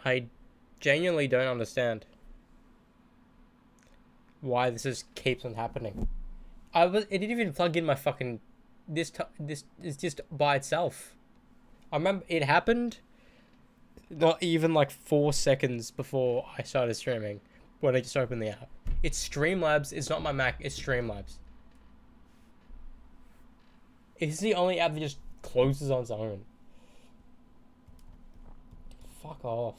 I genuinely don't understand why this just keeps on happening. It didn't even plug in my fucking... This is just by itself. I remember it happened not even like 4 seconds before I started streaming when I just opened the app. It's Streamlabs. It's not my Mac. It's Streamlabs. It's the only app that just closes on its own. Fuck off.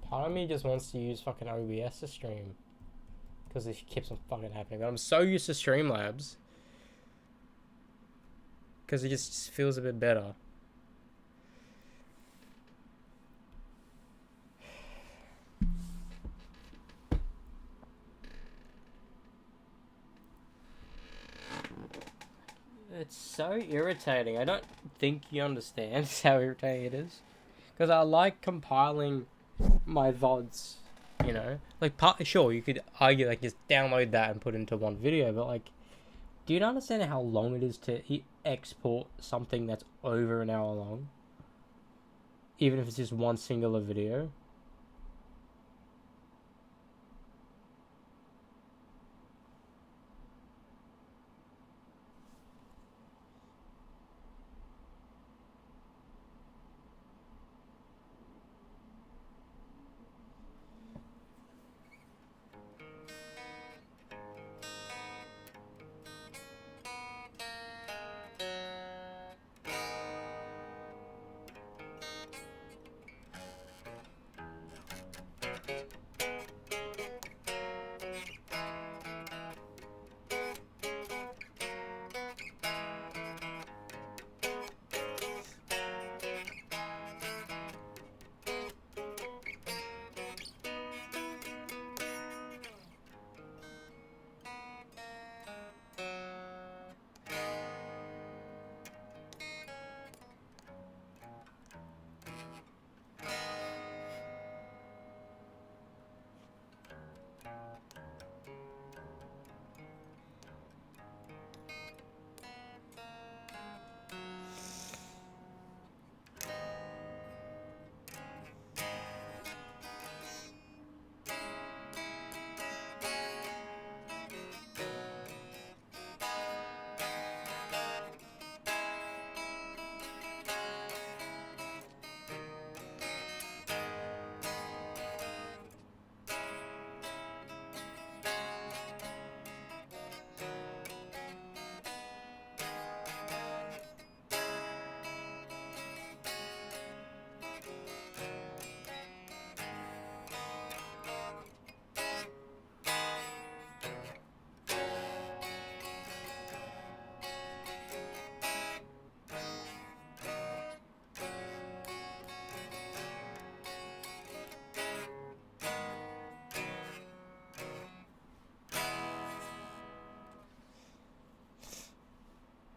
Part of me just wants to use fucking OBS to stream. Because it keeps on fucking happening. But I'm so used to Streamlabs. Because it just feels a bit better. It's so irritating. I don't think you understand how irritating it is. Because I like compiling my VODs, you know? Like, sure, you could argue, like, just download that and put it into one video, but, like, do you not understand how long it is to export something that's over an hour long? Even if it's just one singular video?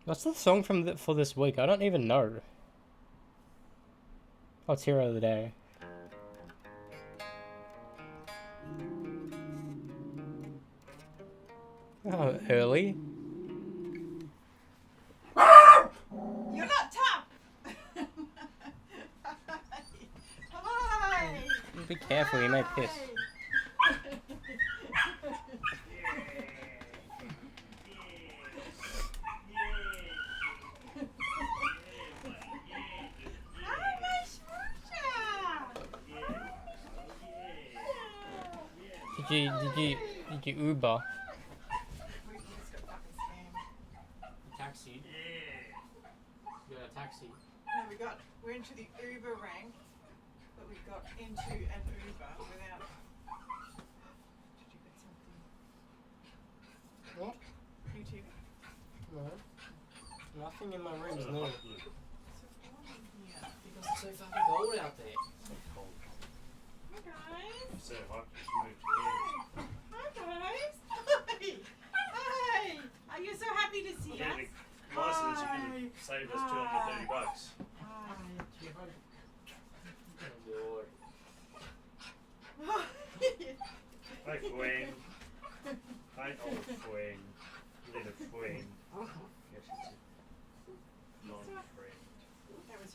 What's the song for this week? I don't even know. Oh, it's Hero of the Day. Oh, early. You're not tough. Hi. Be careful, you may piss. Did you Uber? Taxi? You got a taxi? No, we're into the Uber rank, but we got into an Uber without... Did you get something? What? YouTube? No. Nothing in my room is new. Yeah. Because it's so fucking cold out there. Hi guys. So hot, Hi guys. Hi. Are you so happy to see us? License, you can save us $230. Hi.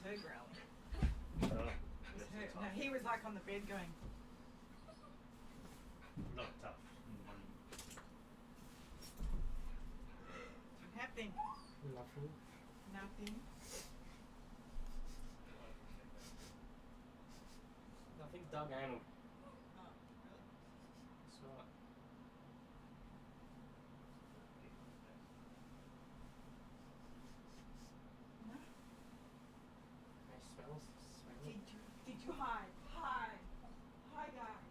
her growling. Oh, It was that's her. tough. No, he was like on the bed going. Not tough. What happened? Nothing. Nothing. Nothing dug anal. Oh, really? Smell it. No? It smells. Did you hide? Hide. Hi guys.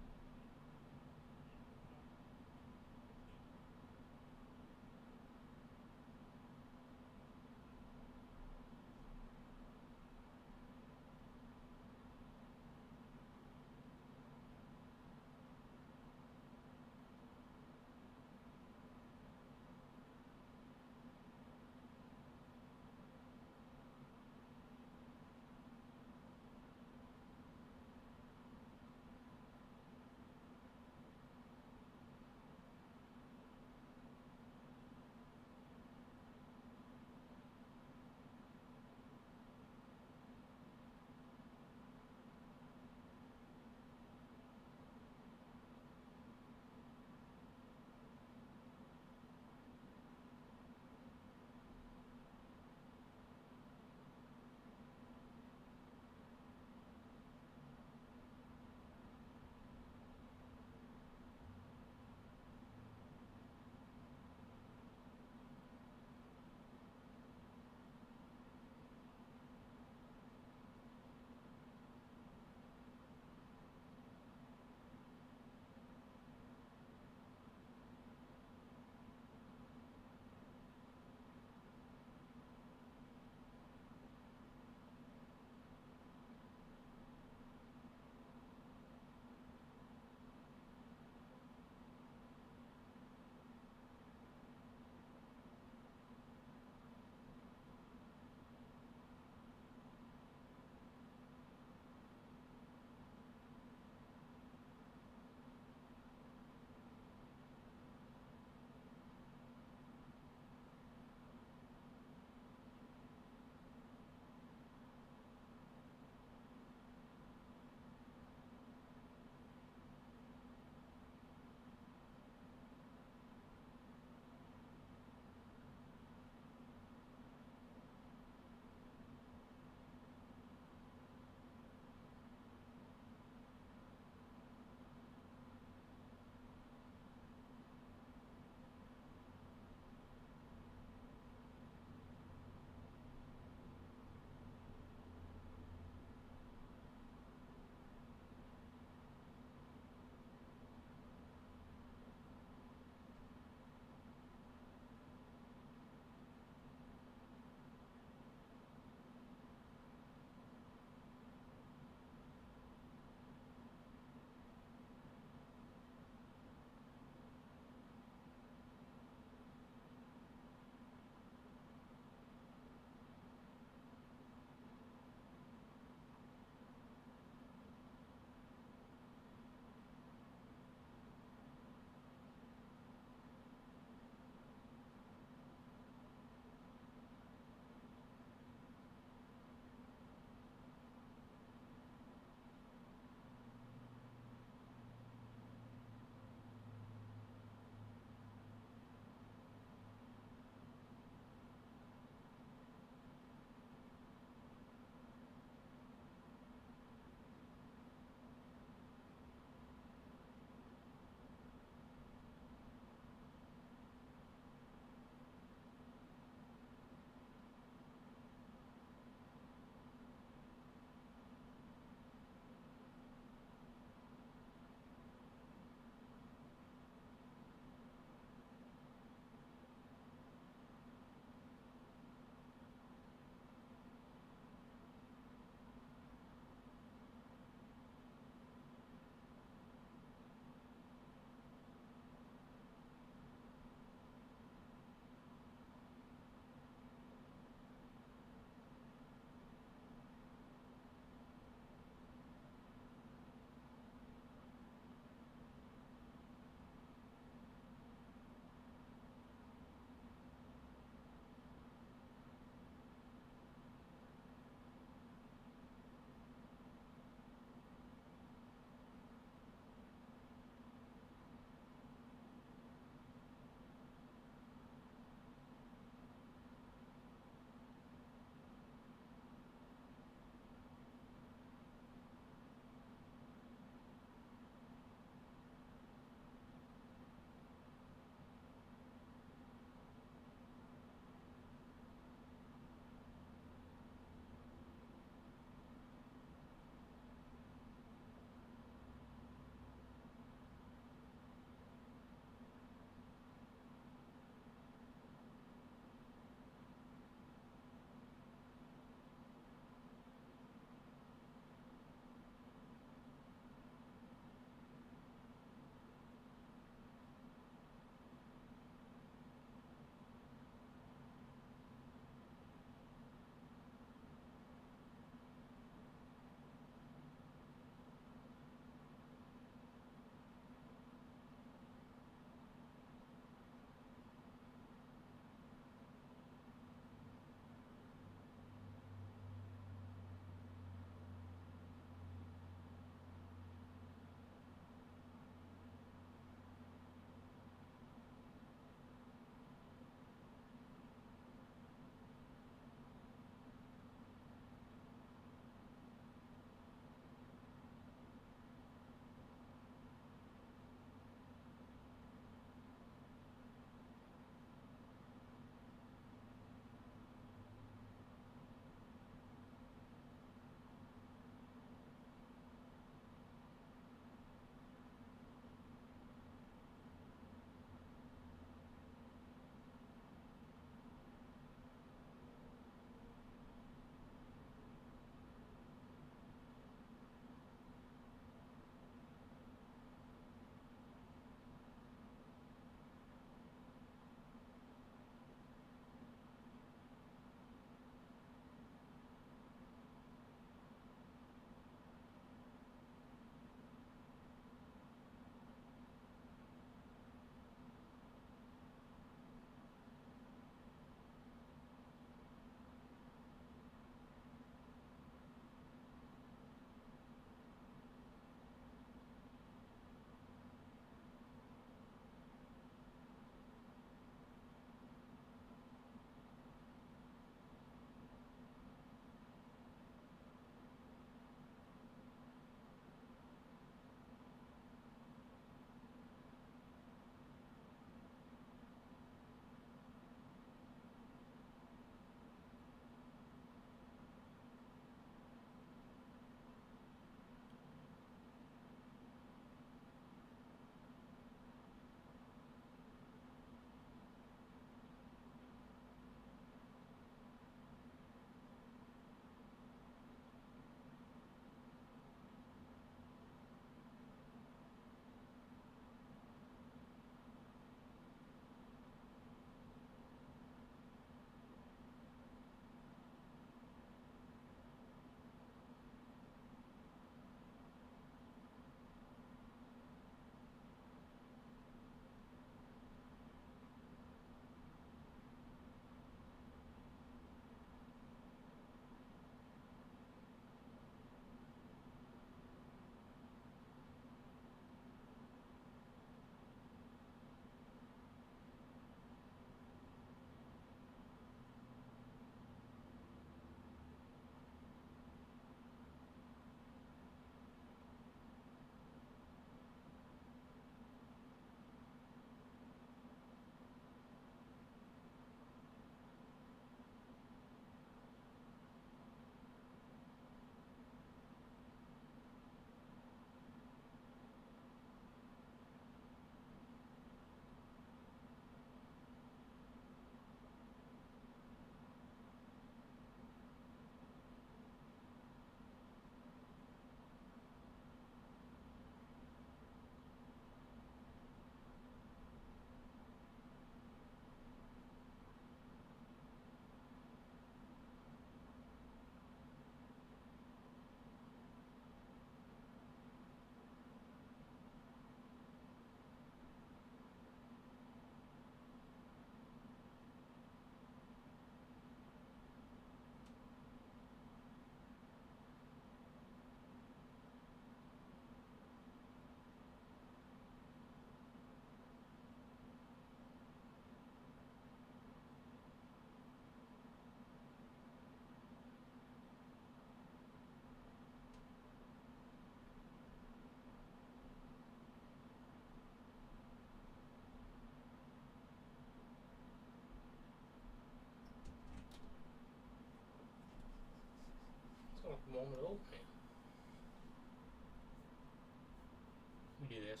We do this.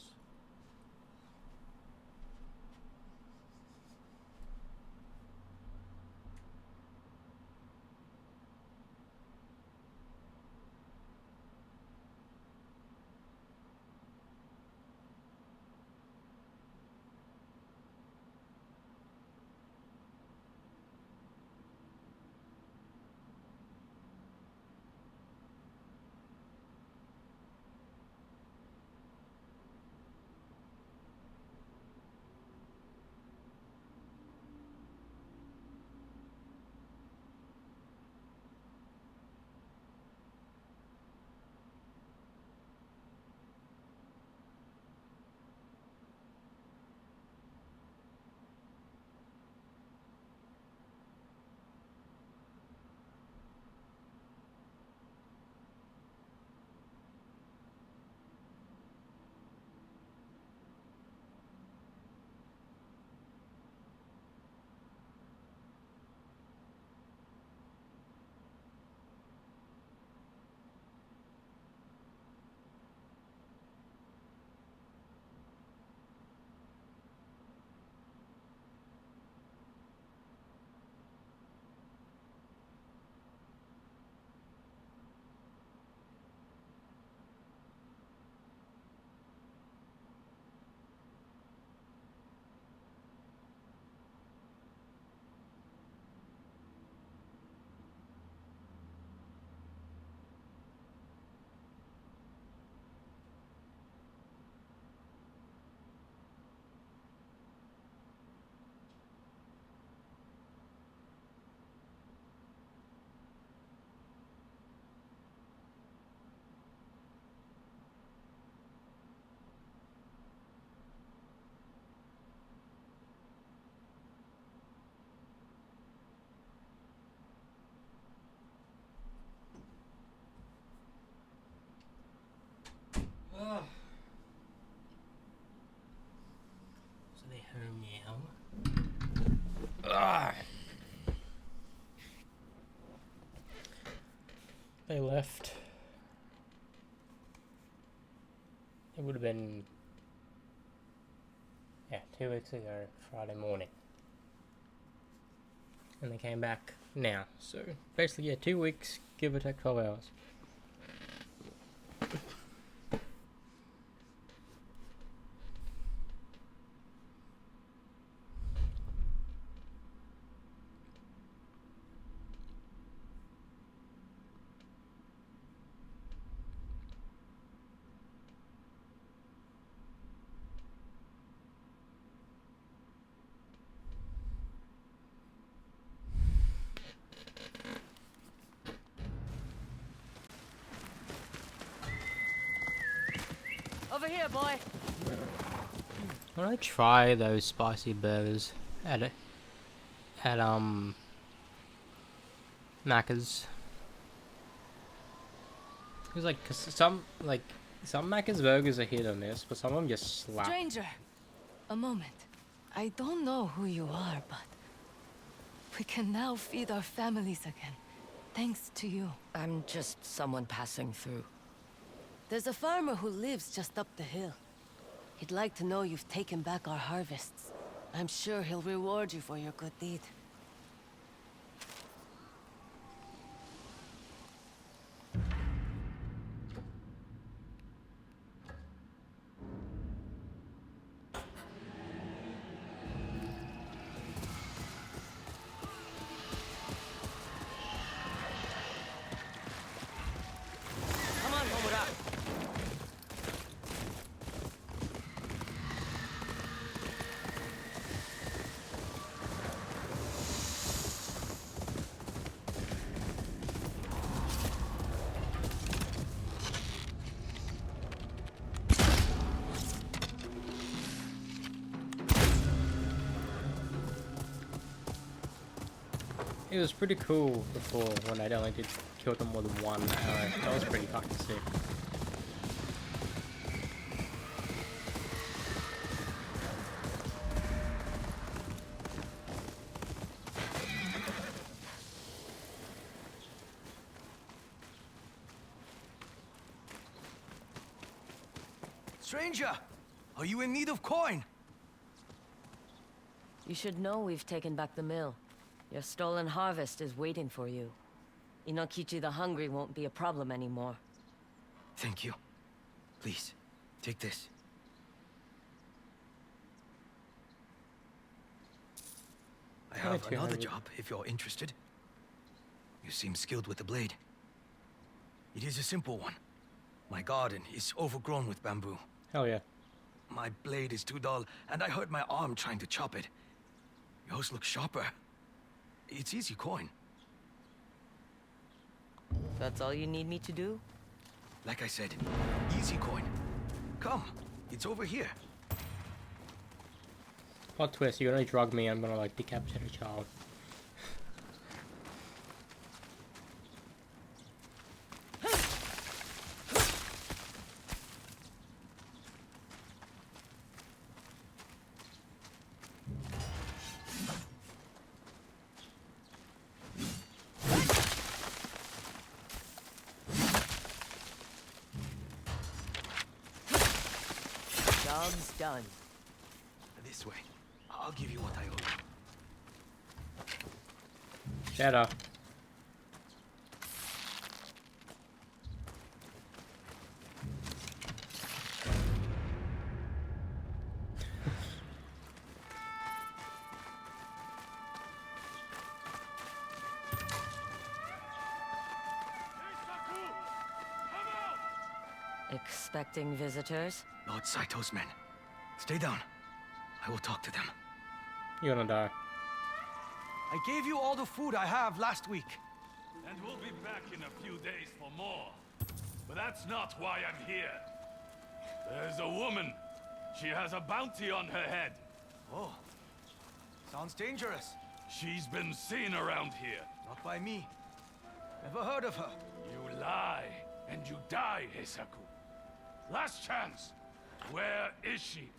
So they're home now. They left. It would have been 2 weeks ago, Friday morning. And they came back now. So basically 2 weeks, give or take 12 hours. Over here, boy. When I try those spicy burgers at Macca's, it's like 'cause some Macca's burgers are hit or miss, but some of them just slap. Stranger, a moment. I don't know who you are, but we can now feed our families again, thanks to you. I'm just someone passing through. There's a farmer who lives just up the hill. He'd like to know you've taken back our harvests. I'm sure he'll reward you for your good deed. Come on, Homura. It was pretty cool before when I only did kill them more than one arrow. That was pretty fucking sick. Stranger, are you in need of coin? You should know we've taken back the mill. Your stolen harvest is waiting for you. Inokichi the Hungry won't be a problem anymore. Thank you. Please, take this. I have Thank you, another Harry. job, if you're interested. You seem skilled with the blade. It is a simple one. My garden is overgrown with bamboo. Hell yeah. My blade is too dull, and I hurt my arm trying to chop it. Yours looks sharper. It's easy coin. That's all you need me to do? Like I said, easy coin. Come, it's over here. Plot twist, you're gonna drug me, I'm gonna like decapitate a child. Job's done. This way. I'll give you what I owe. Shadow. Expecting visitors? Lord Saito's men. Stay down. I will talk to them. You're gonna die. I gave you all the food I have last week. And we'll be back in a few days for more. But that's not why I'm here. There's a woman. She has a bounty on her head. Oh. Sounds dangerous. She's been seen around here. Not by me. Never heard of her. You lie, and you die, Heisaku. Last chance. Where is she?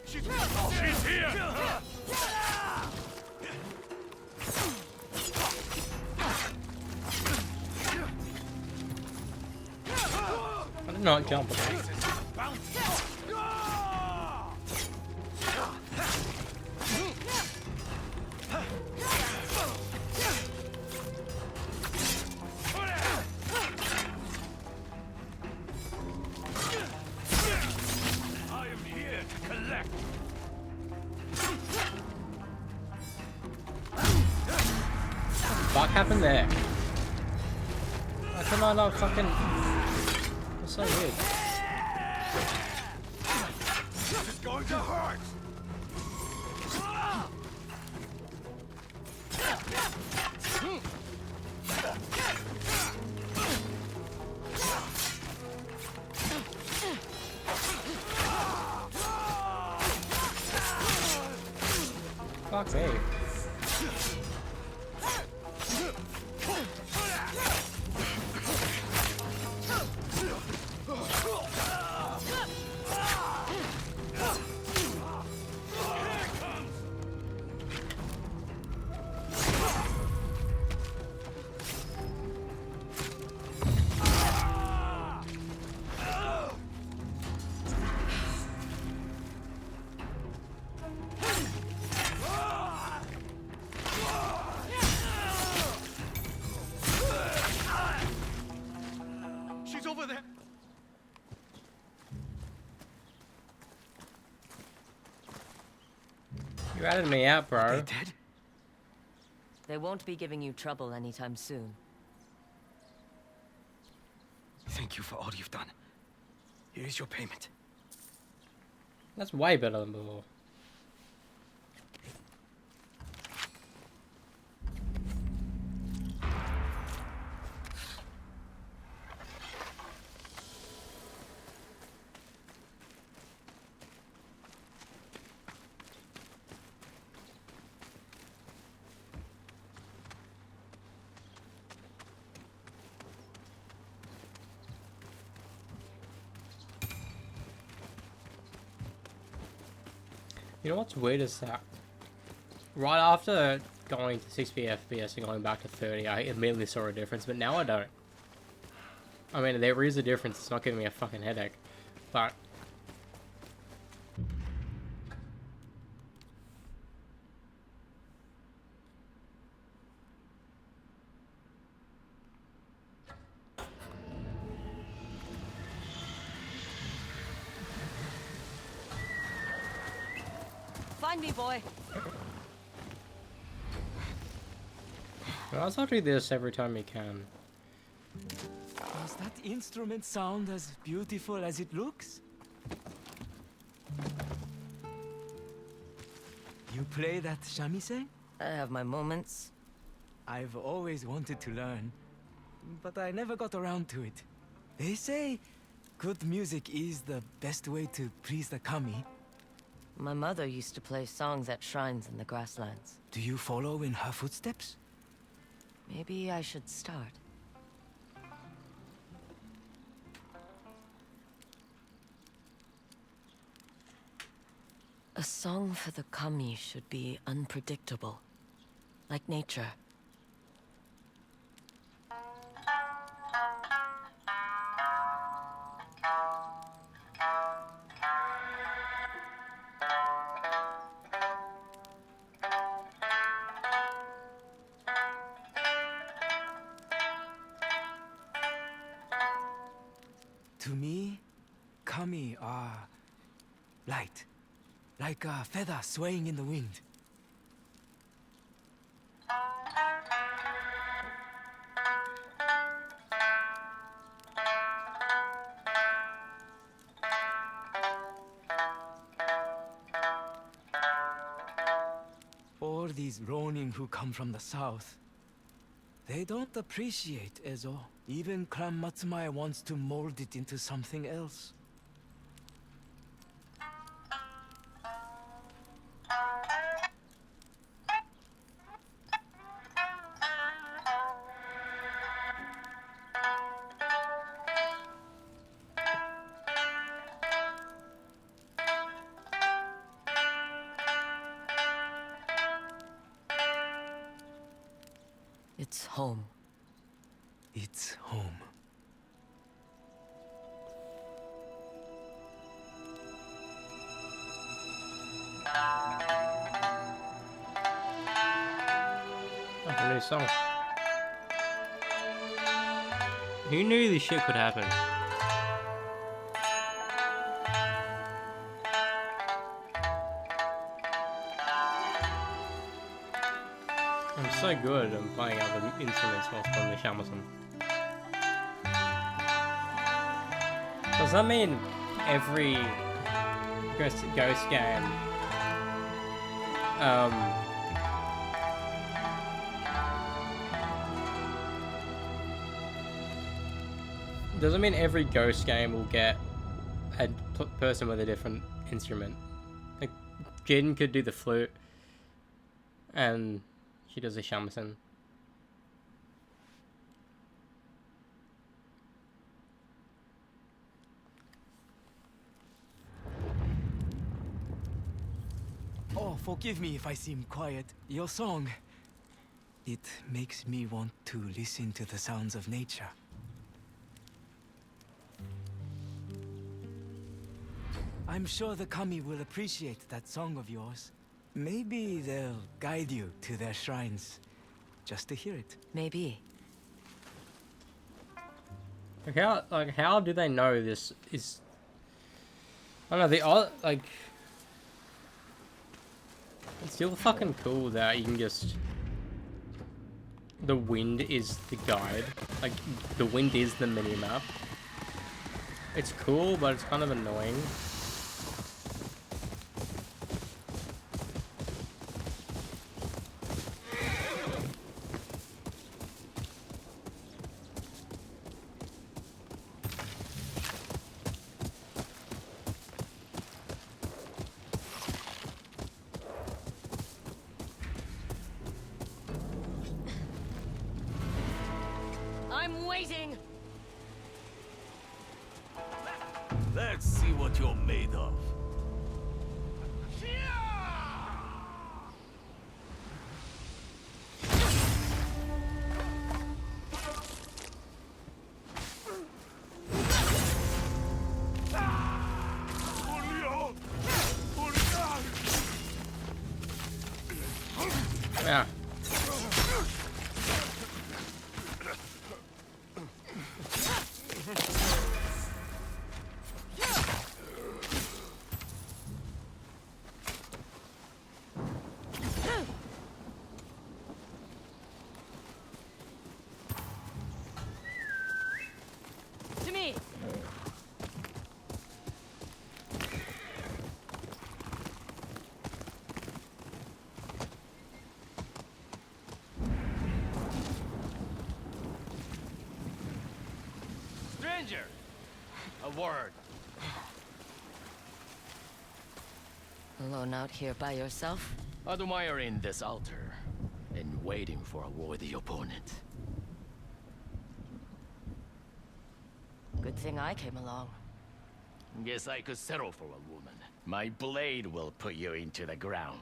She's here! I did not jump. I am here to collect. What happened there? I cannot not fucking. That's so weird. This is going to hurt! Fuck me. She's over there! You ratted me out, They bro. dead? They won't be giving you trouble anytime soon. Thank you for all you've done. Here is your payment. That's way better than before. You know what's weird is that right after going to 60 FPS and going back to 30, I immediately saw a difference, but now I don't. I mean, there is a difference. It's not giving me a fucking headache. But... Find me, boy. I'll do this every time you can. Does that instrument sound as beautiful as it looks? You play that shamisen? I have my moments. I've always wanted to learn, but I never got around to it. They say good music is the best way to please the kami. My mother used to play songs at shrines in the grasslands. Do you follow in her footsteps? Maybe I should start. A song for the kami should be unpredictable, like nature. To me, kami are light, like a feather swaying in the wind. Or these Ronin who come from the south. They don't appreciate Ezo. Even Clan Matsumae wants to mold it into something else. It's home. It's home. Oh, a new song. Who knew this shit could happen? I'm so good at playing other instruments whilst playing the shamisen. Does that mean every ghost game does it mean every ghost game will get a person with a different instrument? Like Jaden could do the flute and she does the shamisen. Oh, forgive me if I seem quiet. Your song, it makes me want to listen to the sounds of nature. I'm sure the kami will appreciate that song of yours. Maybe they'll guide you to their shrines, just to hear it. Maybe. How do they know this is? I don't know. It's still fucking cool that you can just. The wind is the guide. Like the wind is the mini map. It's cool, but it's kind of annoying. I'm waiting. Let's see what you're made of. word. Alone out here by yourself? Admiring this altar and waiting for a worthy opponent. Good thing I came along. Guess I could settle for a woman. My blade will put you into the ground.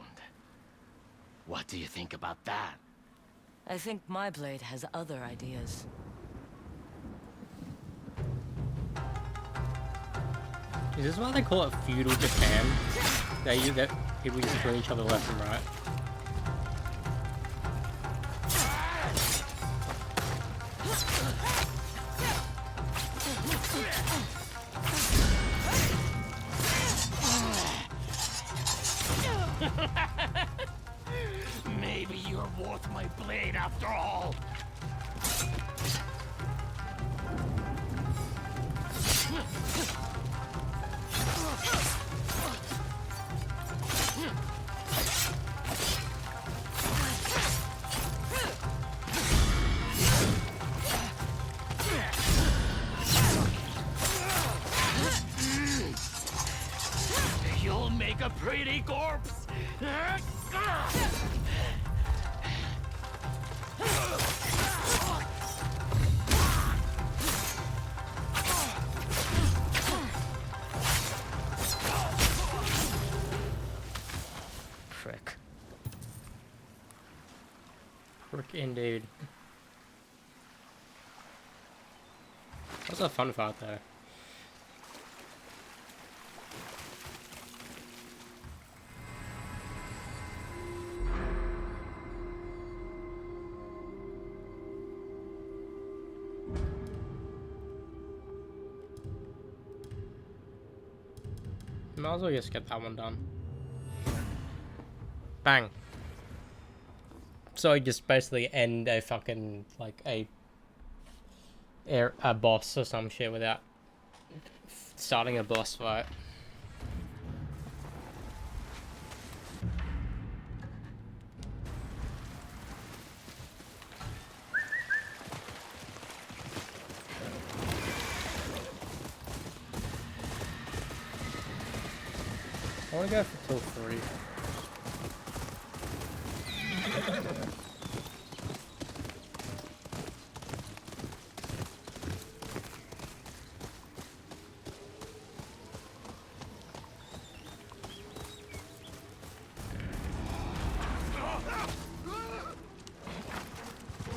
What do you think about that? I think my blade has other ideas. Is this why they call it feudal Japan? That people just kill each other left and right. Maybe you're worth my blade after all. You'll make a pretty corpse. Prick. Prick indeed. That's a fun fight though. Might as well just get that one done. Bang. So just basically end a fucking like a boss or some shit without starting a boss fight. I want to go for till 3.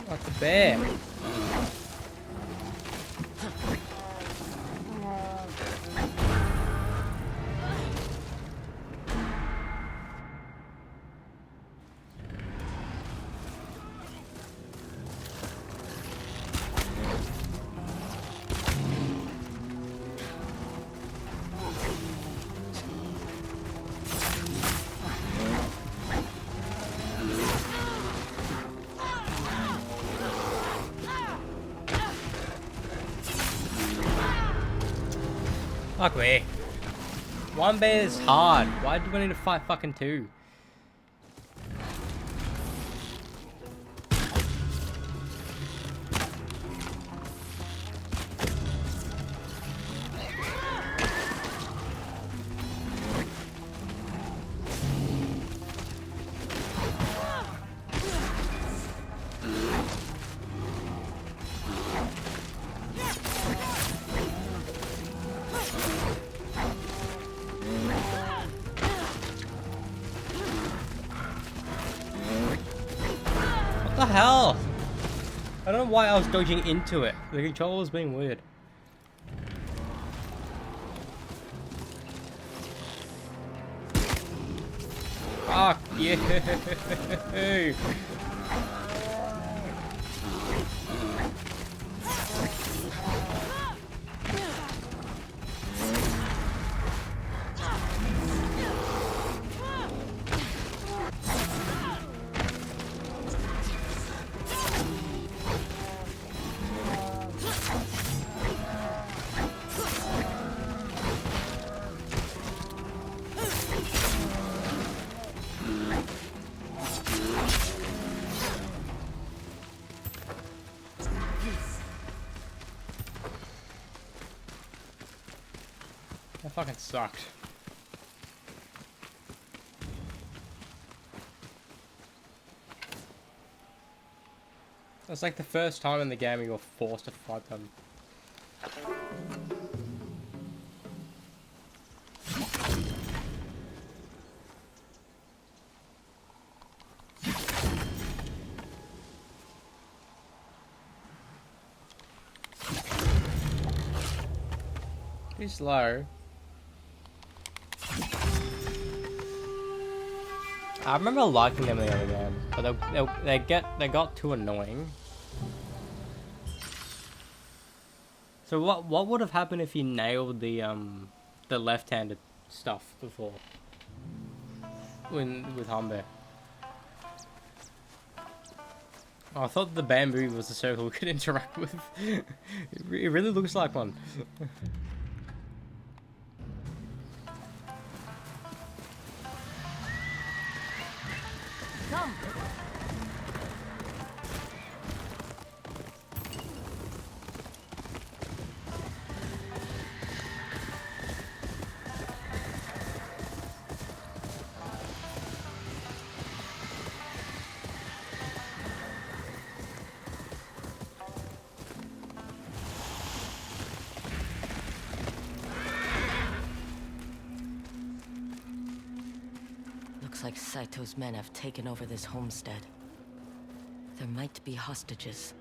Like the bear. Fuck me. One bear is hard. Why do we need to fight fucking 2? What the hell? I don't know why I was dodging into it. The controller was being weird. Fuck you! That fucking sucked. It's like the first time in the game you were forced to fight them. Pretty slow. I remember liking them in the other game, but they got too annoying. So what would have happened if you nailed the left-handed stuff before with Humber? Oh, I thought the bamboo was a circle we could interact with. It really looks like one. Come. Looks like Saito's men have taken over this homestead. There might be hostages.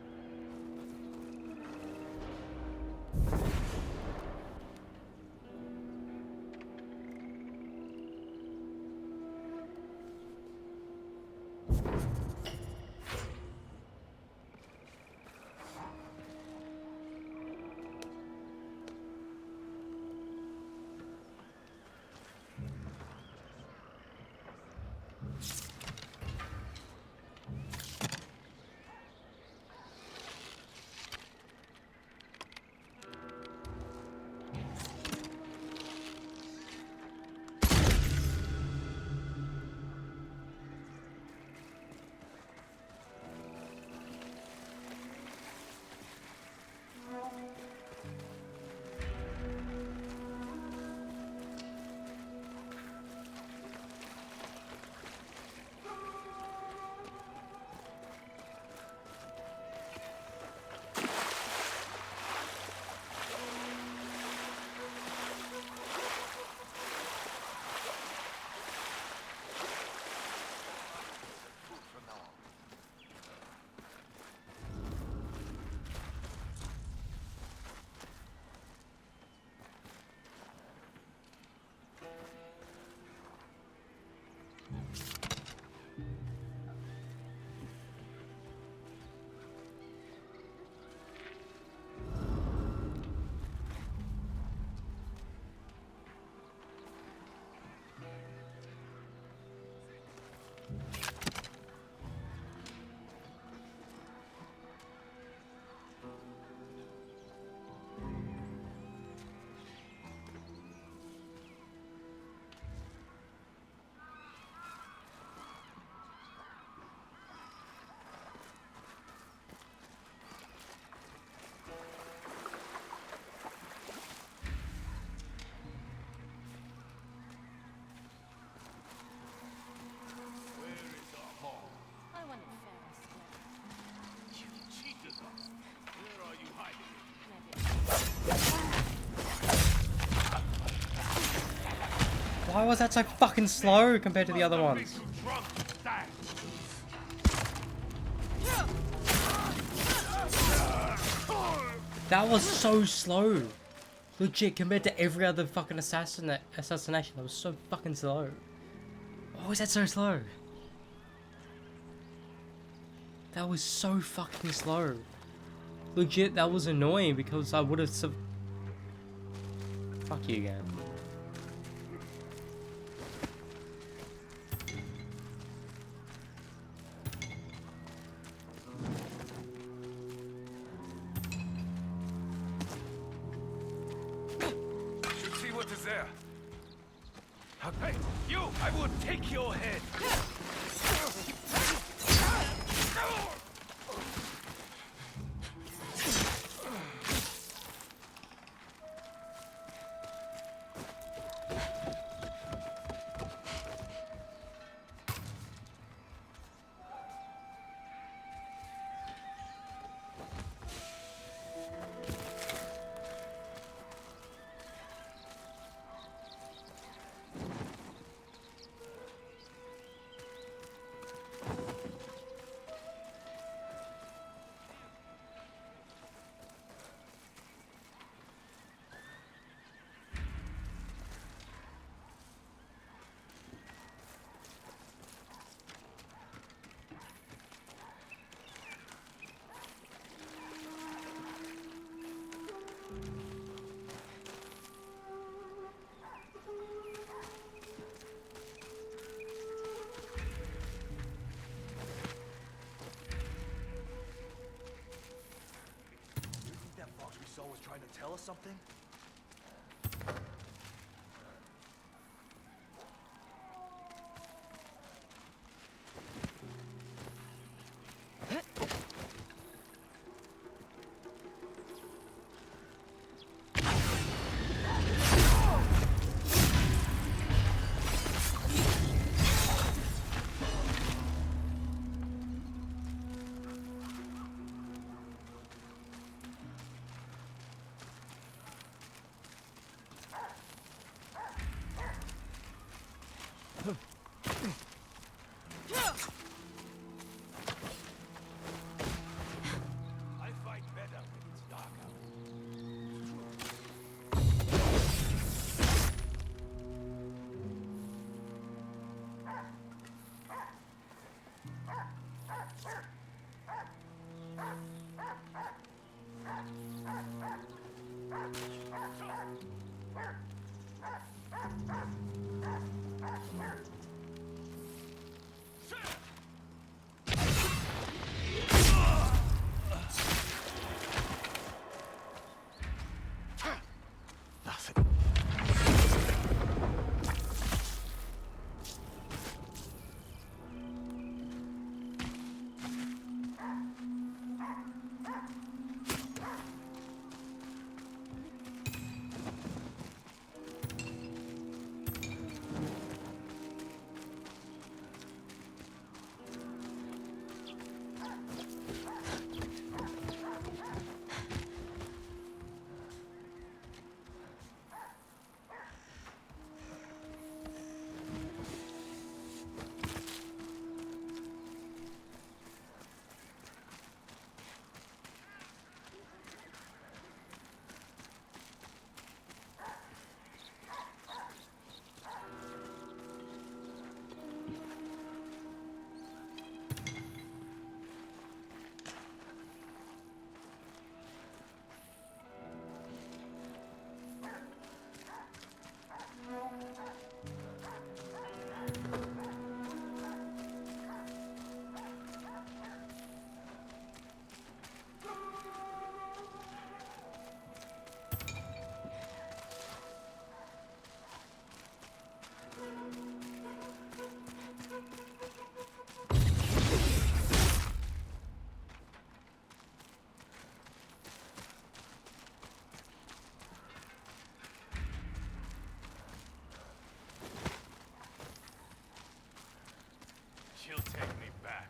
Why was that so fucking slow compared to the other ones? That was so slow. Legit, compared to every other fucking assassination, that was so fucking slow. Why was that so slow? That was so fucking slow. Legit, that was annoying because I would have fuck you again. There. Hey, you! I will take your head! tell us something? I fight better when it's dark out. Nothing. She'll take me back.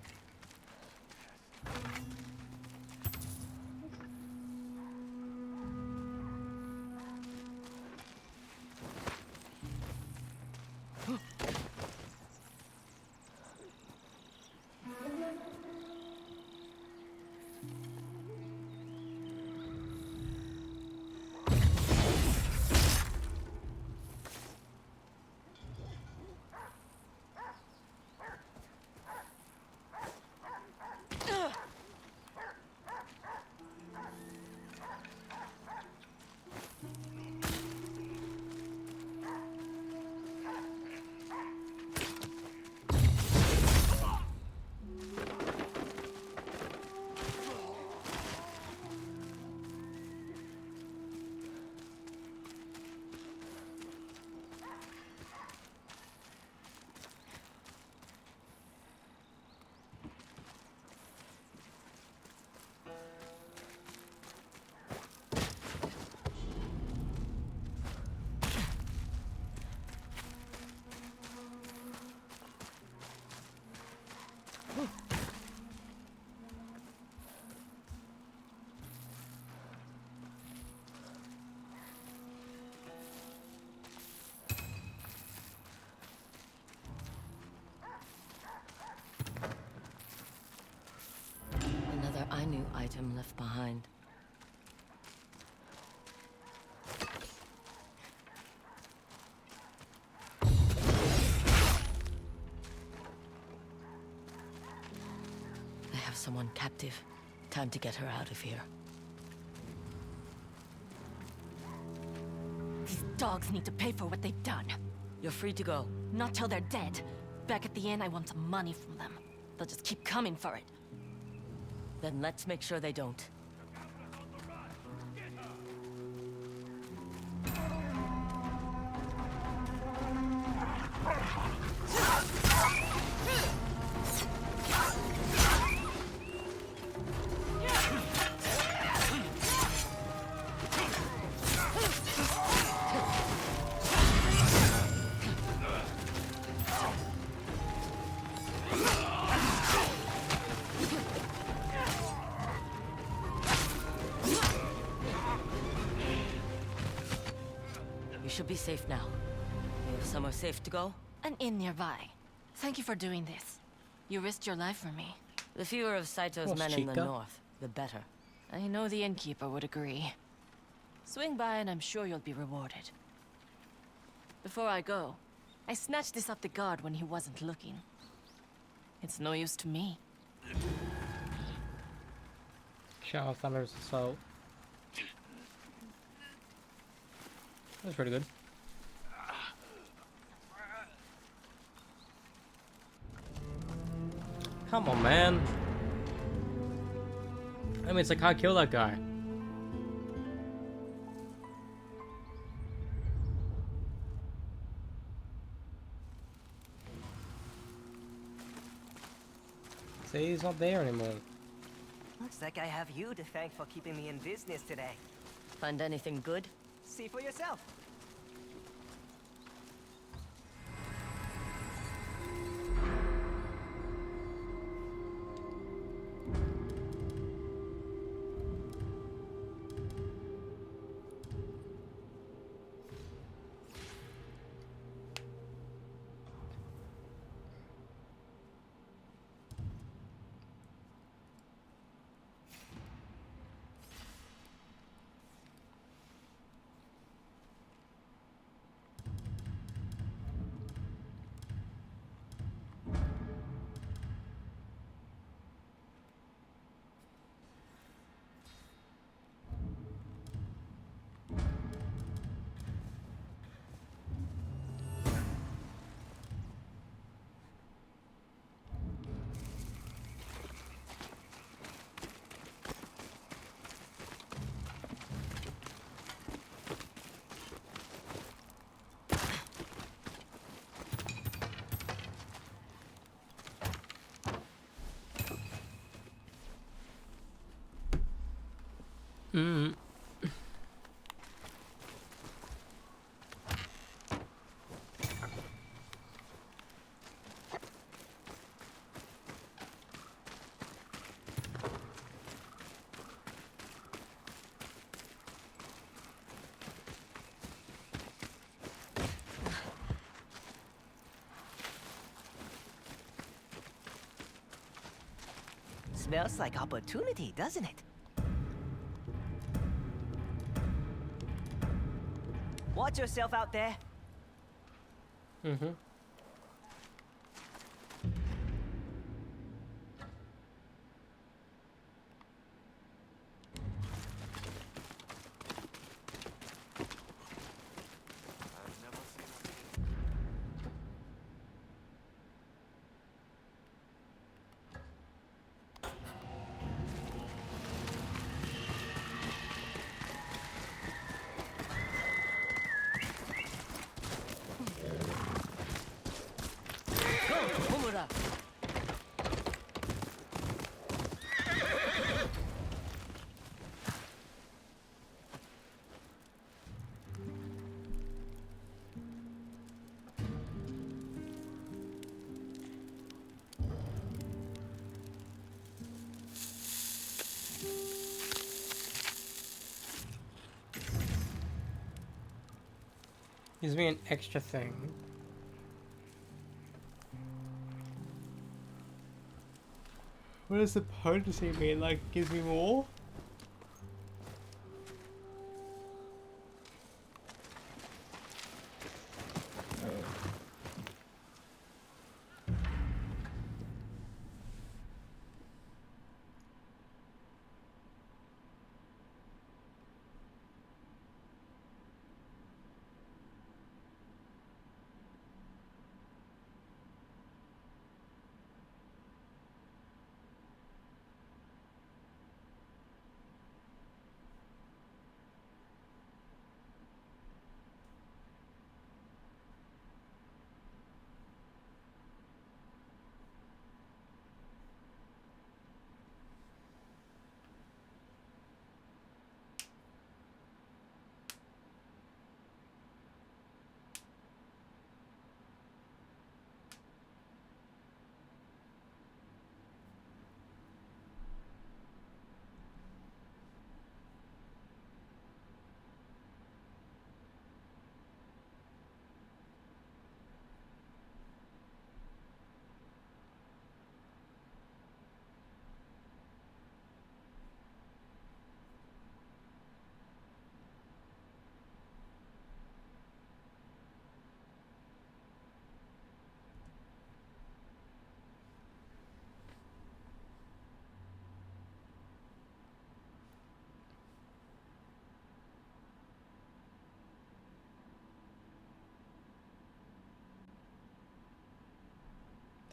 Another Ainu item left behind. I have someone captive. Time to get her out of here. These dogs need to pay for what they've done. You're free to go. Not till they're dead. Back at the inn, I want some money from them. They'll just keep coming for it. Then let's make sure they don't. should be safe now. We have somewhere safe to go? An inn nearby. Thank you for doing this. You risked your life for me. The fewer of Saito's What's men in the Chica? north, the better. I know the innkeeper would agree. Swing by and I'm sure you'll be rewarded. Before I go, I snatched this off the guard when he wasn't looking. It's no use to me. Shower of Thunder's Assault. That's pretty good. Come on, man. I mean, it's like, I kill that guy. See, he's not there anymore. Looks like I have you to thank for keeping me in business today. Find anything good? See for yourself. Mm. Smells like opportunity, doesn't it? Watch yourself out there. Mm-hmm. Homura! Gives me an extra thing. What does the potency mean? Like, gives me more?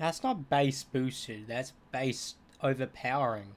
That's not base boosted, that's base overpowering.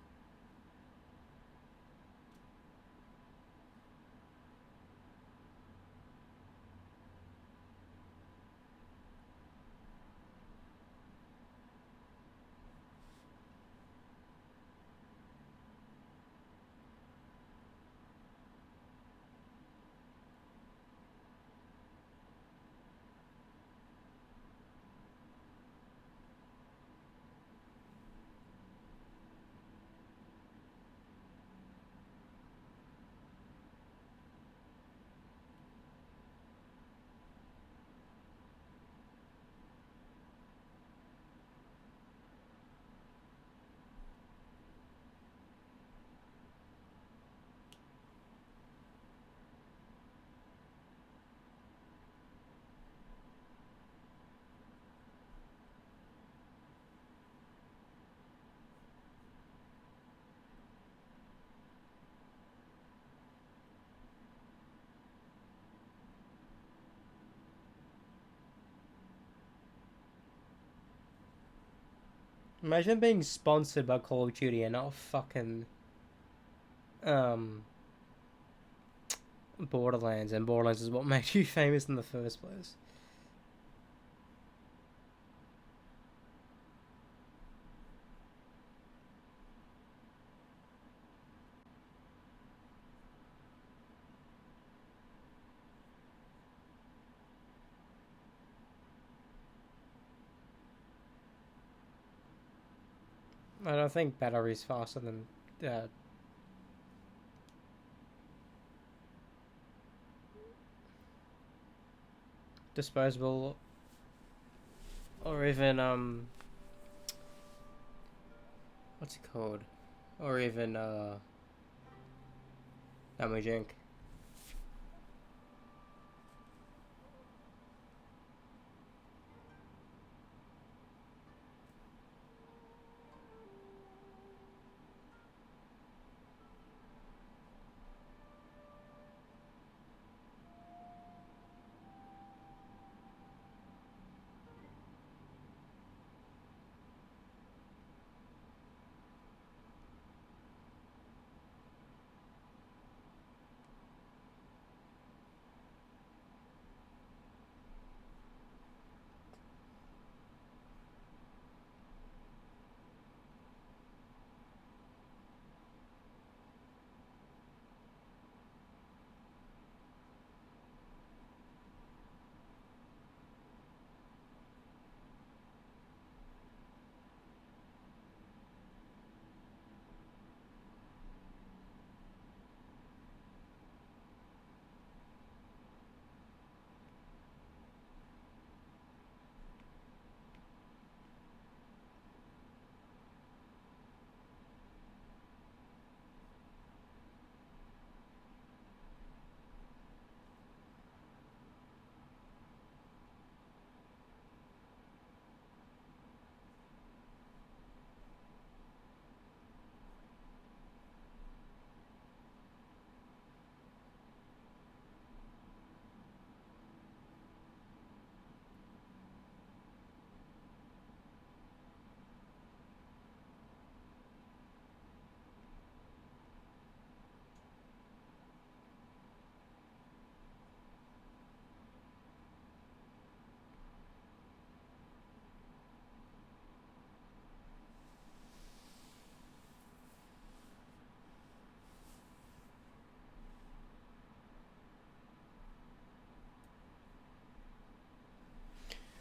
Imagine being sponsored by Call of Duty and not fucking Borderlands, and Borderlands is what made you famous in the first place. I don't think battery's faster than disposable, or even what's it called, or even damage ink.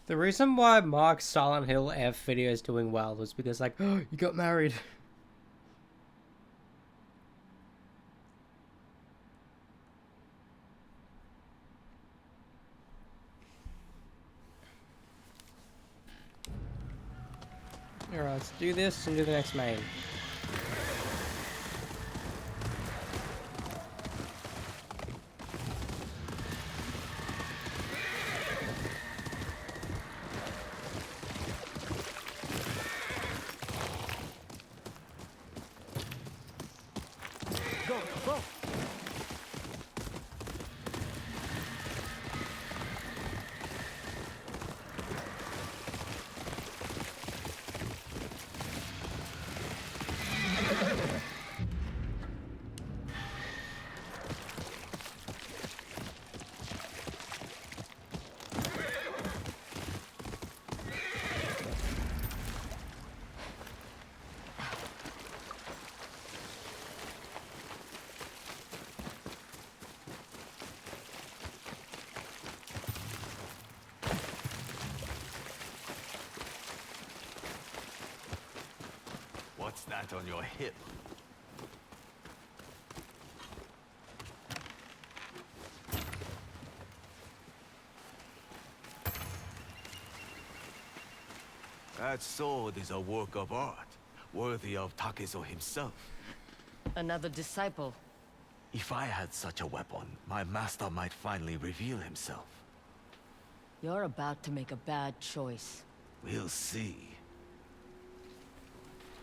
The reason why Mark's Silent Hill F video is doing well was because, like, oh, you got married. Alright, let's do this and do the next main. Go, go! What's that on your hip? That sword is a work of art, worthy of Takezo himself. Another disciple. If I had such a weapon, my master might finally reveal himself. You're about to make a bad choice. We'll see.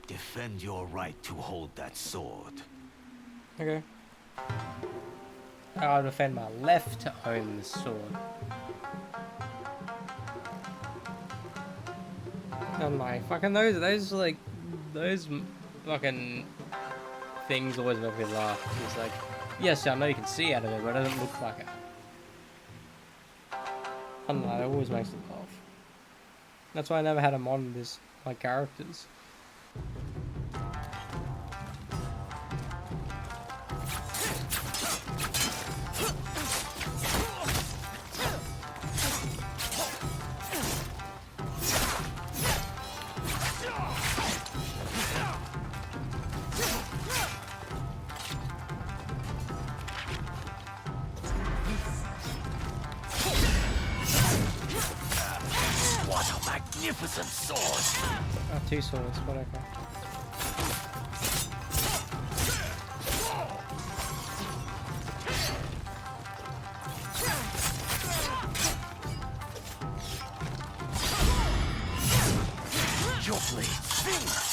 Defend your right to hold that sword. Okay. I'll defend my left to own the sword. I'm like, fucking those like, those fucking things always make me laugh. It's like, yes, I know you can see out of it, but it doesn't look like it. I don't know, it always makes me laugh. That's why I never had them on my characters. What a magnificent sword! Oh, 2 swords, but okay. Your blade sings!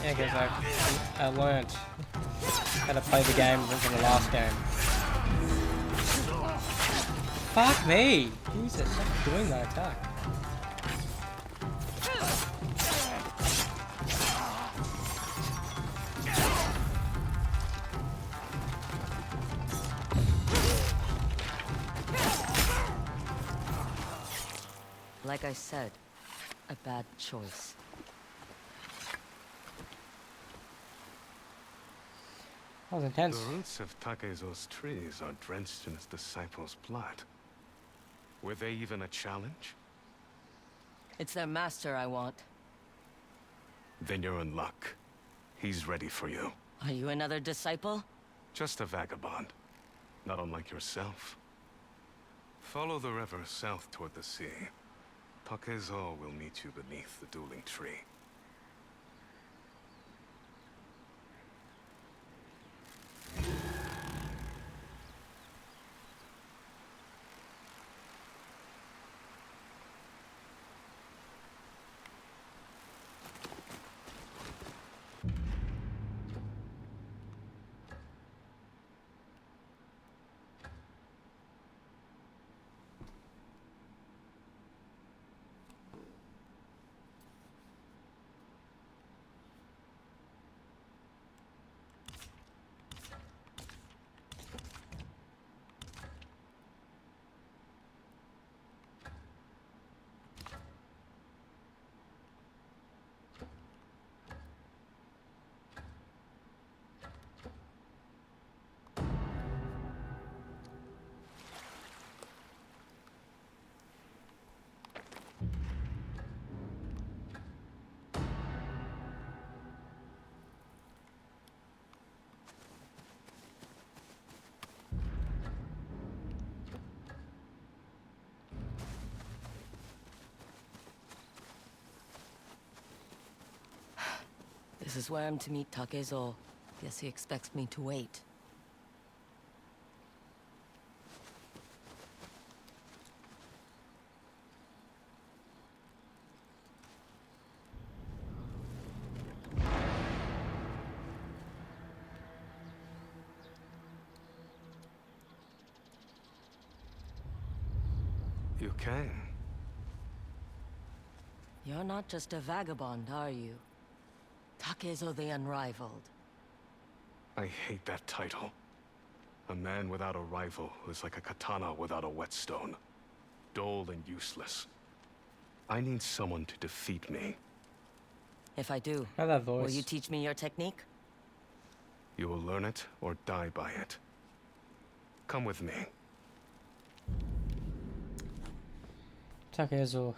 Yeah, because I learnt how to play the game from the last game. Fuck me! Jesus, stop doing that attack. Like I said, a bad choice. That was intense. The roots of Takezo's trees are drenched in his disciples' blood. Were they even a challenge? It's their master I want. Then you're in luck. He's ready for you. Are you another disciple? Just a vagabond. Not unlike yourself. Follow the river south toward the sea. Takezo will meet you beneath the dueling tree. This is where I'm to meet Takezo. Guess he expects me to wait. You came. You're not just a vagabond, are you? Takezo the Unrivaled. I hate that title. A man without a rival is like a katana without a whetstone. Dull and useless. I need someone to defeat me. If I do, How that voice? will you teach me your technique? You will learn it or die by it. Come with me. Takezo.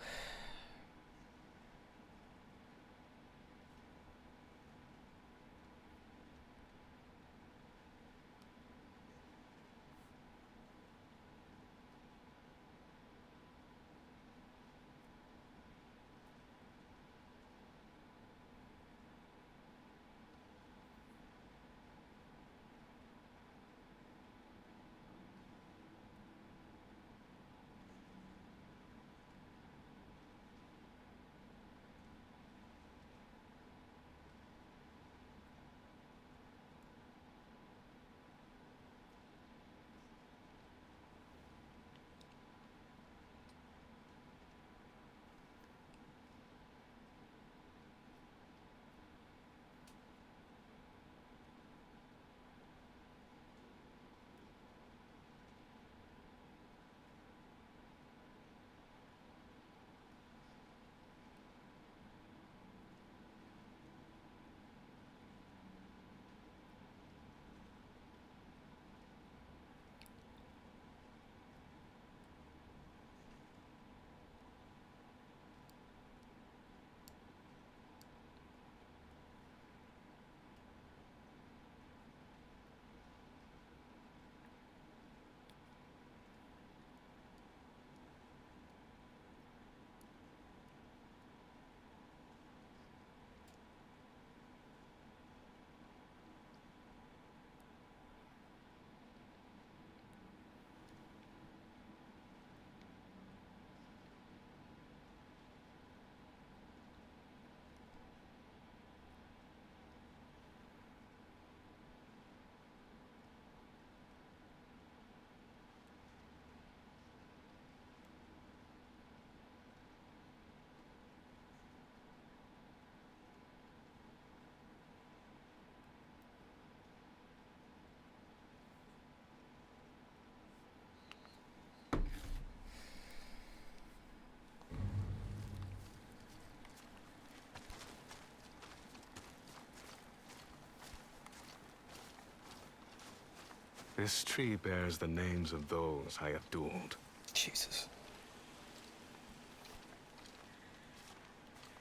This tree bears the names of those I have dueled. Jesus.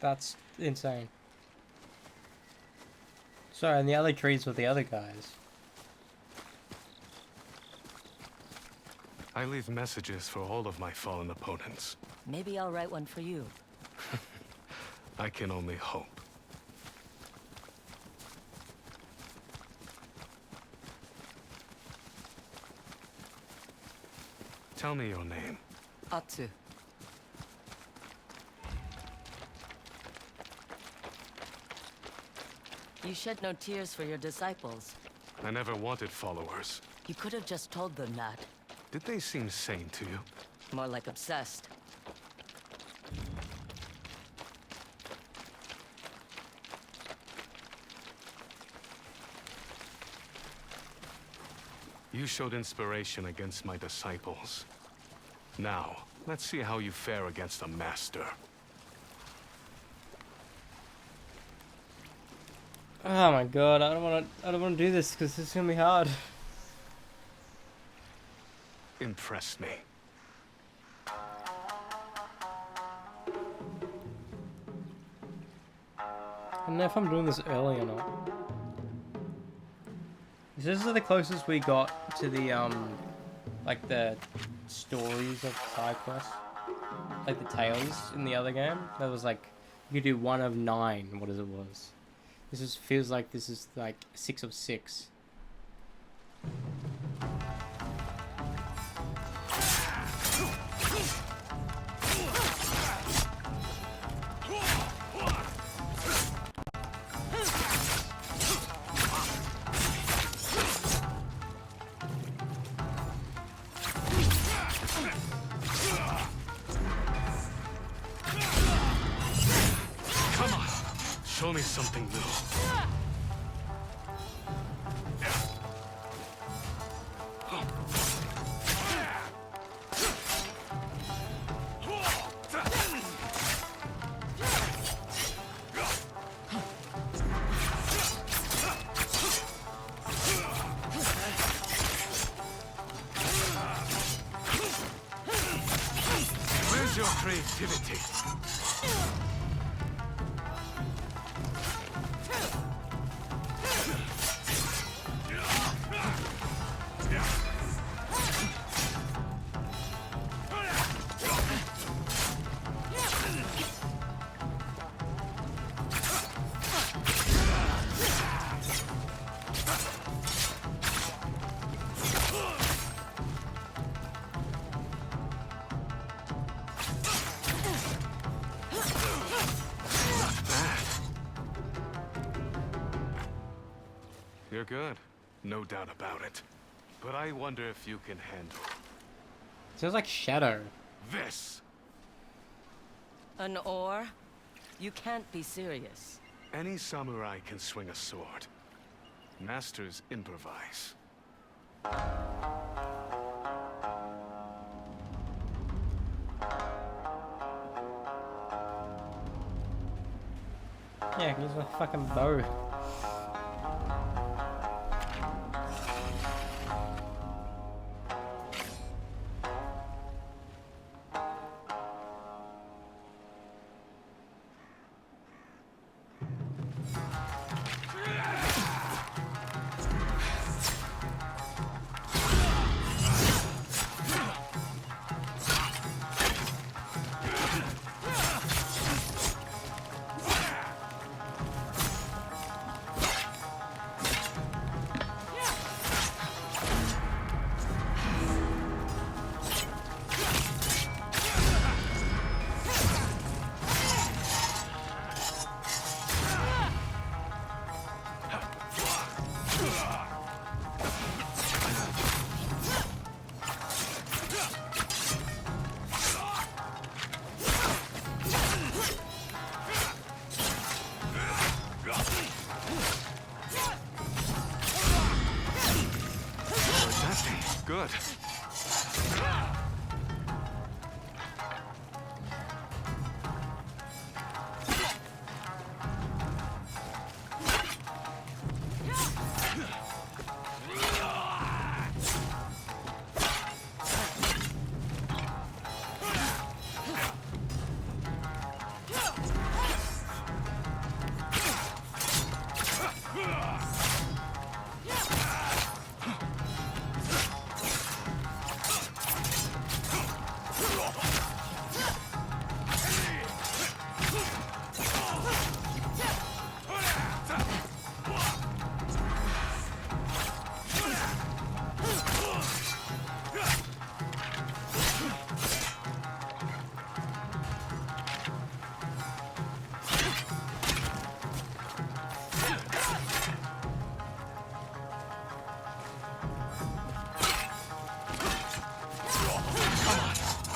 That's insane. Sorry, and the other trees were the other guys. I leave messages for all of my fallen opponents. Maybe I'll write one for you. I can only hope. Tell me your name. Atsu. You shed no tears for your disciples. I never wanted followers. You could have just told them that. Did they seem sane to you? More like obsessed. You showed inspiration against my disciples. Now, let's see how you fare against a master. Oh my god, I don't wanna do this because it's gonna be hard. Impress me. I don't know if I'm doing this early or not. This is the closest we got to the like the stories of side quests, like the tales in the other game. That was like you could do 1 of 9. What it was. This is feels like this is like 6 of 6. Come on, show me something new. Where's your creativity? You're good. No doubt about it. But I wonder if you can handle Sounds like Shadow. this. An oar? You can't be serious. Any samurai can swing a sword. Masters improvise. Yeah, I can use my fucking bow. Good.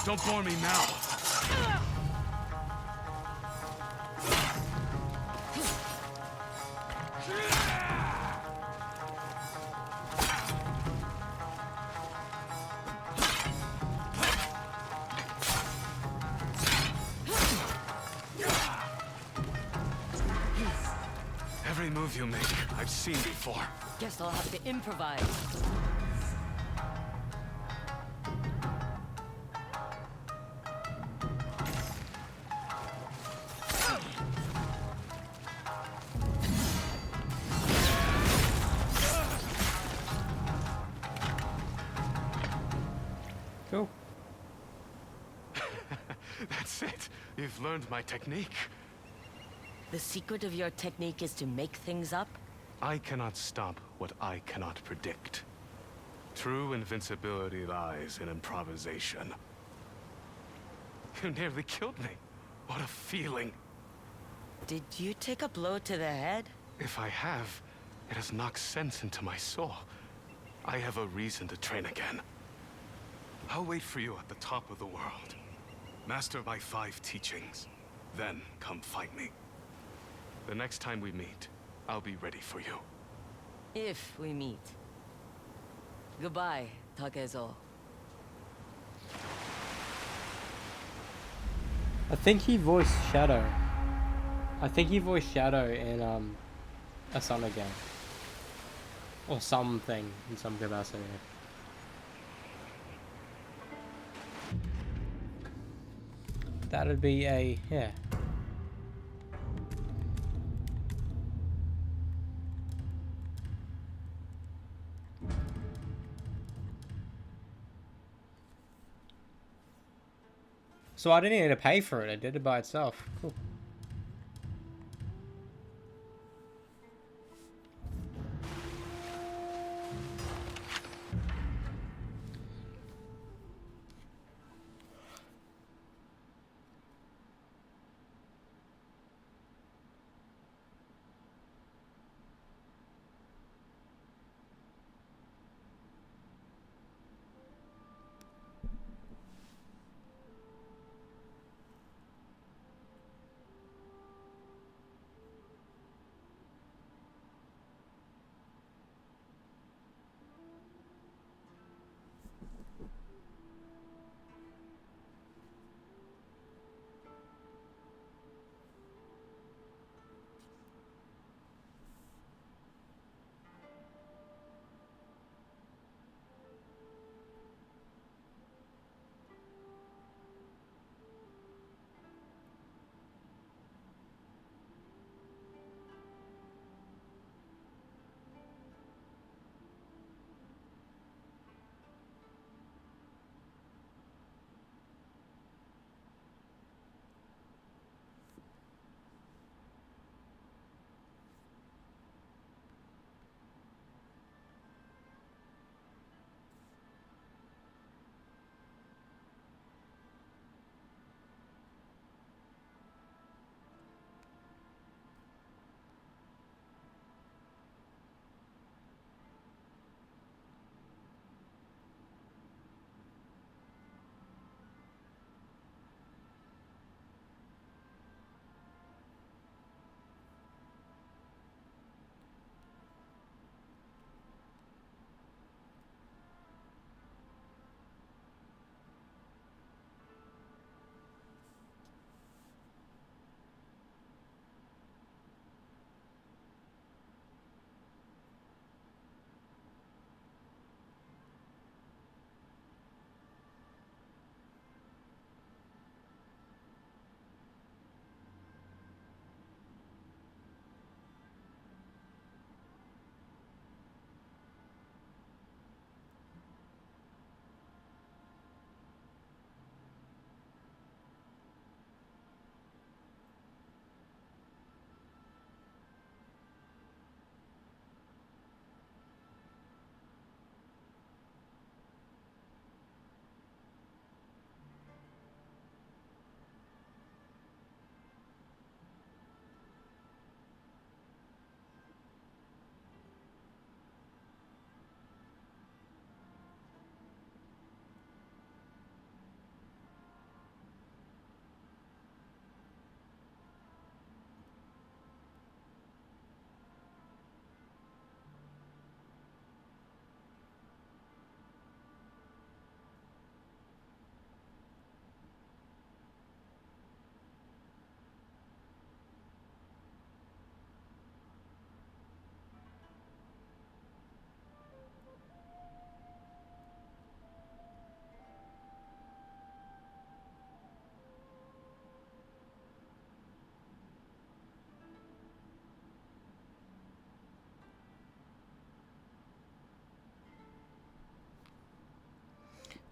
Don't bore me now. Every move you make, I've seen before. Guess I'll have to improvise. Cool. That's it. You've learned my technique. The secret of your technique is to make things up? I cannot stop what I cannot predict. True invincibility lies in improvisation. You nearly killed me. What a feeling. Did you take a blow to the head? If I have, it has knocked sense into my soul. I have a reason to train again. I'll wait for you at the top of the world. Master my 5 teachings. Then come fight me. The next time we meet, I'll be ready for you. If we meet. Goodbye, Takezo. I think he voiced Shadow. I think he voiced Shadow in a Sonic game. Or something in some capacity. That'd be a, yeah. So I didn't need to pay for it, I did it by itself. Cool.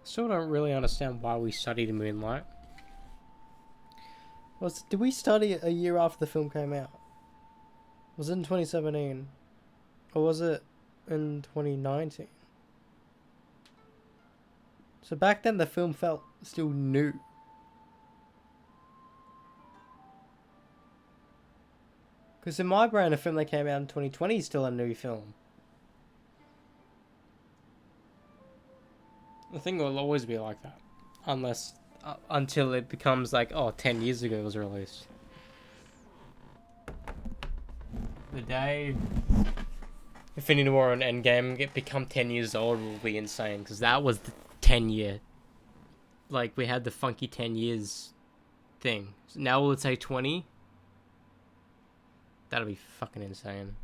Still don't really understand why we studied Moonlight. Did we study it a year after the film came out? Was it in 2017? Or was it in 2019? So back then the film felt still new. Because in my brain, a film that came out in 2020 is still a new film. I think it will always be like that. Unless, until it becomes like, oh, 10 years ago it was released. The day Infinity War and Endgame become 10 years old will be insane, because that was the 10-year. Like, we had the funky 10 years thing. So now will it say 20? That'll be fucking insane.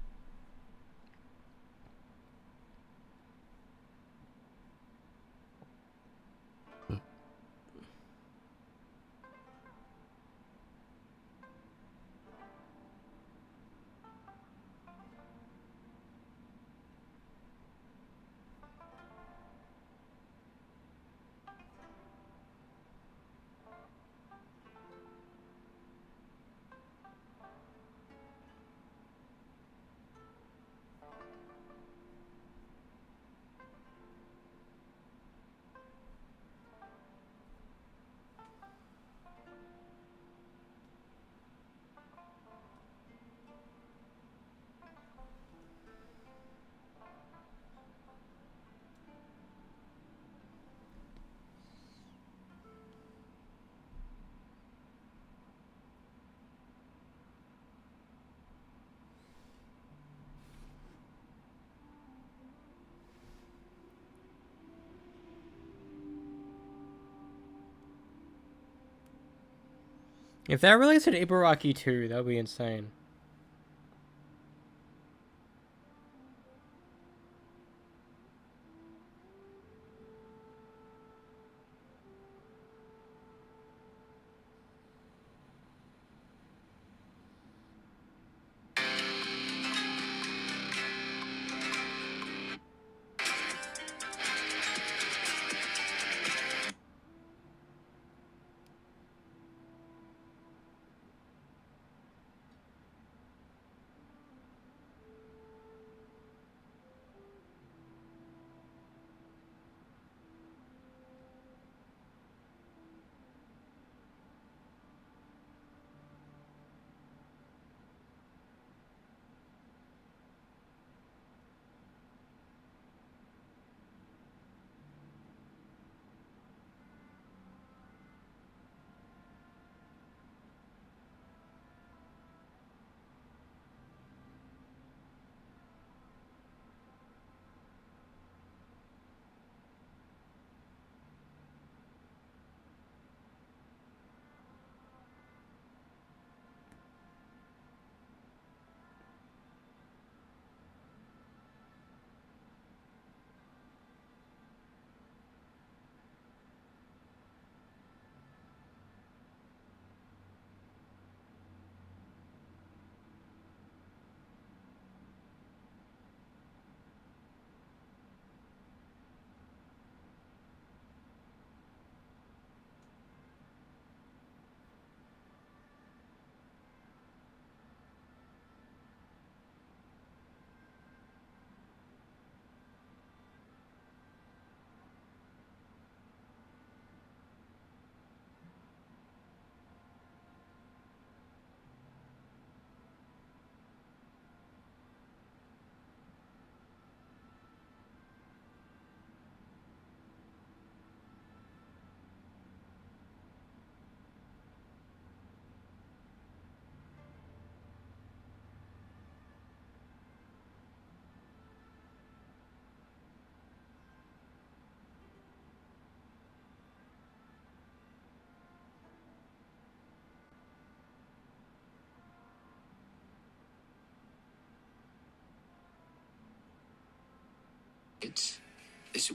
If that released an Ibaraki 2, that would be insane.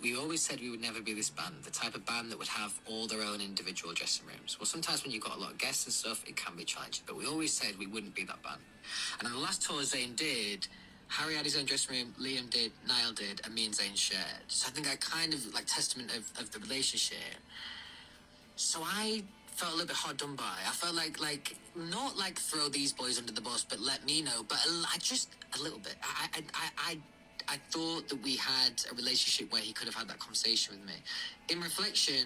We always said we would never be this band, the type of band that would have all their own individual dressing rooms. Well, sometimes when you've got a lot of guests and stuff, it can be challenging, but we always said we wouldn't be that band. And on the last tour Zayn did, Harry had his own dressing room, Liam did, Niall did, and me and Zayn shared. So I think I kind of, like, testament of the relationship. So I felt a little bit hard done by. I felt like, not like throw these boys under the bus, but let me know, but I just, a little bit. I thought that we had a relationship where he could have had that conversation with me. In reflection,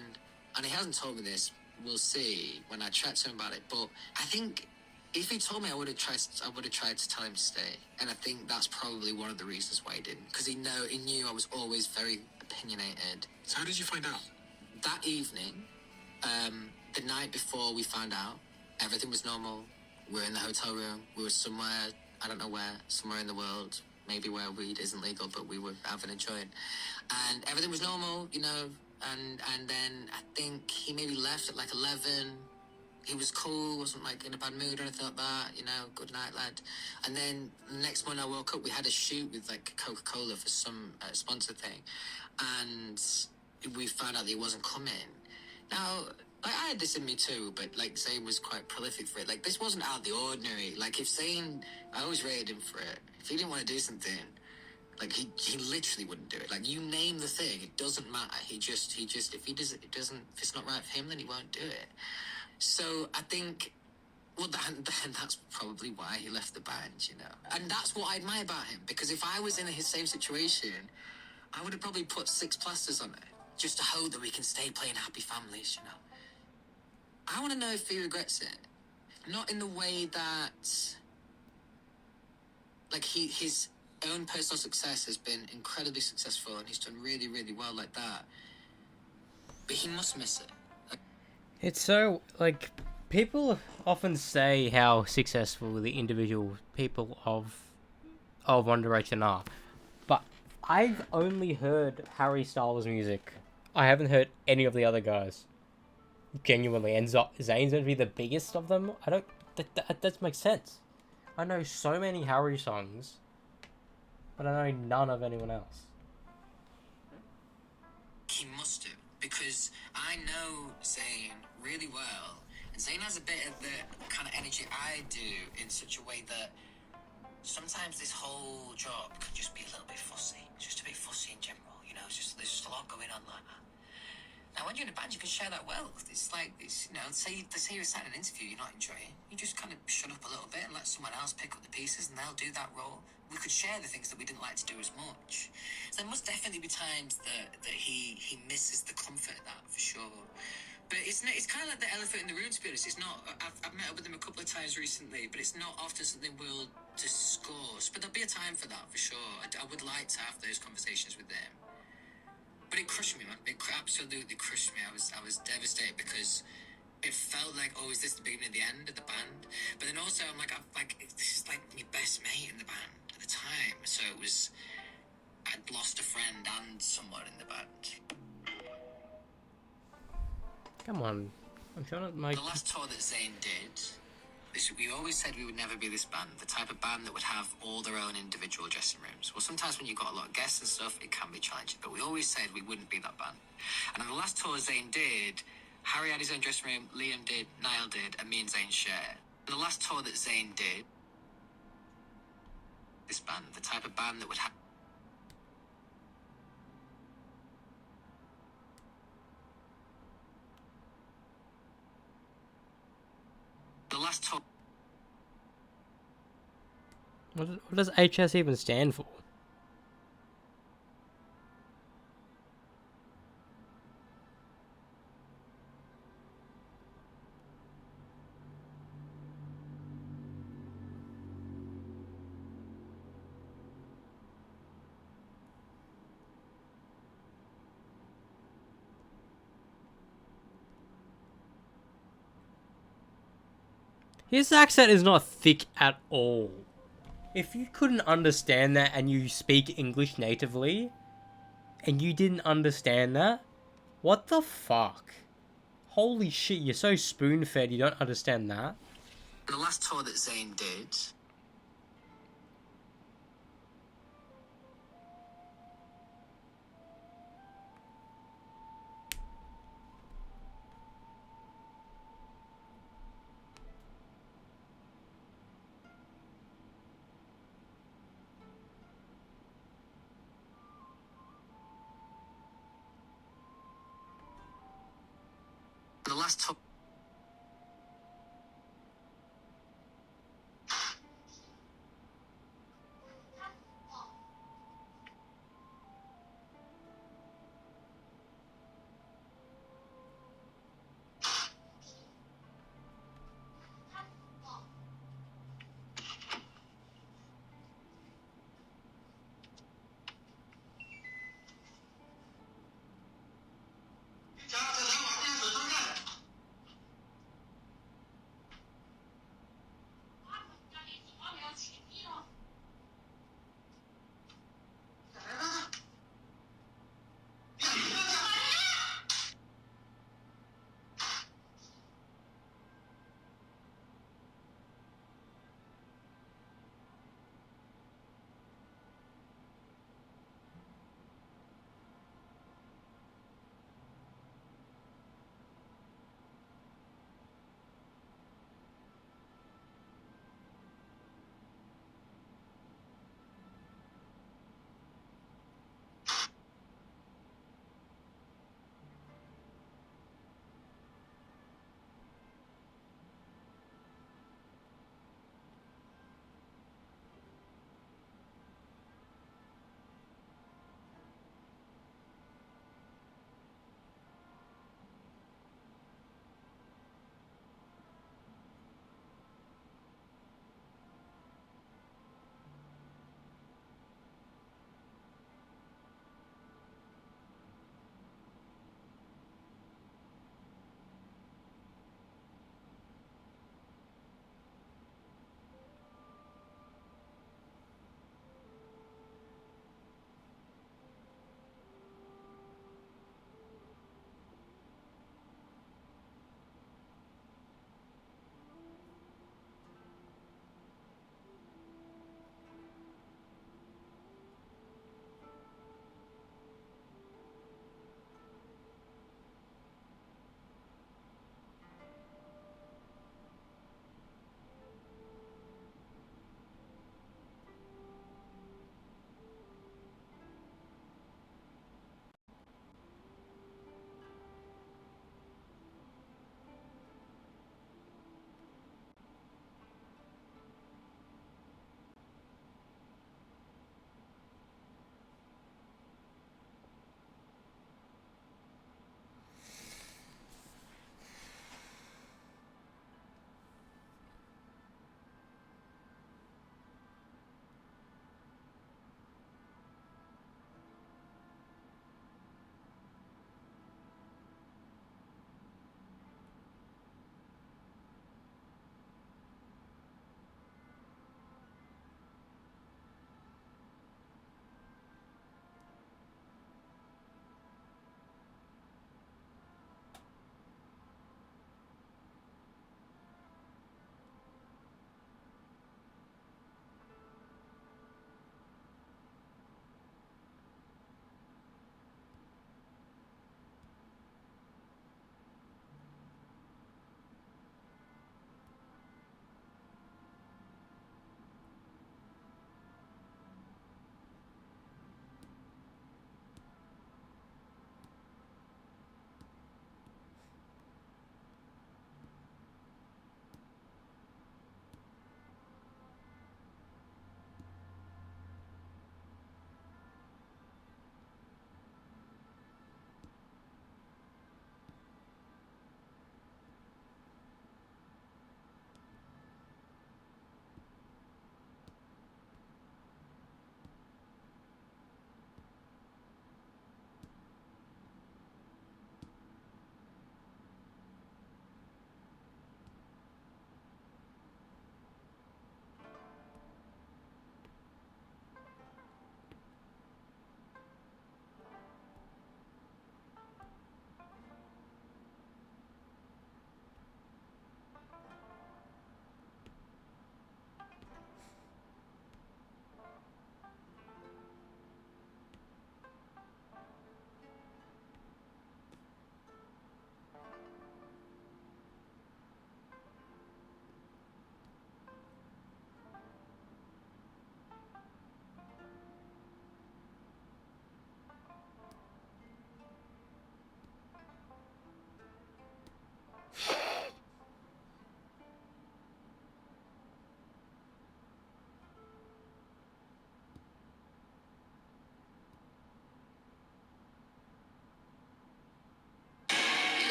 and he hasn't told me this, we'll see when I chat to him about it, but I think if he told me, I would have tried to tell him to stay. And I think that's probably one of the reasons why he didn't. Because he knew I was always very opinionated. So how did you find out? That evening, the night before we found out, everything was normal. We were in the hotel room. We were somewhere I don't know where, somewhere in the world, maybe where weed isn't legal, but we were having a joint. And everything was normal, you know, and then I think he maybe left at like 11. He was cool, wasn't like in a bad mood or anything like that, you know, good night, lad. And then the next morning I woke up, we had a shoot with like Coca-Cola for some sponsor thing. And we found out that he wasn't coming. Now, like, I had this in me too, but like Zayn was quite prolific for it. Like, this wasn't out of the ordinary. Like, if Zayn, I always rated him for it. If he didn't want to do something, like he literally wouldn't do it. Like, you name the thing, it doesn't matter. He just if he does it doesn't, if it's not right for him, then he won't do it. So I think, well, that's probably why he left the band, you know. And that's what I admire about him, because if I was in his same situation, I would have probably put 6 plasters on it, just to hope that we can stay playing happy families, you know. I want to know if he regrets it. Not in the way that, like, his own personal success has been incredibly successful and he's done really, really well like that. But he must miss it. It's so, like, people often say how successful the individual people of One Direction are. But I've only heard Harry Styles' music. I haven't heard any of the other guys. Genuinely. And Zayn's going to be the biggest of them? I don't... That makes sense. I know so many Harry songs, but I know none of anyone else. He must do, because I know Zayn really well, and Zayn has a bit of the kind of energy I do in such a way that sometimes this whole job can just be a little bit fussy. It's just a bit fussy in general, you know, there's just a lot going on like that. Now, when you're in a band, you can share that well. It's like, you know, say you're sat in an interview you're not enjoying, you just kind of shut up a little bit and let someone else pick up the pieces and they'll do that role. We could share the things that we didn't like to do as much. So there must definitely be times that he misses the comfort of that, for sure. But it's kind of like the elephant in the room, to be honest. It's not, I've met up with him a couple of times recently, but it's not often something we'll discuss. But there'll be a time for that, for sure. I would like to have those conversations with him. But it crushed me, man. It absolutely crushed me. I was devastated because it felt like, oh, is this the beginning of the end of the band? But then also, I'm like, this is like my best mate in the band at the time. So it was, I'd lost a friend and someone in the band. Come on. I'm trying to make... The last tour that Zayn did, we always said we would never be this band, the type of band that would have all their own individual dressing rooms. Well, sometimes when you've got a lot of guests and stuff, it can be challenging, but we always said we wouldn't be that band. And on the last tour Zayn did, Harry had his own dressing room, Liam did, Niall did, and me and Zayn shared. On the last tour that Zayn did, this band, the type of band that would have... The last tour... What does HS even stand for? His accent is not thick at all. If you couldn't understand that and you speak English natively, and you didn't understand that, what the fuck? Holy shit, you're so spoon-fed you don't understand that? The last tour that Zayn did... The last tour...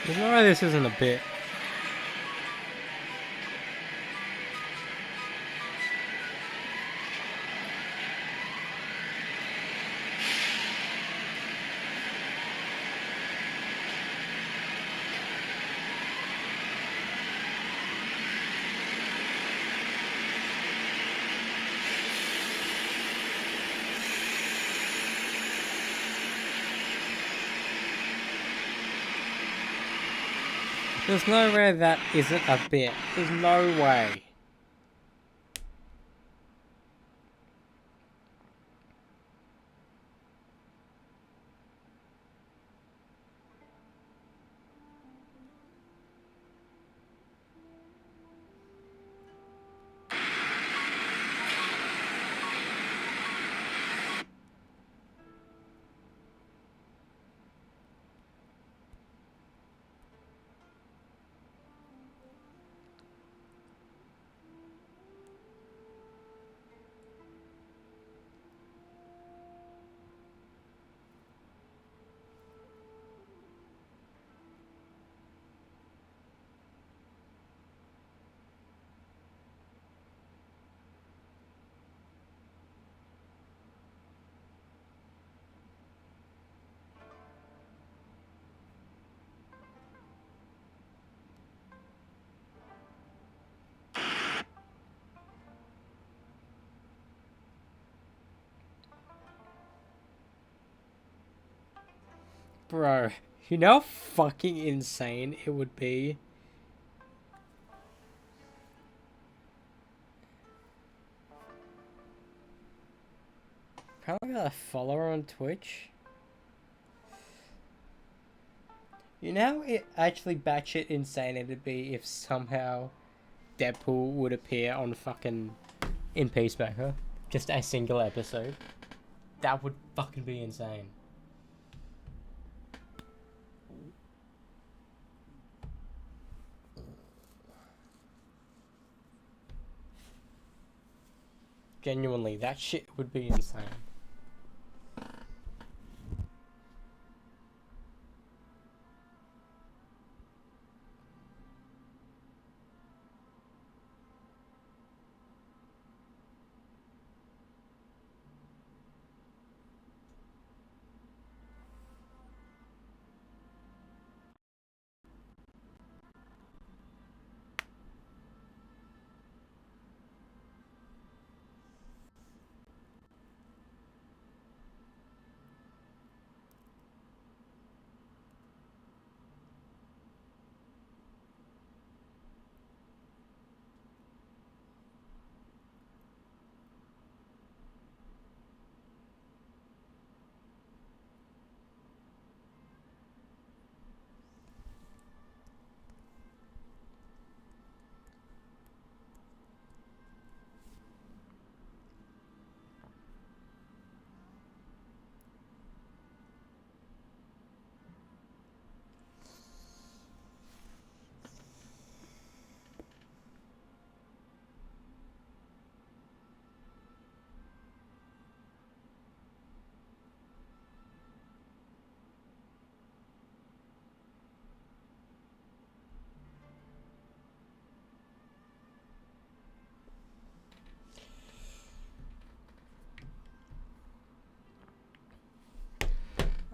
There's no way this isn't a bit. There's no way that isn't a bit. There's no way. Bro, you know how fucking insane it would be? Apparently I got a follower on Twitch. You know how it actually batshit insane it'd be if somehow Deadpool would appear on fucking in Peacemaker? Just a single episode? That would fucking be insane. Genuinely, that shit would be insane.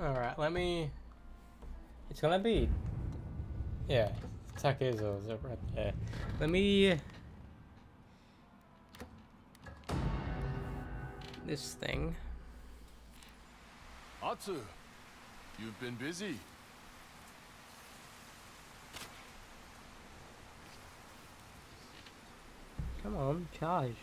Alright, let me... It's gonna be... Yeah, Takezo is right there. Let me... This thing. Atsu, you've been busy. Come on, charge.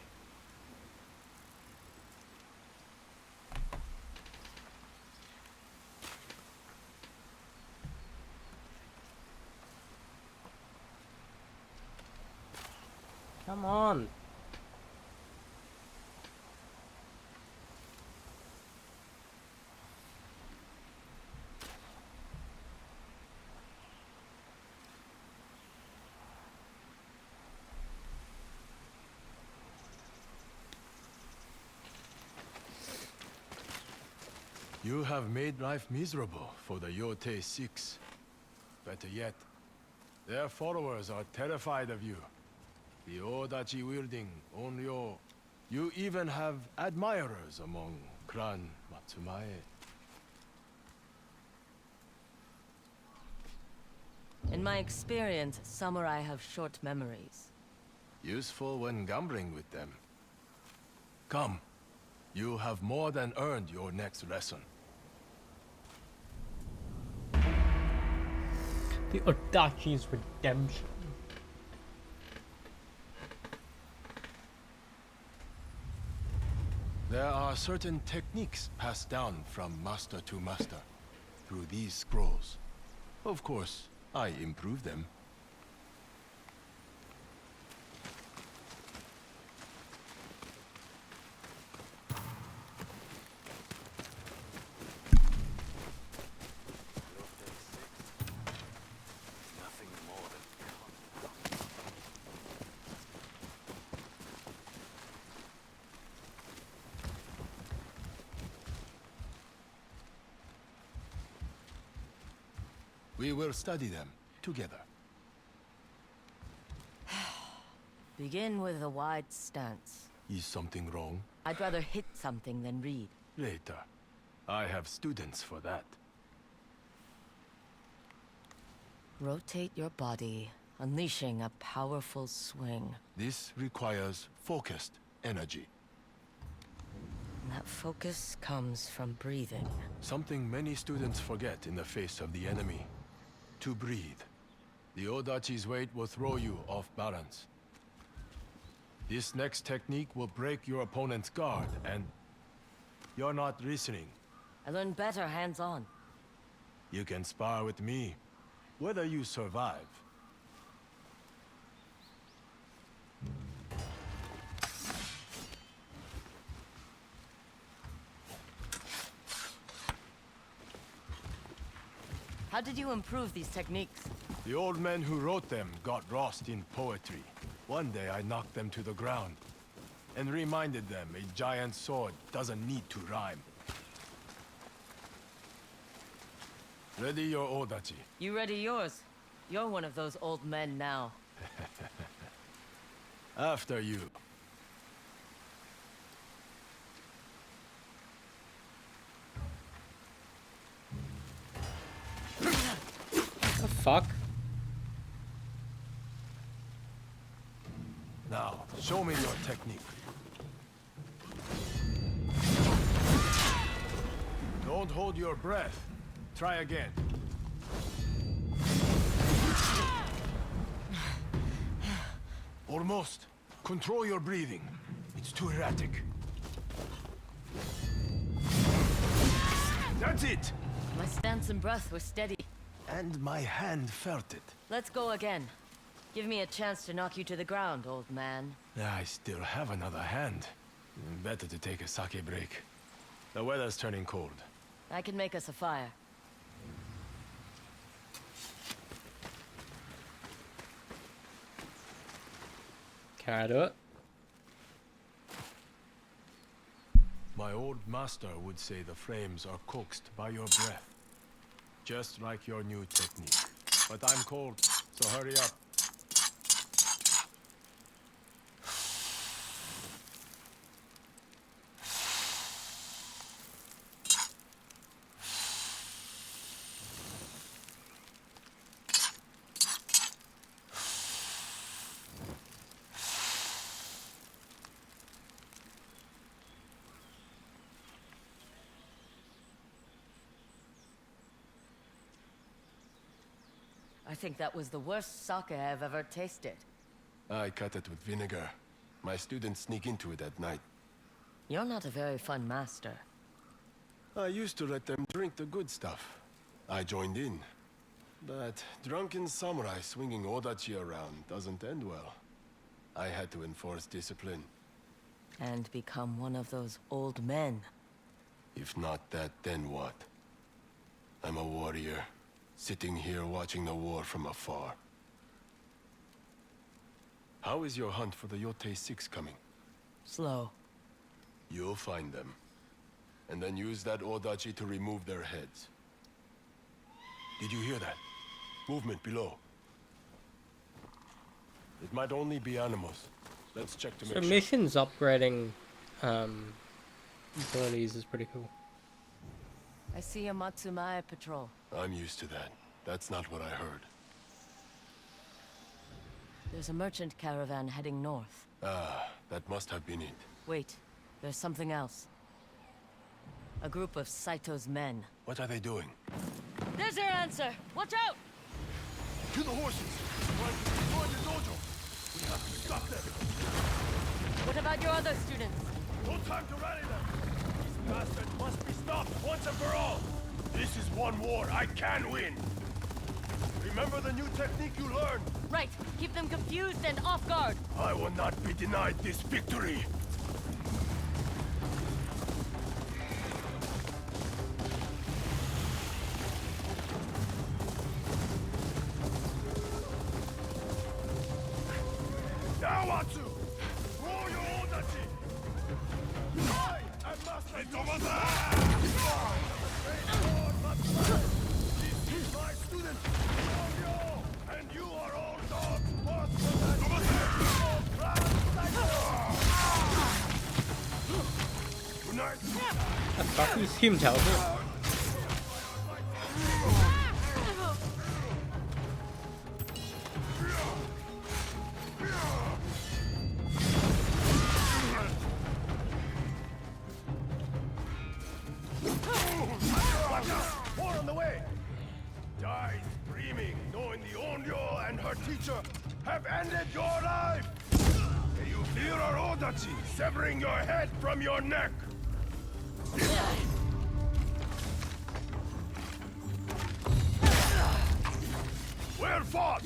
Come on. You have made life miserable for the Yotei 6. Better yet, their followers are terrified of you. The Odachi wielding Onryo. You even have admirers among Clan Matsumae. In my experience, samurai have short memories. Useful when gambling with them. Come. You have more than earned your next lesson. The Odachi's redemption. There are certain techniques passed down from master to master through these scrolls. Of course, I improve them. We will study them together. Begin with a wide stance. Is something wrong? I'd rather hit something than read. Later. I have students for that. Rotate your body, unleashing a powerful swing. This requires focused energy. That focus comes from breathing. Something many students forget in the face of the enemy. To breathe. The Odachi's weight will throw you off balance. This next technique will break your opponent's guard, and you're not listening. I learn better hands-on. You can spar with me, whether you survive. How did you improve these techniques? The old men who wrote them got lost in poetry. One day I knocked them to the ground and reminded them a giant sword doesn't need to rhyme. Ready your Odachi. You ready yours? You're one of those old men now. After you. The fuck? Now, show me your technique. Don't hold your breath. Try again. Almost. Control your breathing. It's too erratic. That's it! My stance and breath were steady. And my hand felt it. Let's go again. Give me a chance to knock you to the ground, old man. I still have another hand. Better to take a sake break. The weather's turning cold. I can make us a fire. Can I do it? My old master would say the flames are coaxed by your breath. Just like your new technique. But I'm cold, so hurry up. I think that was the worst sake I've ever tasted. I cut it with vinegar. My students sneak into it at night. You're not a very fun master. I used to let them drink the good stuff. I joined in. But drunken samurai swinging Odachi around doesn't end well. I had to enforce discipline. And become one of those old men. If not that, then what? I'm a warrior, sitting here watching the war from afar. How is your hunt for the Yotei 6 coming? Slow. You'll find them. And then use that Odachi to remove their heads. Did you hear that? Movement below. It might only be animals. Let's check to make So sure. missions upgrading abilities is pretty cool. I see a Matsumae patrol. I'm used to that. That's not what I heard. There's a merchant caravan heading north. Ah, that must have been it. Wait, there's something else. A group of Saito's men. What are they doing? There's your answer! Watch out! To the horses! Trying to destroy the dojo! We have to stop them! What about your other students? No time to rally them! These bastards must be stopped once and for all! This is one war I can win! Remember the new technique you learned? Right, keep them confused and off guard. I will not be denied this victory! Nawatsu! Roll your odachi! I am Master Yotei! This is my student, Romeo! And you are all dogs, worse than Tonight! The fuck is him teleport? More on the way! Die screaming, knowing the Onryo and her teacher have ended your life! May you fear our Odachi, severing your head from your neck! Well fought!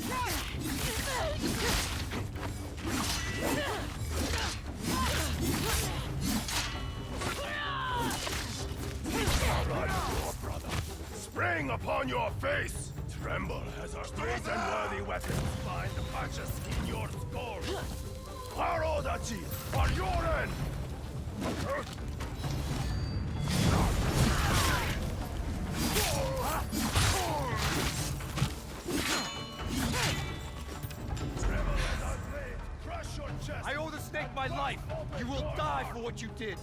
Spring upon your face! Tremble as our great and worthy weapons find the patches in your skull! Our Odachi are your end! Tremble as our blade crush your chest! I owe the snake my life! You will die for what you did!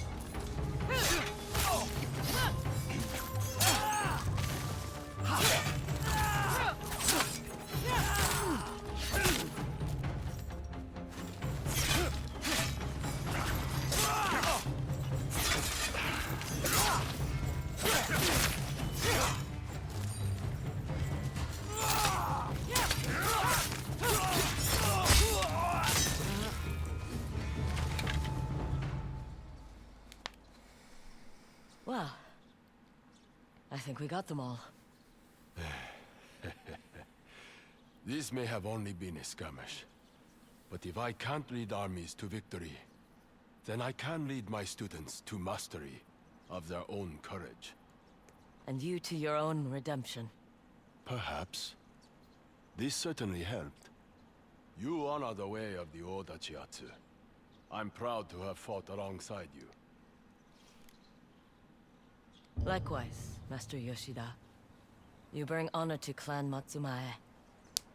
Well, I think we got them all. This may have only been a skirmish. But if I can't lead armies to victory, then I can lead my students to mastery of their own courage. And you to your own redemption. Perhaps. This certainly helped. You honor the way of the Odachiatsu. I'm proud to have fought alongside you. Likewise, Master Yoshida. You bring honor to Clan Matsumae.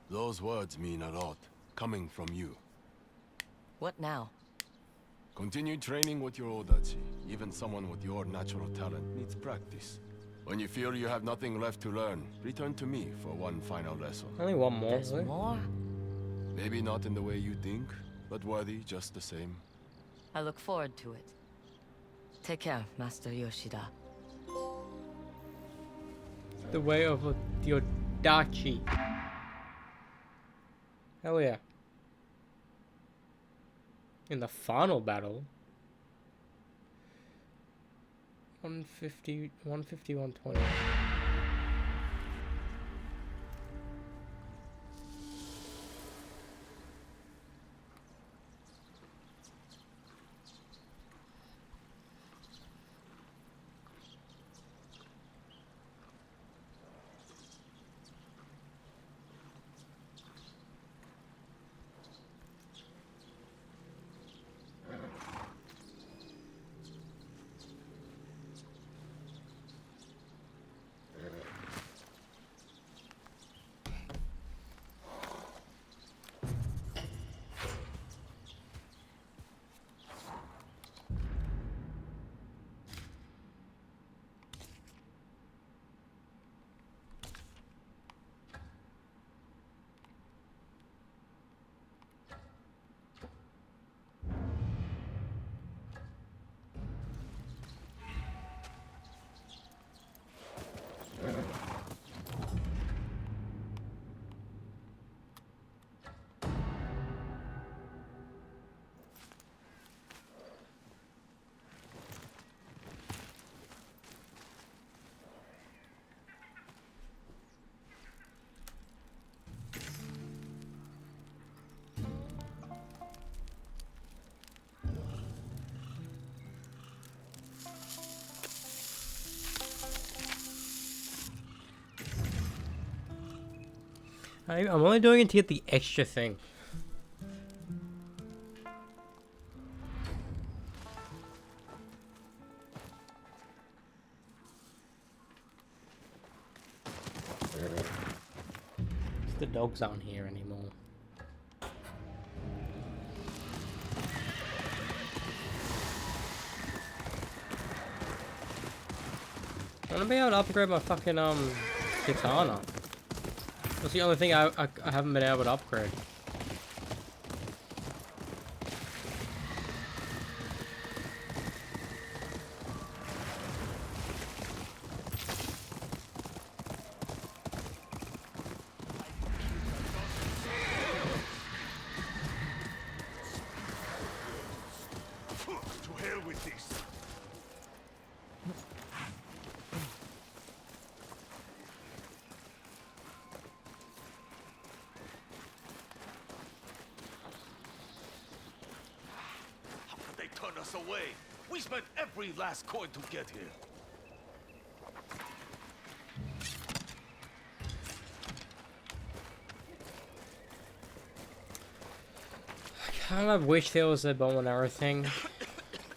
Those words mean a lot, coming from you. What now? Continue training with your Odachi. Even someone with your natural talent needs practice. When you feel you have nothing left to learn, return to me for one final lesson. Only one more. There's really? more? Maybe not in the way you think, but worthy just the same. I look forward to it. Take care, Master Yoshida. The way of the Odachi. Hell yeah. In the final battle. 150, 150, 120. I'm only doing it to get the extra thing. The dogs aren't here anymore. I wanna be able to upgrade my fucking katana. That's the only thing I haven't been able to upgrade. To hell with this. How could they turn us away? We spent every last coin to get here. I kind of wish there was a bow and arrow thing.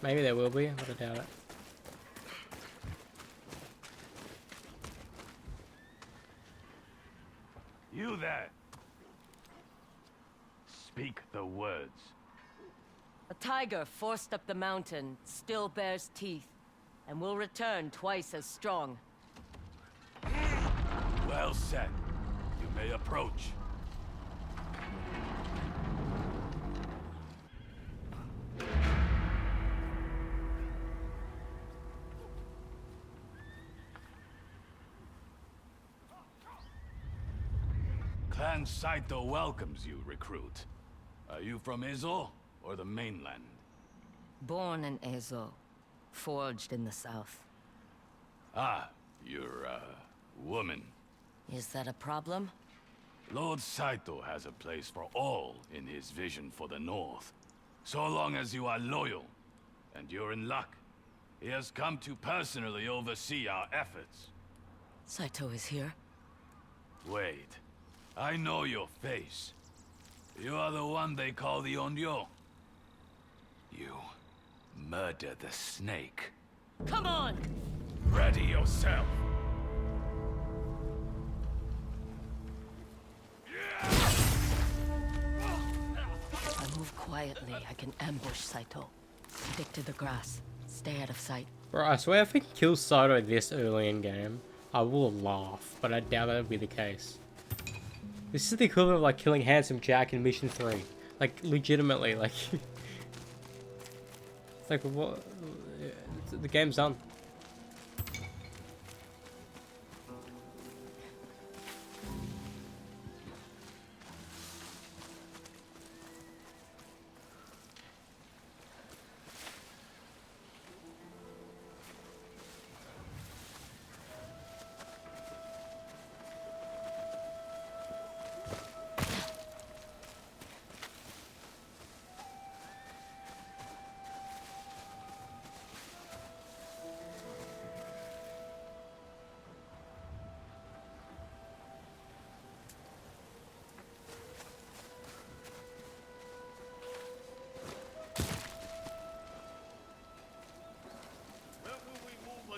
Maybe there will be, but I doubt it. You there. Speak the words. A tiger forced up the mountain still bears teeth, and will return twice as strong. Well said. You may approach. Clan Saito welcomes you, recruit. Are you from Ezo or the mainland? Born in Ezo, forged in the south. Ah, you're a woman. Is that a problem? Lord Saito has a place for all in his vision for the North. So long as you are loyal, and you're in luck, he has come to personally oversee our efforts. Saito is here? Wait, I know your face. You are the one they call the Onryo. You murder the snake. Come on! Ready yourself! If I move quietly, I can ambush Saito. Stick to the grass. Stay out of sight. Bro, I swear if we can kill Saito this early in game, I will laugh, but I doubt that would be the case. This is the equivalent of like killing Handsome Jack in Mission 3. Like, legitimately, like... it's like, what? The game's done.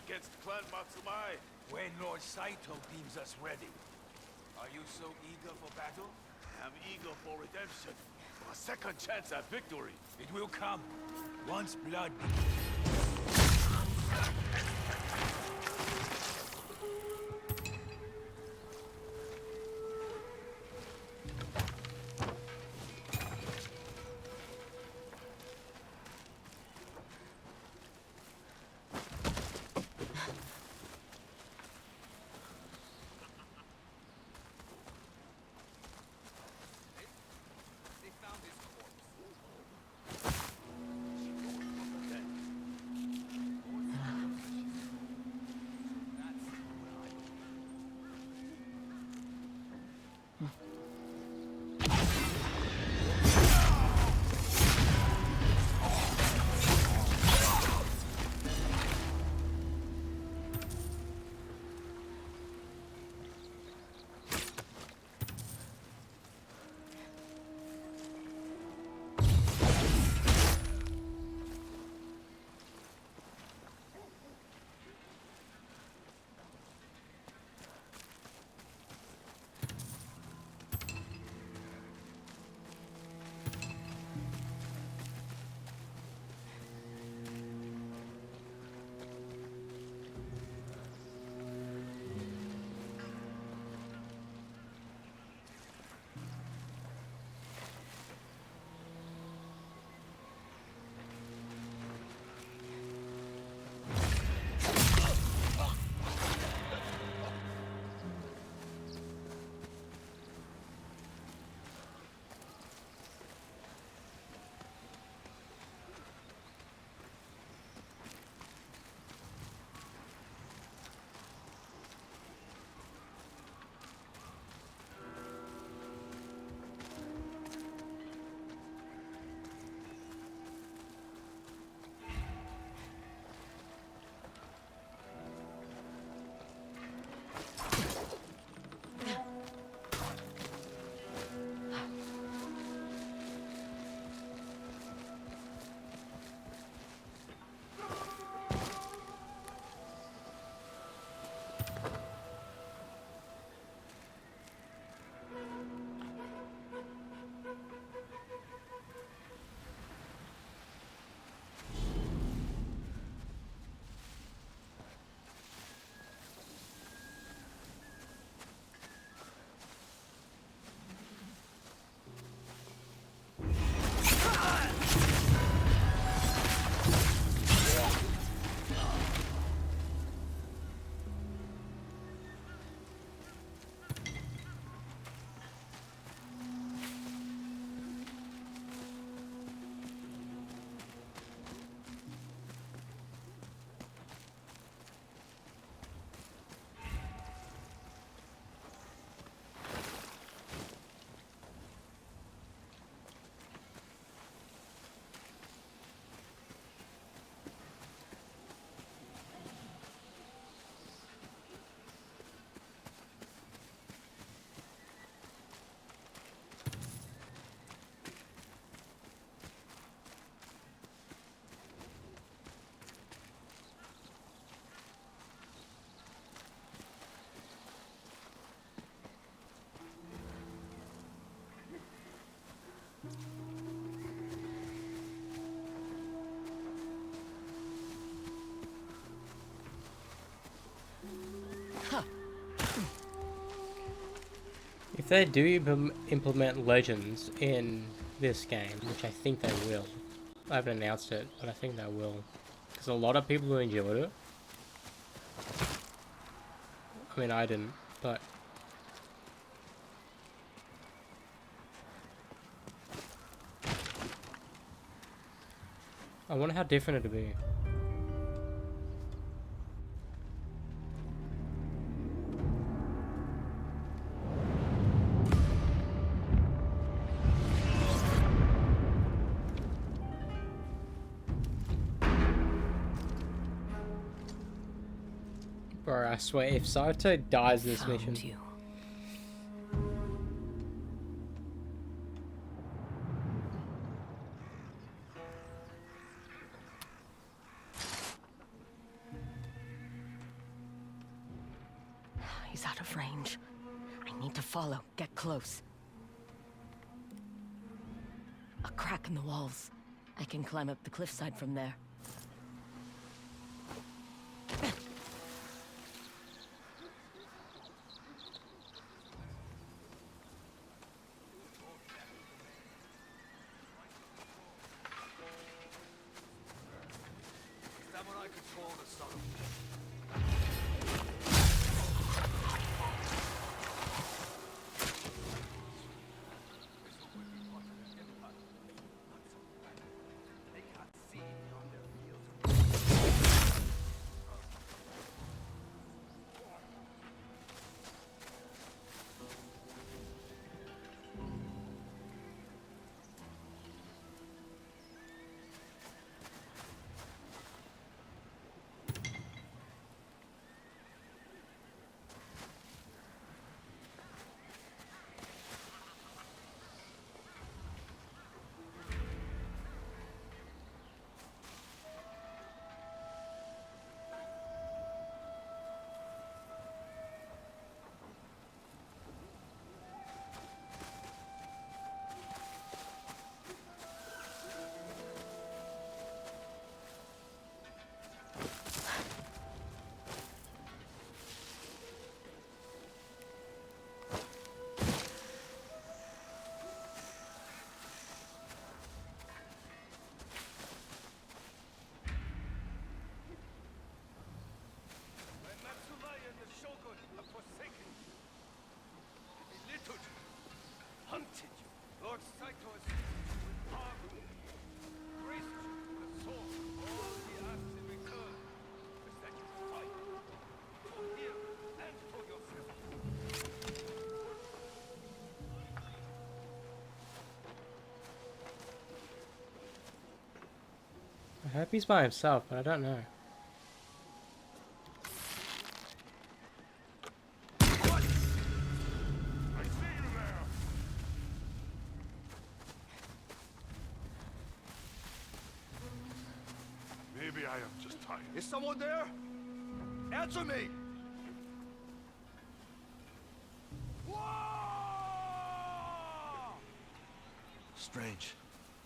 Against Clan Matsumai. When Lord Saito deems us ready. Are you so eager for battle? I'm eager for redemption. A second chance at victory. It will come. Once blood. If they do implement legends in this game, which I think they will, I haven't announced it, but I think they will, because a lot of people who enjoyed it. I mean, I didn't, but I wonder how different it'll be. Bro, I swear, if Saito dies this mission... You. He's out of range. I need to follow. Get close. A crack in the walls. I can climb up the cliffside from there. Lord Saito is with armor, graced you with a sword. All he asks in return is that you fight for him and for yourself. I hope he's by himself, but I don't know. Maybe I am just tired. Is someone there? Answer me! Strange.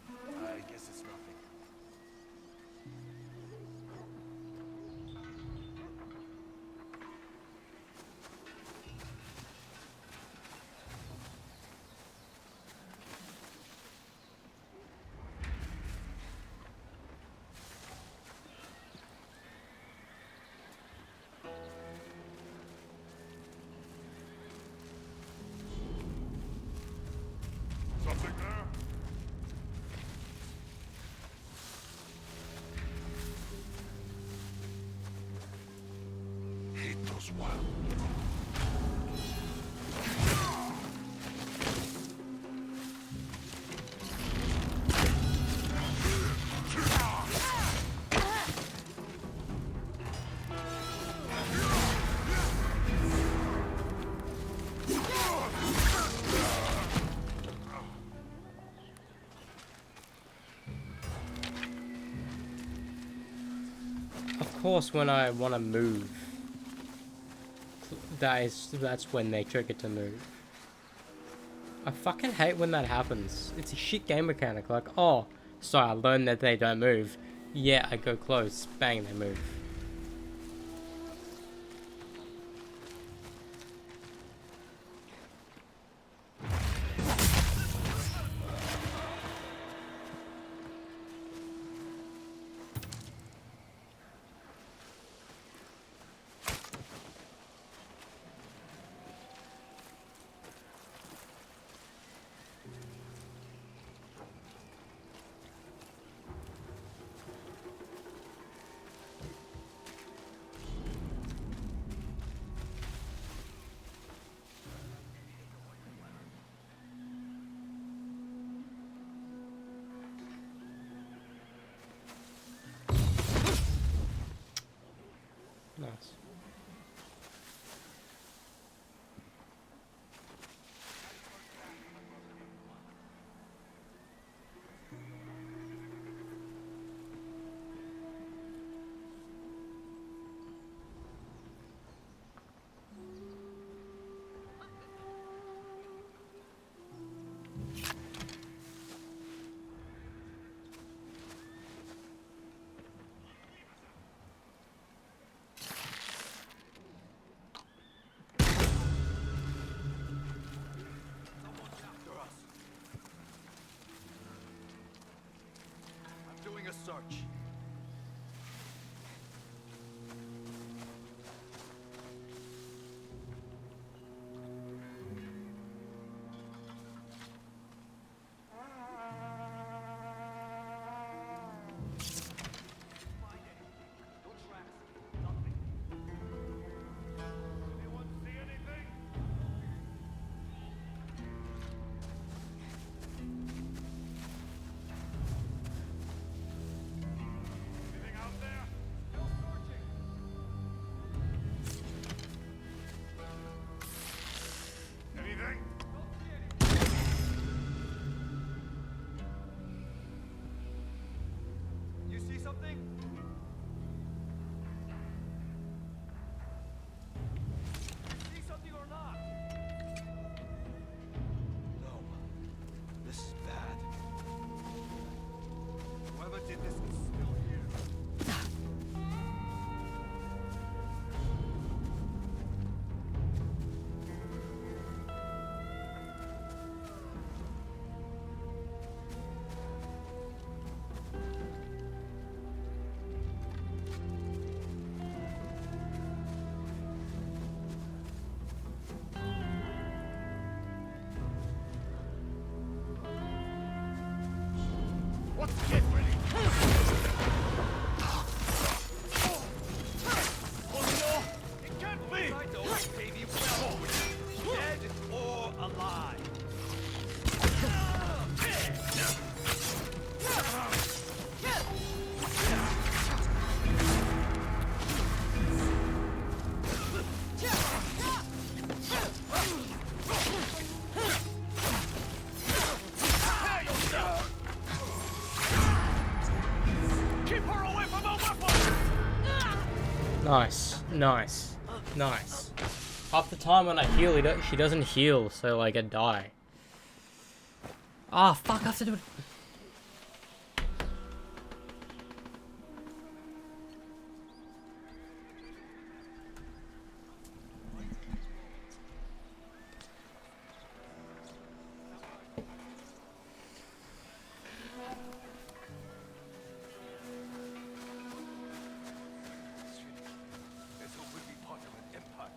I guess it's nothing. Something there? Hate those wild. Of course, when I want to move, that's when they trigger to move. I fucking hate when that happens. It's a shit game mechanic. Like, oh, so I learned that they don't move. Yeah, I go close. Bang, they move. Nice. Doing a search. Anyone see anything? Anything out there? Still searching. Anything? You see something? You see something or not? No. This is bad. Whoever did this is still here. What's get ready? Oh no! It can't be! Saito gave you well. Dead or alive. Keep her away from the weapon! Nice, nice, nice. Half the time when I heal, she doesn't heal, so like I die. Ah, fuck! I have to do it. This will be part of an empire.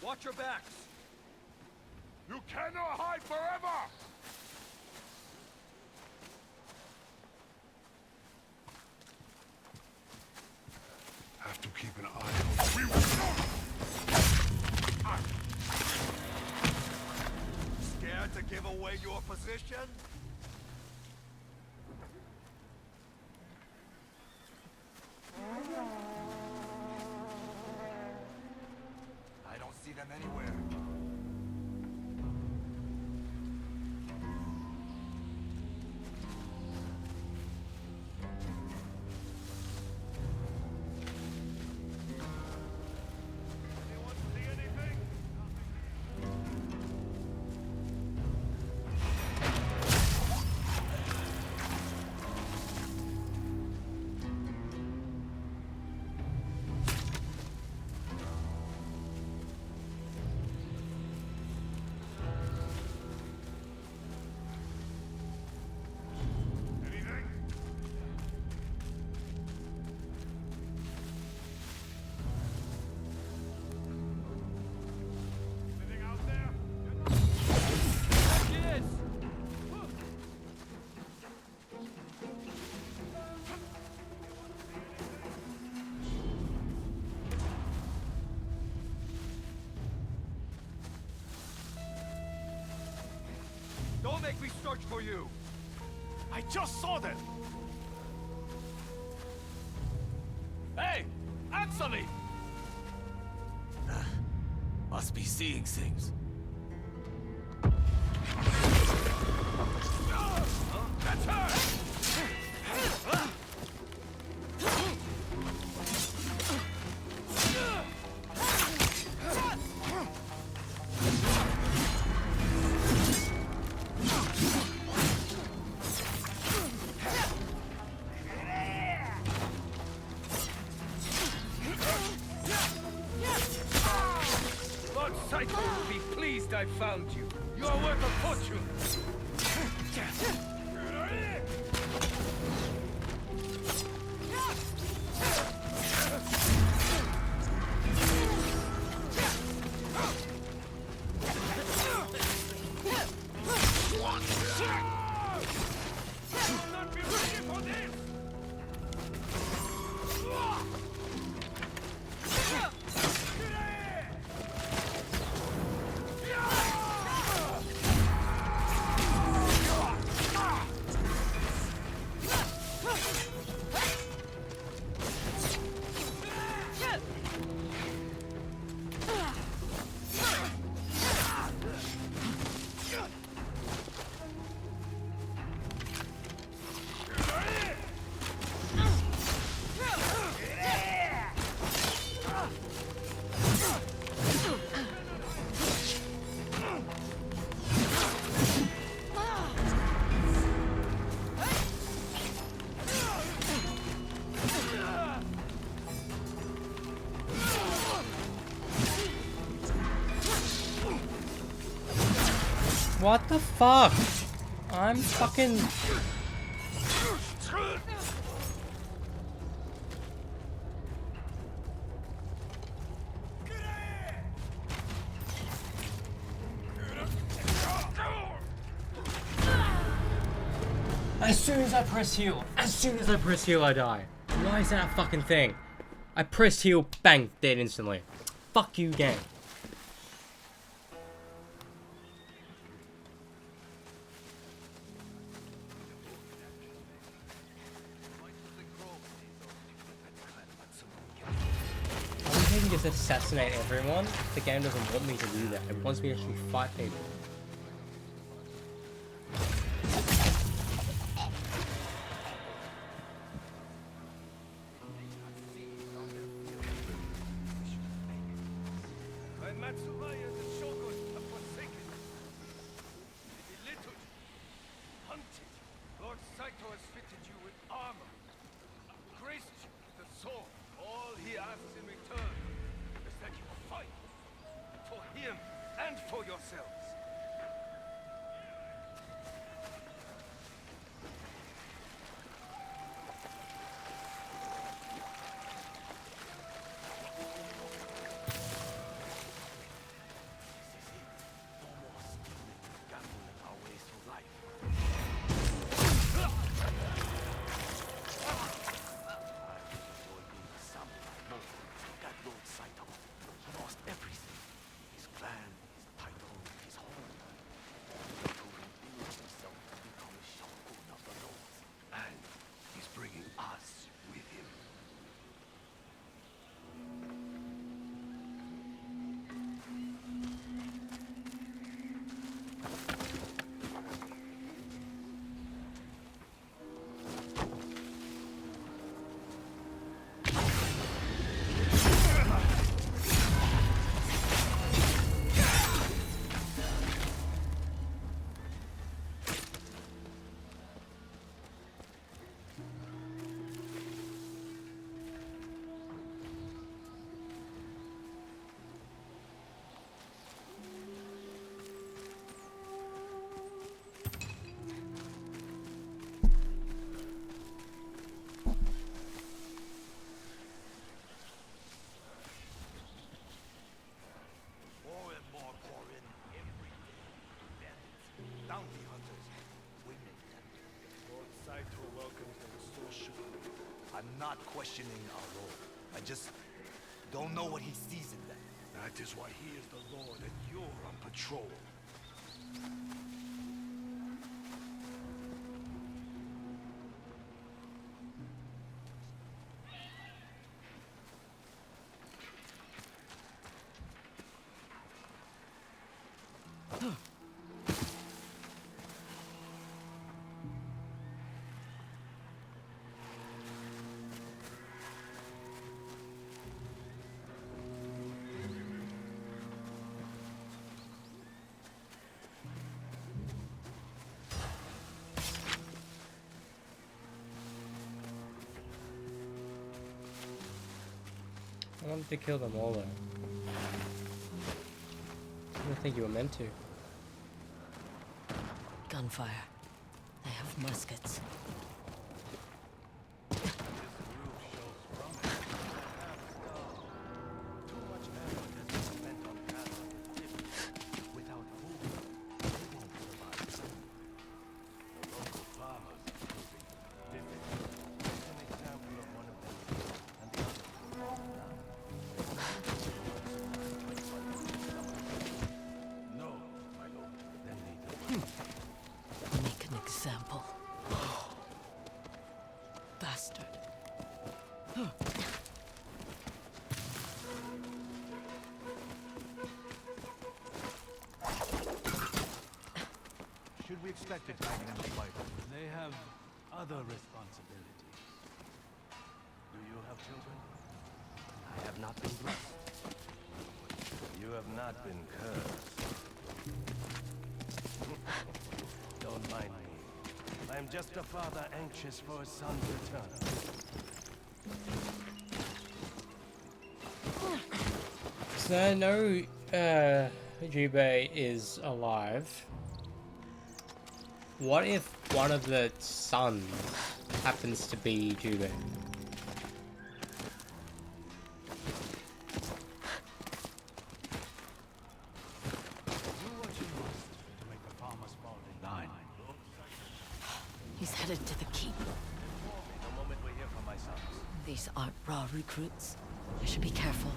Watch your backs! You cannot hide forever! Have to keep an eye on. We will not! Scared to give away your position? torch for you. I just saw them! Hey! Answer me! Must be seeing things. That's her! Lord Saito will be pleased I found you. You are worth a fortune. Not be ready for this. What the fuck? I'm fucking... As soon as I press heal, I die. Why is that a fucking thing? I press heal, bang, dead instantly. Fuck you, game. I can just assassinate everyone. The game doesn't want me to do that. It wants me to actually fight people. When Matsumaya the Shogun have forsaken you, belittled you, hunted, Lord Saito has fitted you with armor, graced you with the sword. All he asks in return is that you fight for him and for yourselves. Bounty hunters, women. Lord Saito welcomes the resource. I'm not questioning our Lord. I just don't know what he sees in them. That is why he is the Lord and you're on patrol. I wanted to kill them all though. I don't think you were meant to. Gunfire. They have muskets. Make an example. Bastard. Should we expect a dragon in the fight? They have other responsibilities. Do you have children? I have not been blessed. You have not been cursed. Don't mind me. I am just a father anxious for a son's return. So I know Jubei is alive. What if one of the sons happens to be Jubei? He's headed to the keep. The moment we hear from my sons. These aren't raw recruits. I should be careful.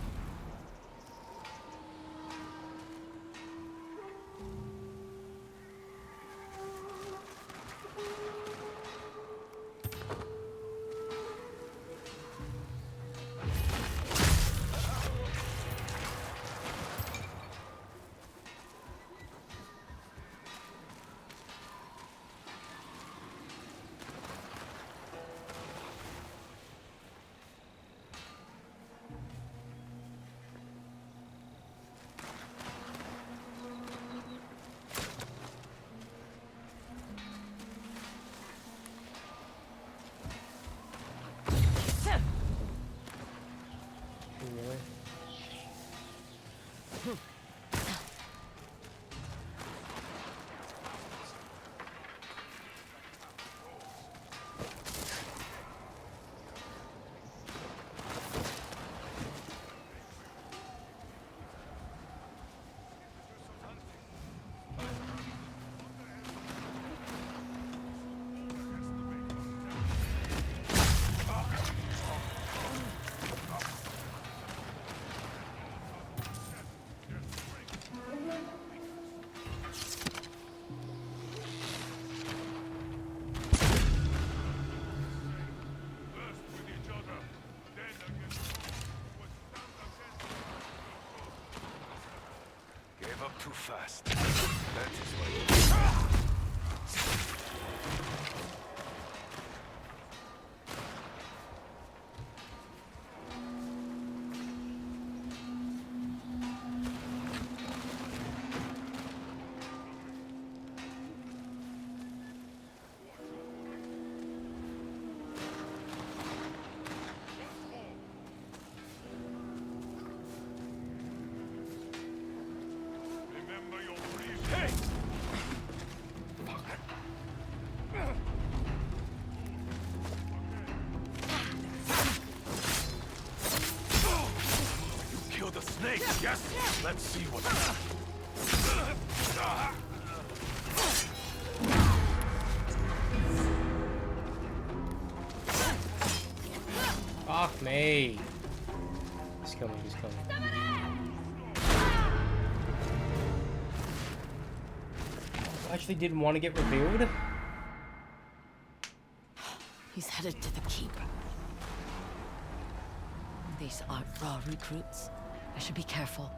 Gave up too fast. That is why. Kill the snake, yes? Let's see what... Fuck me. He's coming, he's coming. I actually didn't want to get revealed. He's headed to the keep. These aren't raw recruits. I should be careful.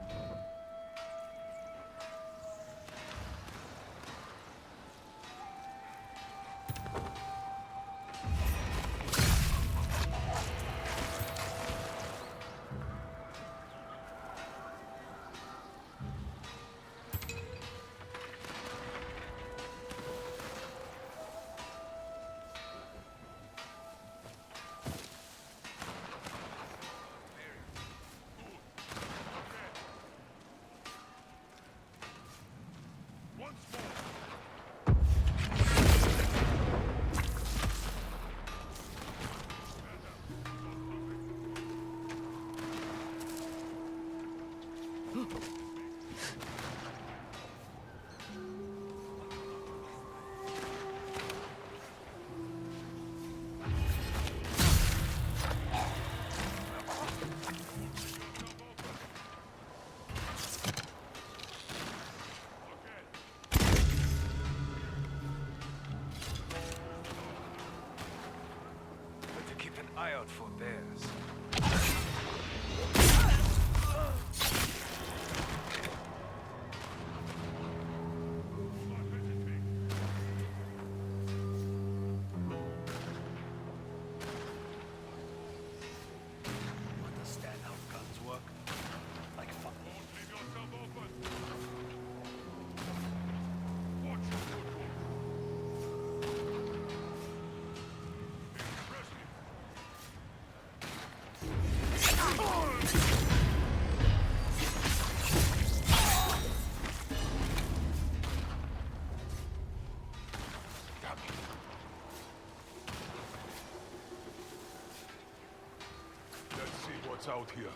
Better keep an eye out for bears. Understand how guns work? Like fuck. Leave yourself open. Watch your footwork. Impressive. Let's see what's out here.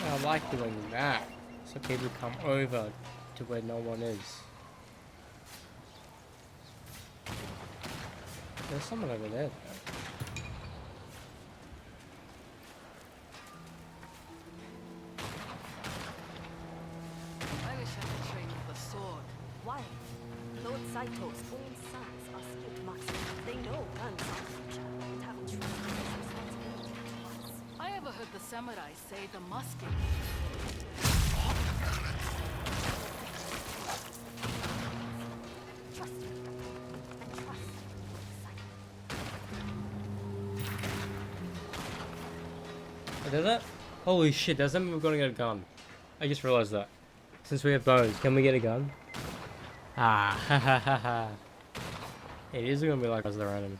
I like doing that, so people come over to where no one is. There's someone over there. I wish I could train with a sword. Why? Lord Saito's own sons are skilled marksmen. They know guns are the future and have trusted this responsibility to us. I ever heard the samurai say the musket. Trust me. And trust Saito. Does it? Holy shit, does that mean we're gonna get a gun? I just realized that. Since we have bows, can we get a gun? Ah, ha ha ha ha. It is gonna be like as they're random.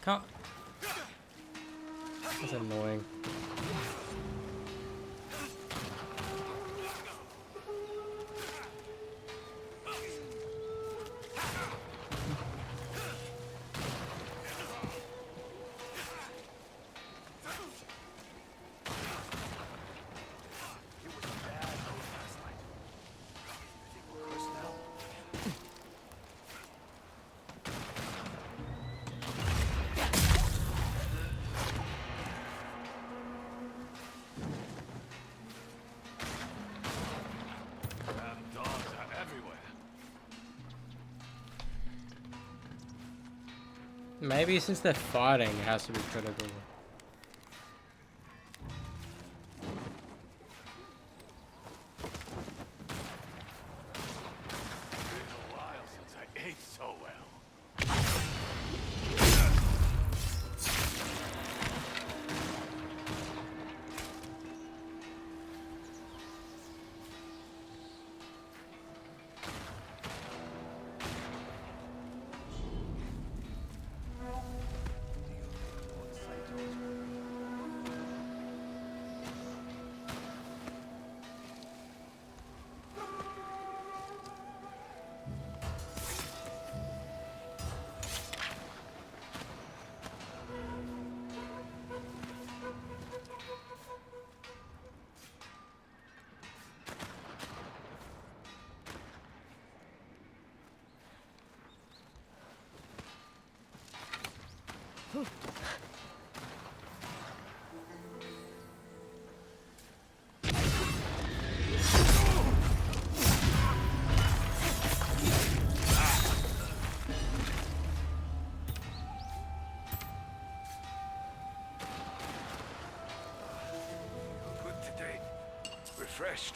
Can't. That's annoying. Maybe since they're fighting, it has to be critical. Been a while since I ate so well. refreshed.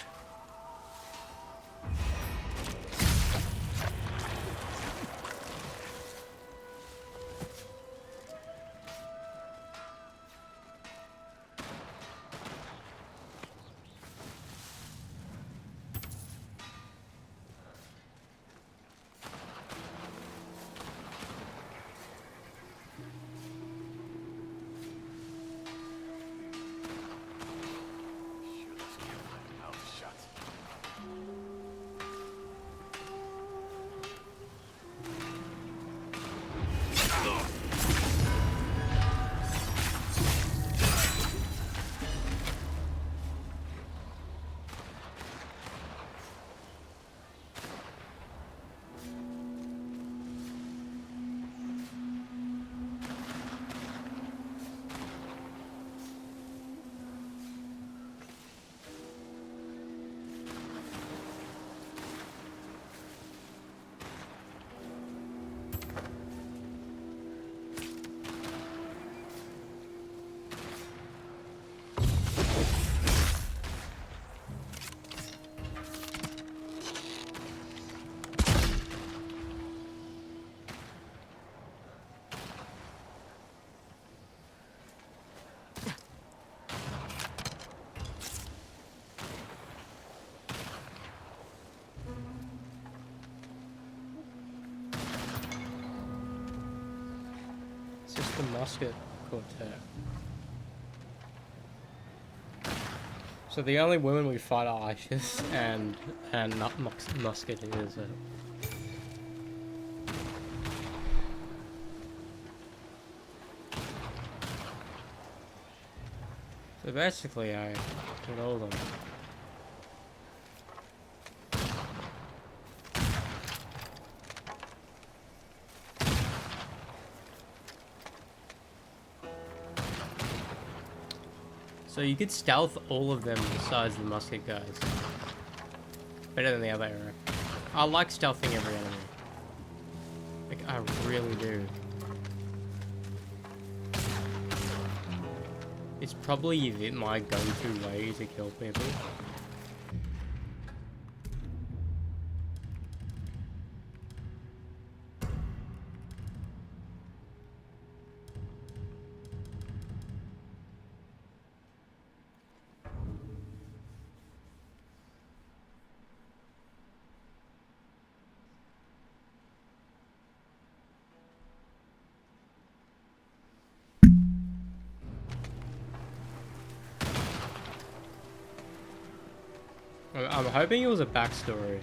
It's just the musket quartet. So the only women we fight are Ashes and musket is it. So basically I did all of them. So you could stealth all of them besides the musket guys. Better than the other era. I like stealthing every enemy. Like, I really do. It's probably my go-to way to kill people. I'm hoping it was a backstory.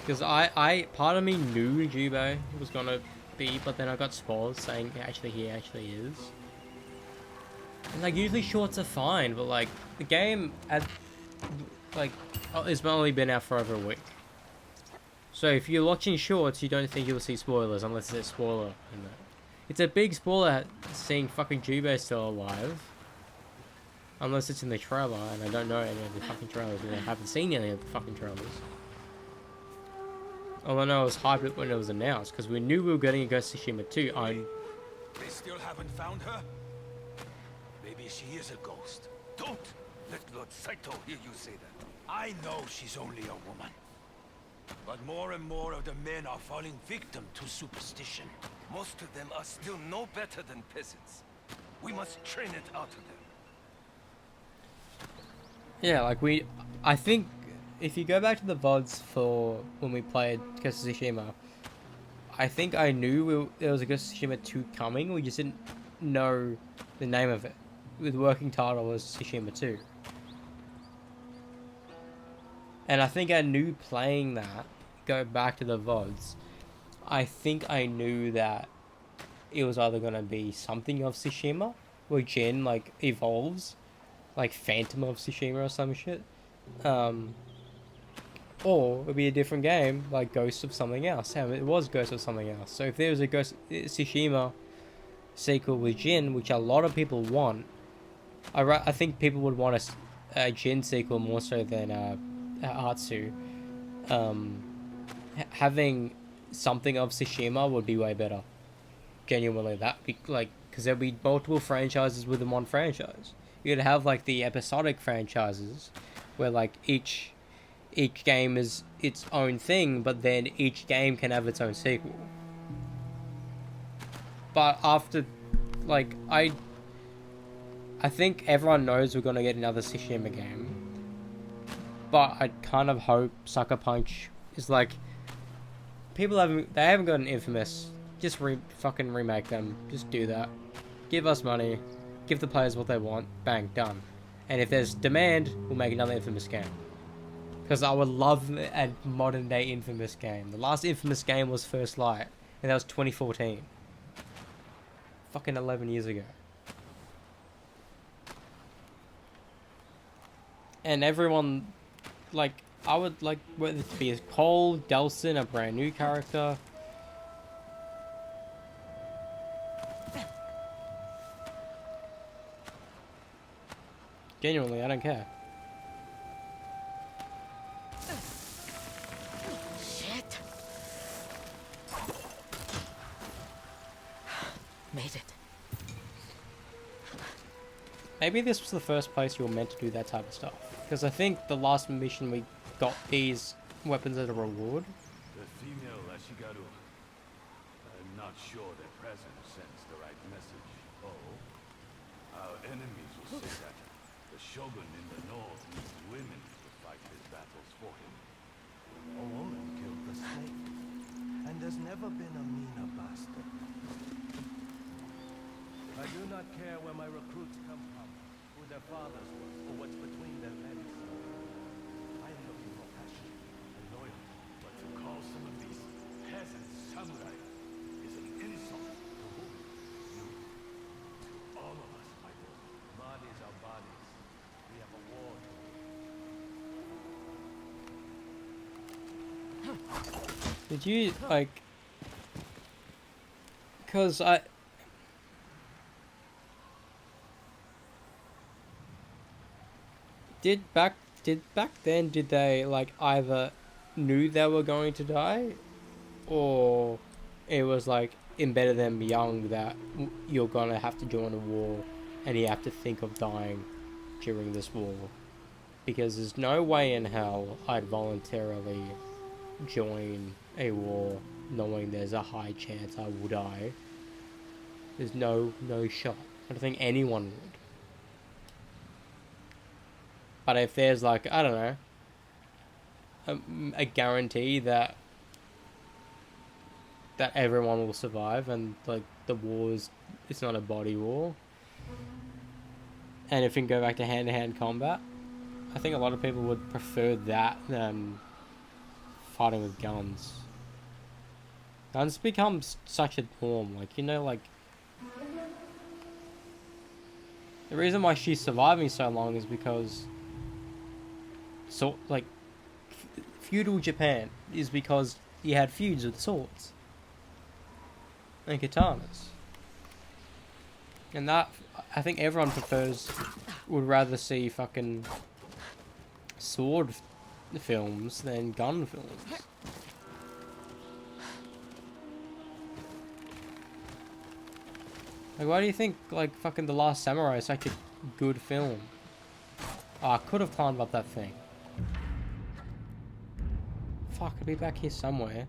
Because part of me knew Jubei was gonna be, but then I got spoiled saying he actually is. And like, usually shorts are fine, but like, the game it's only been out for over a week. So if you're watching shorts, you don't think you'll see spoilers unless it's a spoiler in there. It's a big spoiler seeing fucking Jubei still alive. Unless it's in the trailer, and I don't know any of the fucking trailers, and I haven't seen any of the fucking trailers. All I know I was hyped when it was announced, because we knew we were getting a Ghost of Tsushima 2. They still haven't found her? Maybe she is a ghost. Don't let Lord Saito hear you say that. I know she's only a woman. But more and more of the men are falling victim to superstition. Most of them are still no better than peasants. We must train it out of them. Yeah, like I think if you go back to the VODs for when we played Ghost of Tsushima, I think I knew there was a Ghost of Tsushima 2 coming, we just didn't know the name of it. The working title was Tsushima 2. And I think I knew playing that, go back to the VODs, I think I knew that it was either going to be something of Tsushima, where Jin, like, evolves, like Phantom of Tsushima or some shit. Or it would be a different game, like Ghost of something else. And it was Ghost of something else. So if there was a Ghost Tsushima sequel with Jin, which a lot of people want, I think people would want a Jin sequel more so than Atsu. Having something of Tsushima would be way better. genuinely that like because there'll be multiple franchises within one franchise. You'd have like the episodic franchises where like each game is its own thing, but then each game can have its own sequel. But after, like, I think everyone knows we're gonna get another Tsushima game. But I kind of hope Sucker Punch is like, they haven't got an Infamous. Just fucking remake them. Just do that. Give us money. Give the players what they want. Bang, done. And if there's demand, we'll make another Infamous game. Because I would love a modern day Infamous game. The last Infamous game was First Light, and that was 2014. Fucking 11 years ago. And everyone, like, I would like whether it be Cole, Delson, a brand new character. Genuinely, I don't care. Shit. Made it. Maybe this was the first place you were meant to do that type of stuff. Because I think the last mission we got these weapons as a reward. The female Ashigaru. I'm not sure their presence sends the right message. Oh? Our enemies will say that the shogun in the north needs women to fight his battles for him. A woman killed the snake, and there's never been a meaner bastard. I do not care where my recruits come from, who their fathers were, or what's between their legs. I am looking for passion and loyalty. But to call some of these peasant samurai is an insult to whom? You. To all of us, my lord. Bodies are bodies. We have a war to win. Did you, like... Because Did back then, did they, like, either knew they were going to die? Or it was, like, embedded them young that you're gonna have to join a war and you have to think of dying during this war? Because there's no way in hell I'd voluntarily join a war knowing there's a high chance I will die. There's no shot. I don't think anyone would. But if there's like, I don't know, a guarantee that everyone will survive and like the war it's not a body war, and if you can go back to hand-to-hand combat, I think a lot of people would prefer that than fighting with guns. Guns become such a norm, like, you know, like the reason why she's surviving so long is because like feudal Japan is because you had feuds with swords and katanas, and that I think everyone would rather see fucking sword films than gun films. Like, why do you think like fucking The Last Samurai is such a good film? Oh, I could have climbed up that thing. Fuck, I'd be back here somewhere.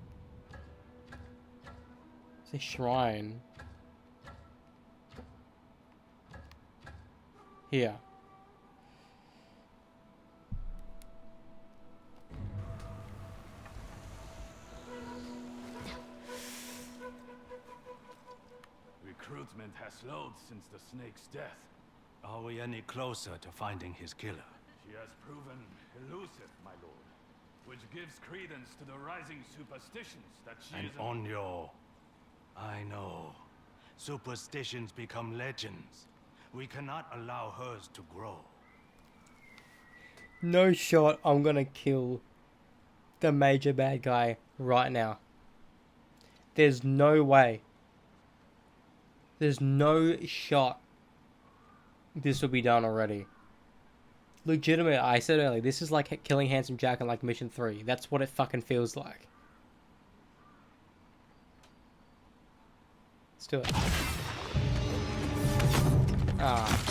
It's a shrine. Here. Recruitment has slowed since the snake's death. Are we any closer to finding his killer? She has proven elusive, my lord. Which gives credence to the rising superstitions that she And is Onyo, I know. Superstitions become legends. We cannot allow hers to grow. No shot I'm gonna kill the major bad guy right now. There's no way. There's no shot this will be done already. Legitimately, I said earlier, this is like killing Handsome Jack in like Mission 3. That's what it fucking feels like. Let's do it. Ah.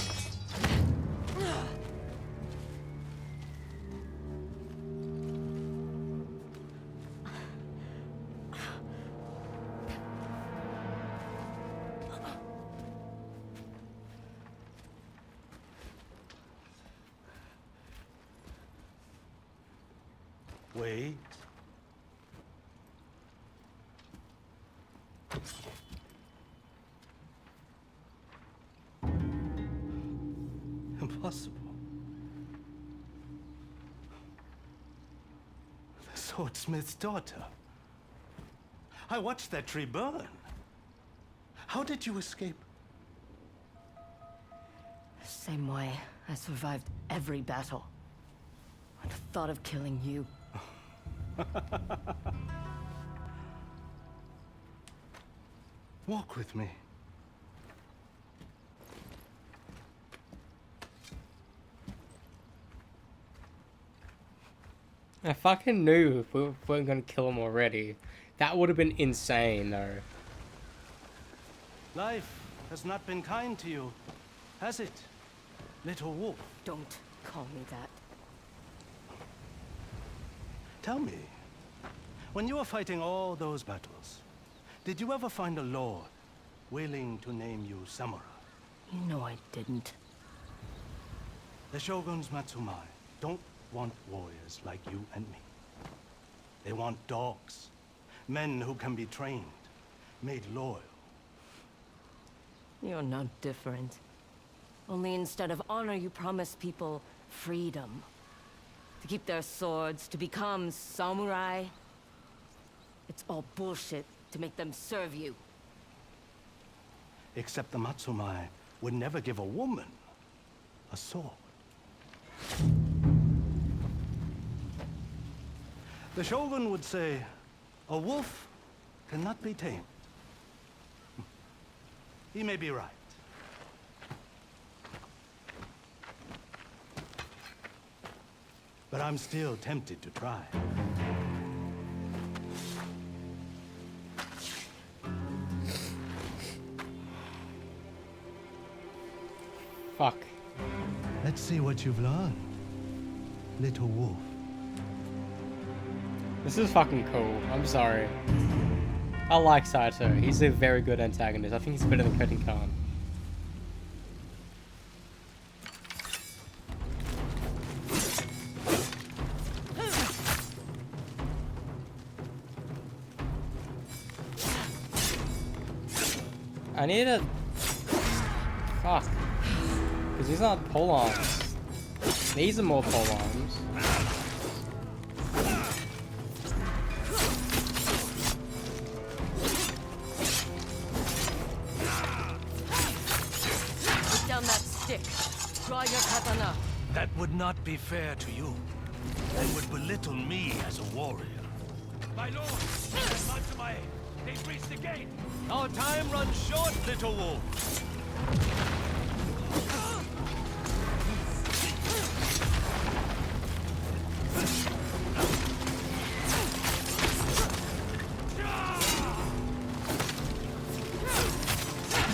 Wait. Impossible. The swordsmith's daughter. I watched that tree burn. How did you escape? Same way. I survived every battle. And the thought of killing you. Walk with me. I fucking knew if we weren't gonna kill him already. That would have been insane, though. Life has not been kind to you, has it, little wolf? Don't call me that. Tell me, when you were fighting all those battles, did you ever find a lord willing to name you samurai? You know I didn't. The shoguns Matsumai don't want warriors like you and me. They want dogs, men who can be trained, made loyal. You're not different. Only instead of honor, you promise people freedom. To keep their swords, to become samurai. It's all bullshit to make them serve you. Except the Matsumai would never give a woman a sword. The Shogun would say, a wolf cannot be tamed. He may be right. But I'm still tempted to try. Fuck. Let's see what you've learned, little wolf. This is fucking cool. I'm sorry. I like Saito. He's a very good antagonist. I think he's better than Curtin Khan. I need a... Fuck. Because these aren't pole arms. These are more pole arms. Put down that stick. Draw your katana. That would not be fair to you. That would belittle me as a warrior. My lord, Matsumai, they've reached the gate. Our time runs short, little wolf.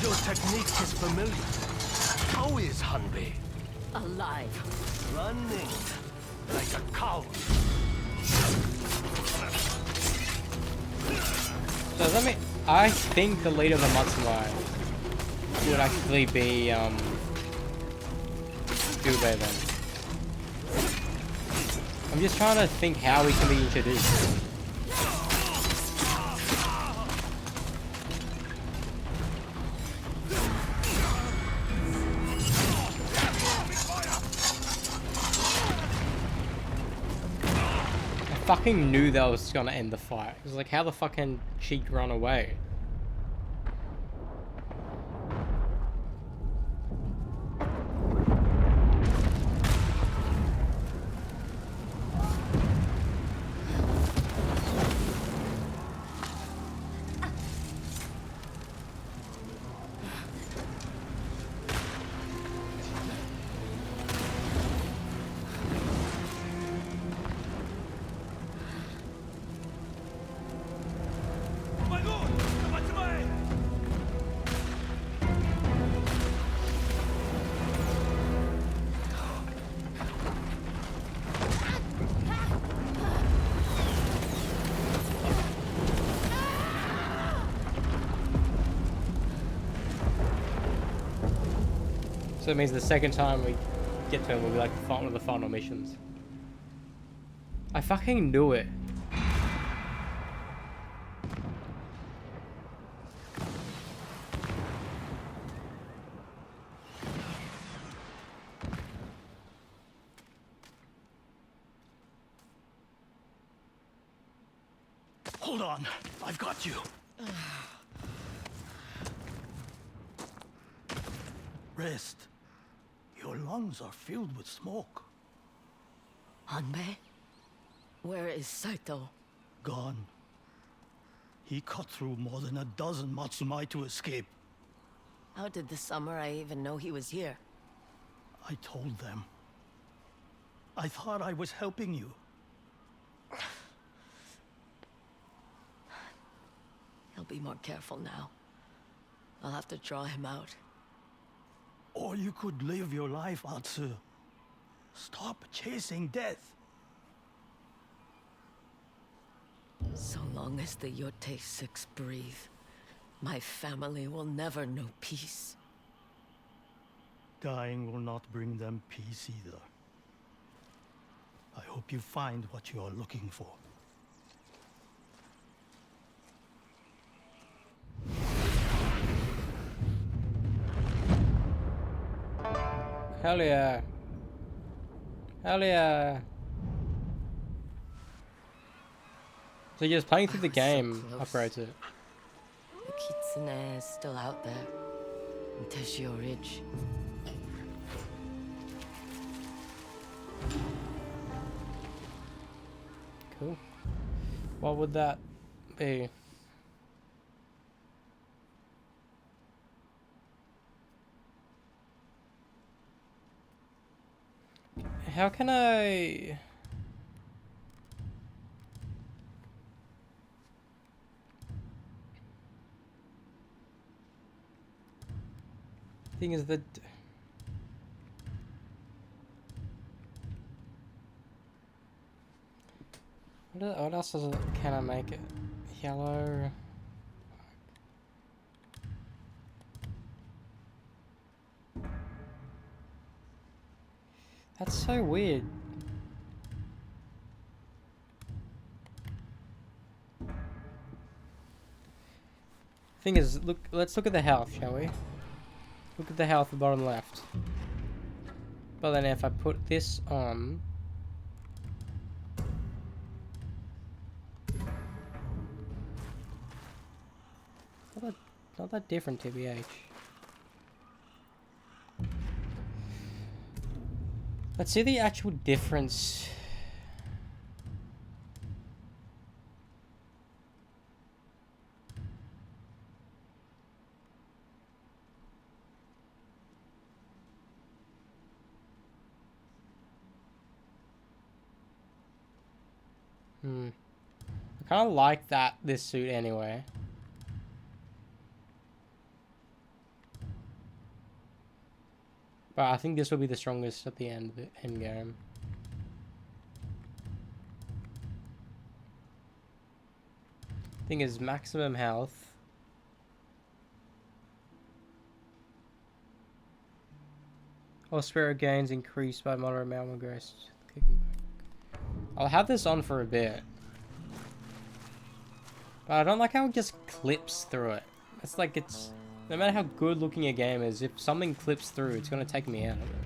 Your technique is familiar. How is Hanbei? Alive. Running like a coward. So does that mean... I think the leader of the Matsumai would actually be, Jubei then. I'm just trying to think how he can be introduced. I fucking knew that was gonna end the fight. It was like, how the fuck can she run away? My lord, So it means the second time we get to him will be like one of the final missions. I fucking knew it. Hold on, I've got you. Rest. Your lungs are filled with smoke. Hanbei? Where is Saito? Gone. He cut through more than a dozen Matsumai to escape. How did the samurai even know he was here? I told them. I thought I was helping you. He'll be more careful now. I'll have to draw him out. Or you could live your life, Atsu. Stop chasing death. So long as the Yotei 6 breathe, my family will never know peace. Dying will not bring them peace either. I hope you find what you are looking for. Hell yeah. Hell yeah. So you're just playing through the game, upgrades it. The Kitsune is still out there. In Teshio Ridge. Cool. What would that be? How can I... Thing is that... What else does it, can I make it? Yellow... That's so weird. Thing is, look. Let's look at the health, shall we? Look at the health at the bottom left. But then if I put this on... Not that different, TBH. Let's see the actual difference. I kind of like this suit anyway. But I think this will be the strongest at the end of the end game. Thing is, maximum health. Or spirit gains increased by moderate amount of grace. I'll have this on for a bit. But I don't like how it just clips through it. It's like it's... No matter how good looking a game is, if something clips through, it's going to take me out of it.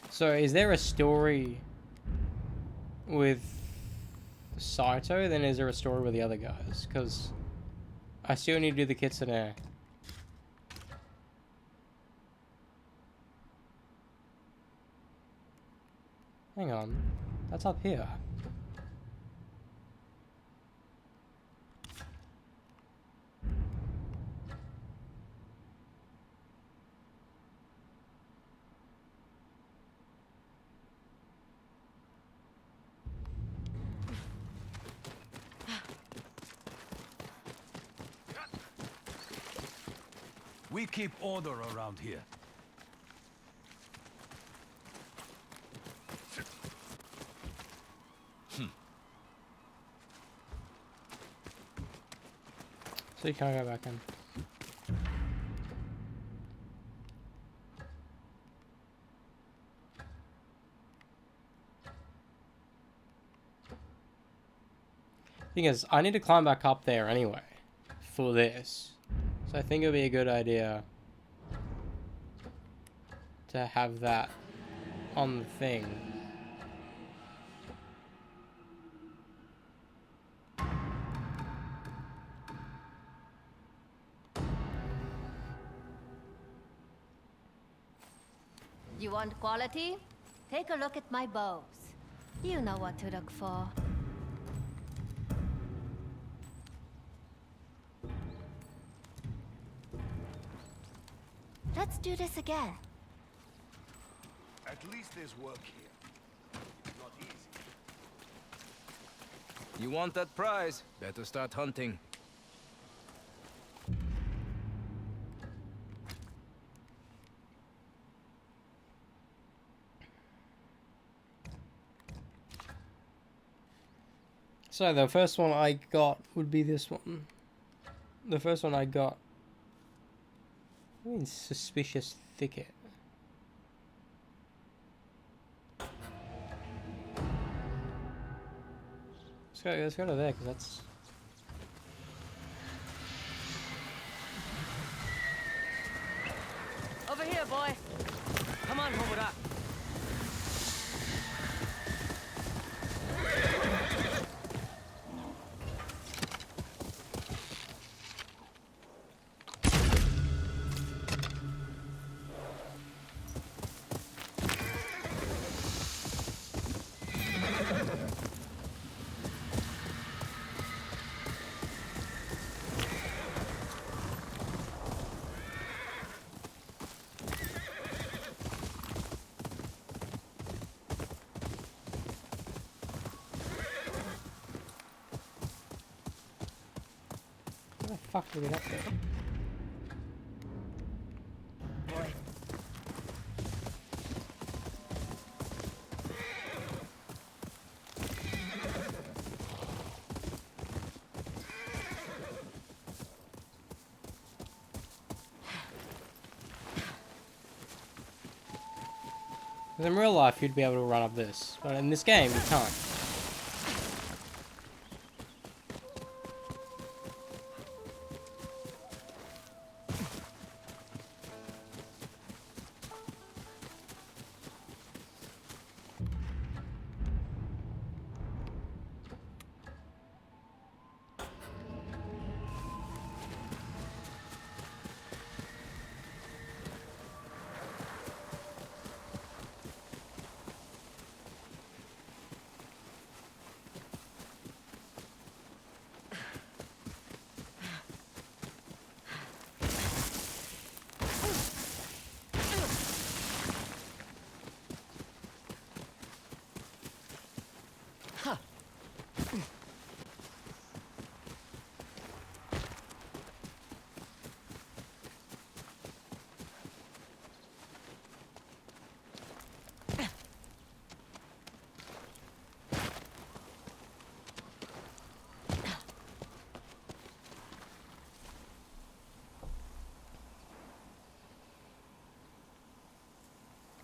So, is there a story with Saito? Then is there a story with the other guys? Because I still need to do the Kitsune. Hang on. That's up here. We keep order around here. So you can't go back in. Thing is, I need to climb back up there anyway for this. So I think it would be a good idea to have that on the thing. You want quality? Take a look at my bows. You know what to look for. Let's do this again. At least there's work here. Not easy. You want that prize? Better start hunting. So the first one I got would be this one. The first one I got. I mean, suspicious thicket. Let's go to there, because that's... Over here, boy. Come on, Homura. How the fuck did we get up there? Because in real life, you'd be able to run up this, but in this game, you can't.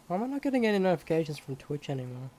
Why am I not getting any notifications from Twitch anymore?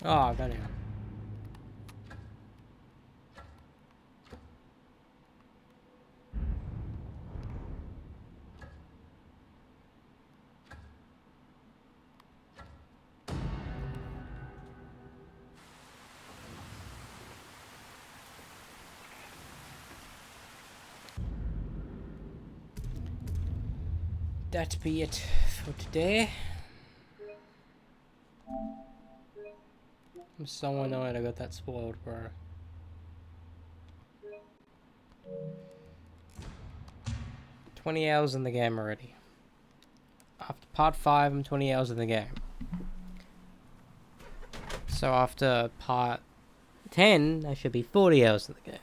Oh, I got him. That be it for today. I'm so annoyed I got that spoiled, bro. $20 hours in the game already. After part 5, I'm 20 hours in the game. So after part 10, I should be 40 hours in the game.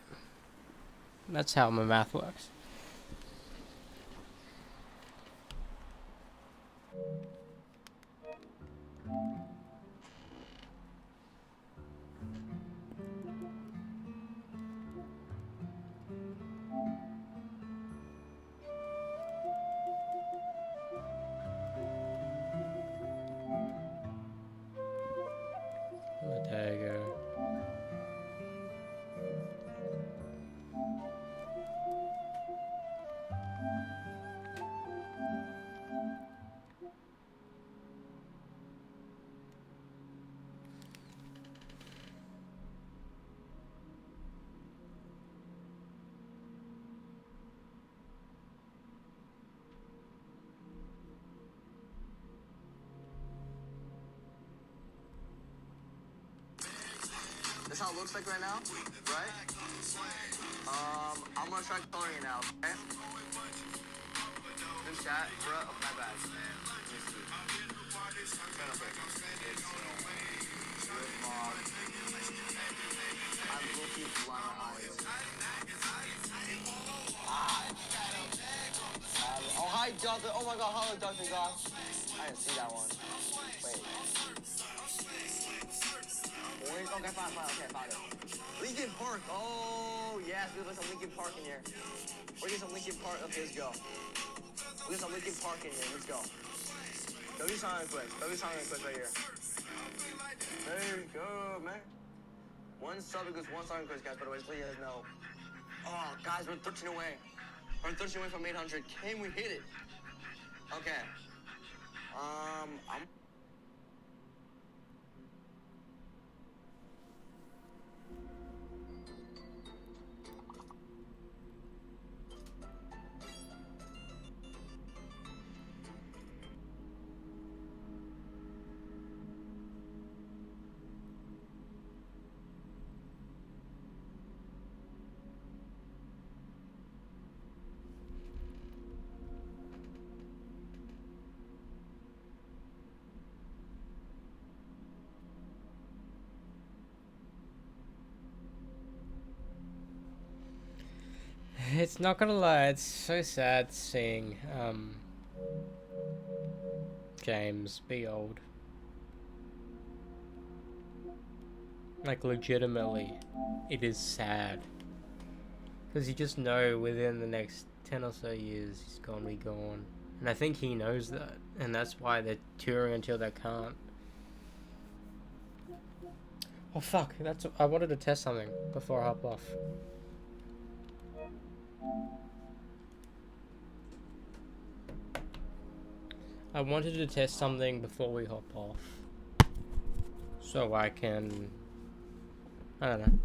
That's how my math works. There you go. That's how it looks like right now, right? I'm gonna try Tony now, okay? New chat, bro. Oh, my bad. Turn up it. I'm looking blind eyes. Oh, hi, Jonathan. Oh my god, hello, Dr. Goss. I didn't see that one. Wait. Orange? Okay, fine, okay, found it. Lincoln Park. Oh, yes, we have some Lincoln Park in here. We're getting some Lincoln Park. Okay, let's go. We got some Lincoln Park in here. Let's go. Go do something quick. Go do something quick right here. There you go, man. One sub equals one song quiz, guys. By the way, just let you guys know. Oh, guys, we're 13 away. We're 13 away from 800. Can we hit it? Okay. I'm... It's not gonna lie, it's so sad seeing James be old. Like, legitimately, it is sad. Because you just know within the next 10 or so years he's gonna be gone. And I think he knows that. And that's why they're touring until they can't. Oh fuck, I wanted to test something before I hop off. I wanted to test something before we hop off. So I can... I don't know.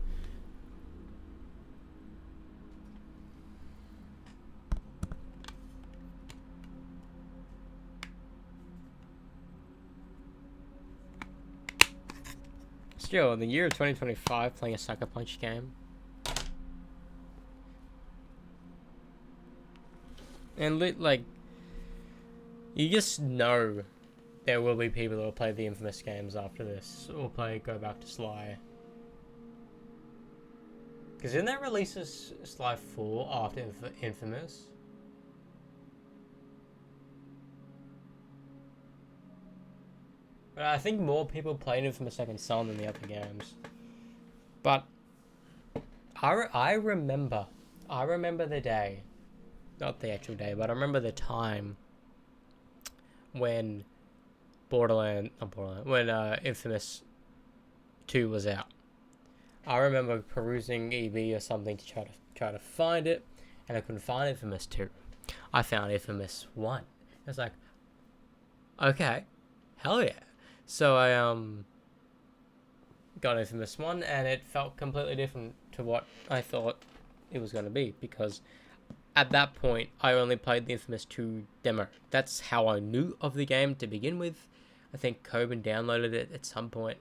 Still, in the year of 2025, playing a Sucker Punch game. And like... You just know there will be people who will play the Infamous games after this, or go back to Sly. Because didn't they release Sly 4 after Infamous? But I think more people played Infamous Second Son than the other games. But I remember the day, not the actual day, but I remember the time when Infamous 2 was out. I remember perusing EB or something to try to find it, and I couldn't find Infamous 2. I found Infamous 1. I was like, okay, hell yeah. So I got Infamous 1, and it felt completely different to what I thought it was going to be, because at that point I only played the Infamous 2 demo. That's how I knew of the game to begin with. I think Coben downloaded it at some point,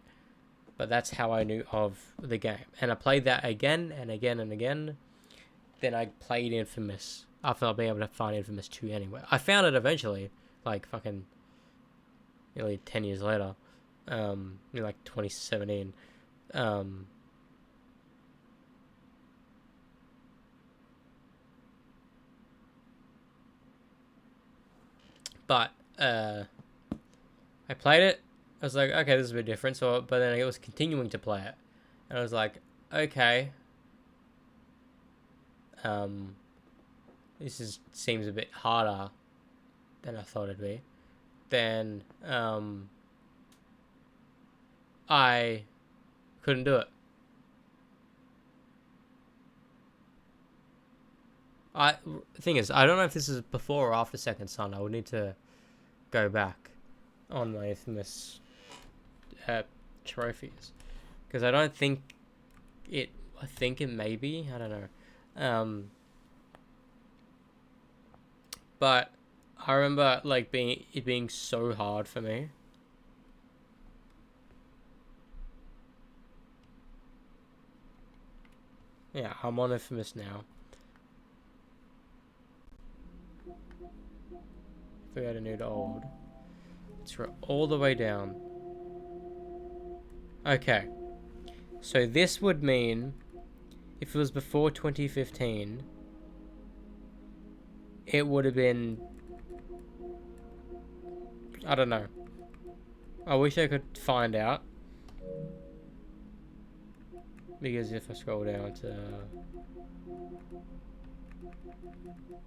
but that's how I knew of the game. And I played that again and again and again. Then I played Infamous after not being able to find Infamous 2 anywhere. I found it eventually, like fucking nearly 10 years later, in like 2017. But I played it. I was like, okay, this is a bit different. So, but then I was continuing to play it, and I was like, okay, this seems a bit harder than I thought it'd be. Then I couldn't do it. The thing is, I don't know if this is before or after Second Son. I would need to go back on my Infamous trophies, because I don't think it. I think it may be. I don't know. But I remember like it being so hard for me. Yeah, I'm on Infamous now. If we go to new to old, let's go all the way down. Okay, so this would mean if it was before 2015, it would have been, I don't know. I wish I could find out, because if I scroll down to,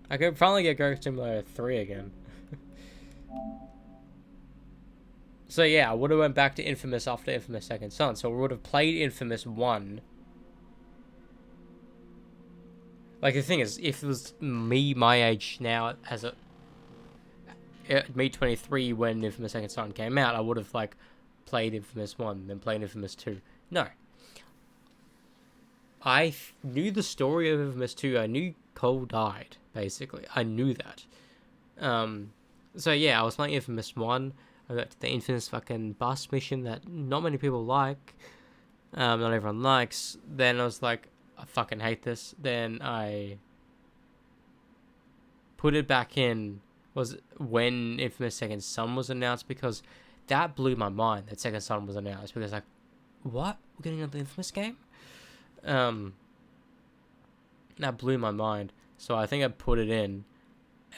I could finally get Ghost Simulator 3 again. So yeah, I would have went back to Infamous after Infamous Second Son. So I would have played Infamous 1. Like, the thing is, if it was me my age now, me 23 when Infamous Second Son came out, I would have like played Infamous 1, then played Infamous 2. No. I knew the story of Infamous 2. I knew Cole died, basically. I knew that. So yeah, I was playing Infamous 1. I got to the infamous fucking bus mission that not many people like. Not everyone likes. Then I was like, I fucking hate this. Then I put it back in, was when Infamous Second Son was announced, because that blew my mind that Second Son was announced, because like, what? We're getting another Infamous game? That blew my mind. So I think I put it in,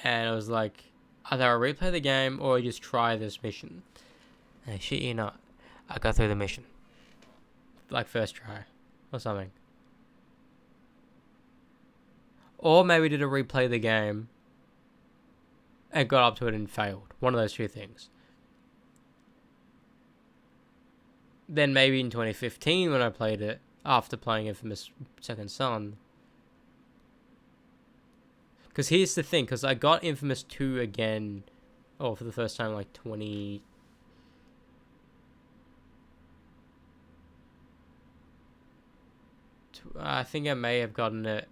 and I was like, either I replay the game or I just try this mission. And shit you not, I got through the mission. Like first try, or something. Or maybe did I replay the game and got up to it and failed. One of those two things. Then maybe in 2015 when I played it, after playing Infamous Second Son. Because here's the thing, because I got Infamous 2 again, for the first time like 20... I think I may have gotten it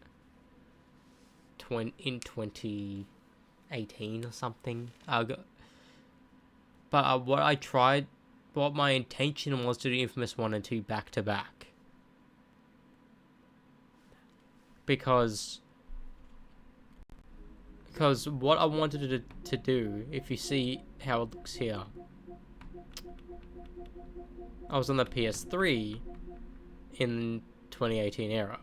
in 2018 or something. But what my intention was to do Infamous 1 and 2 back to back. Because what I wanted to do, if you see how it looks here, I was on the PS3 in 2018 era,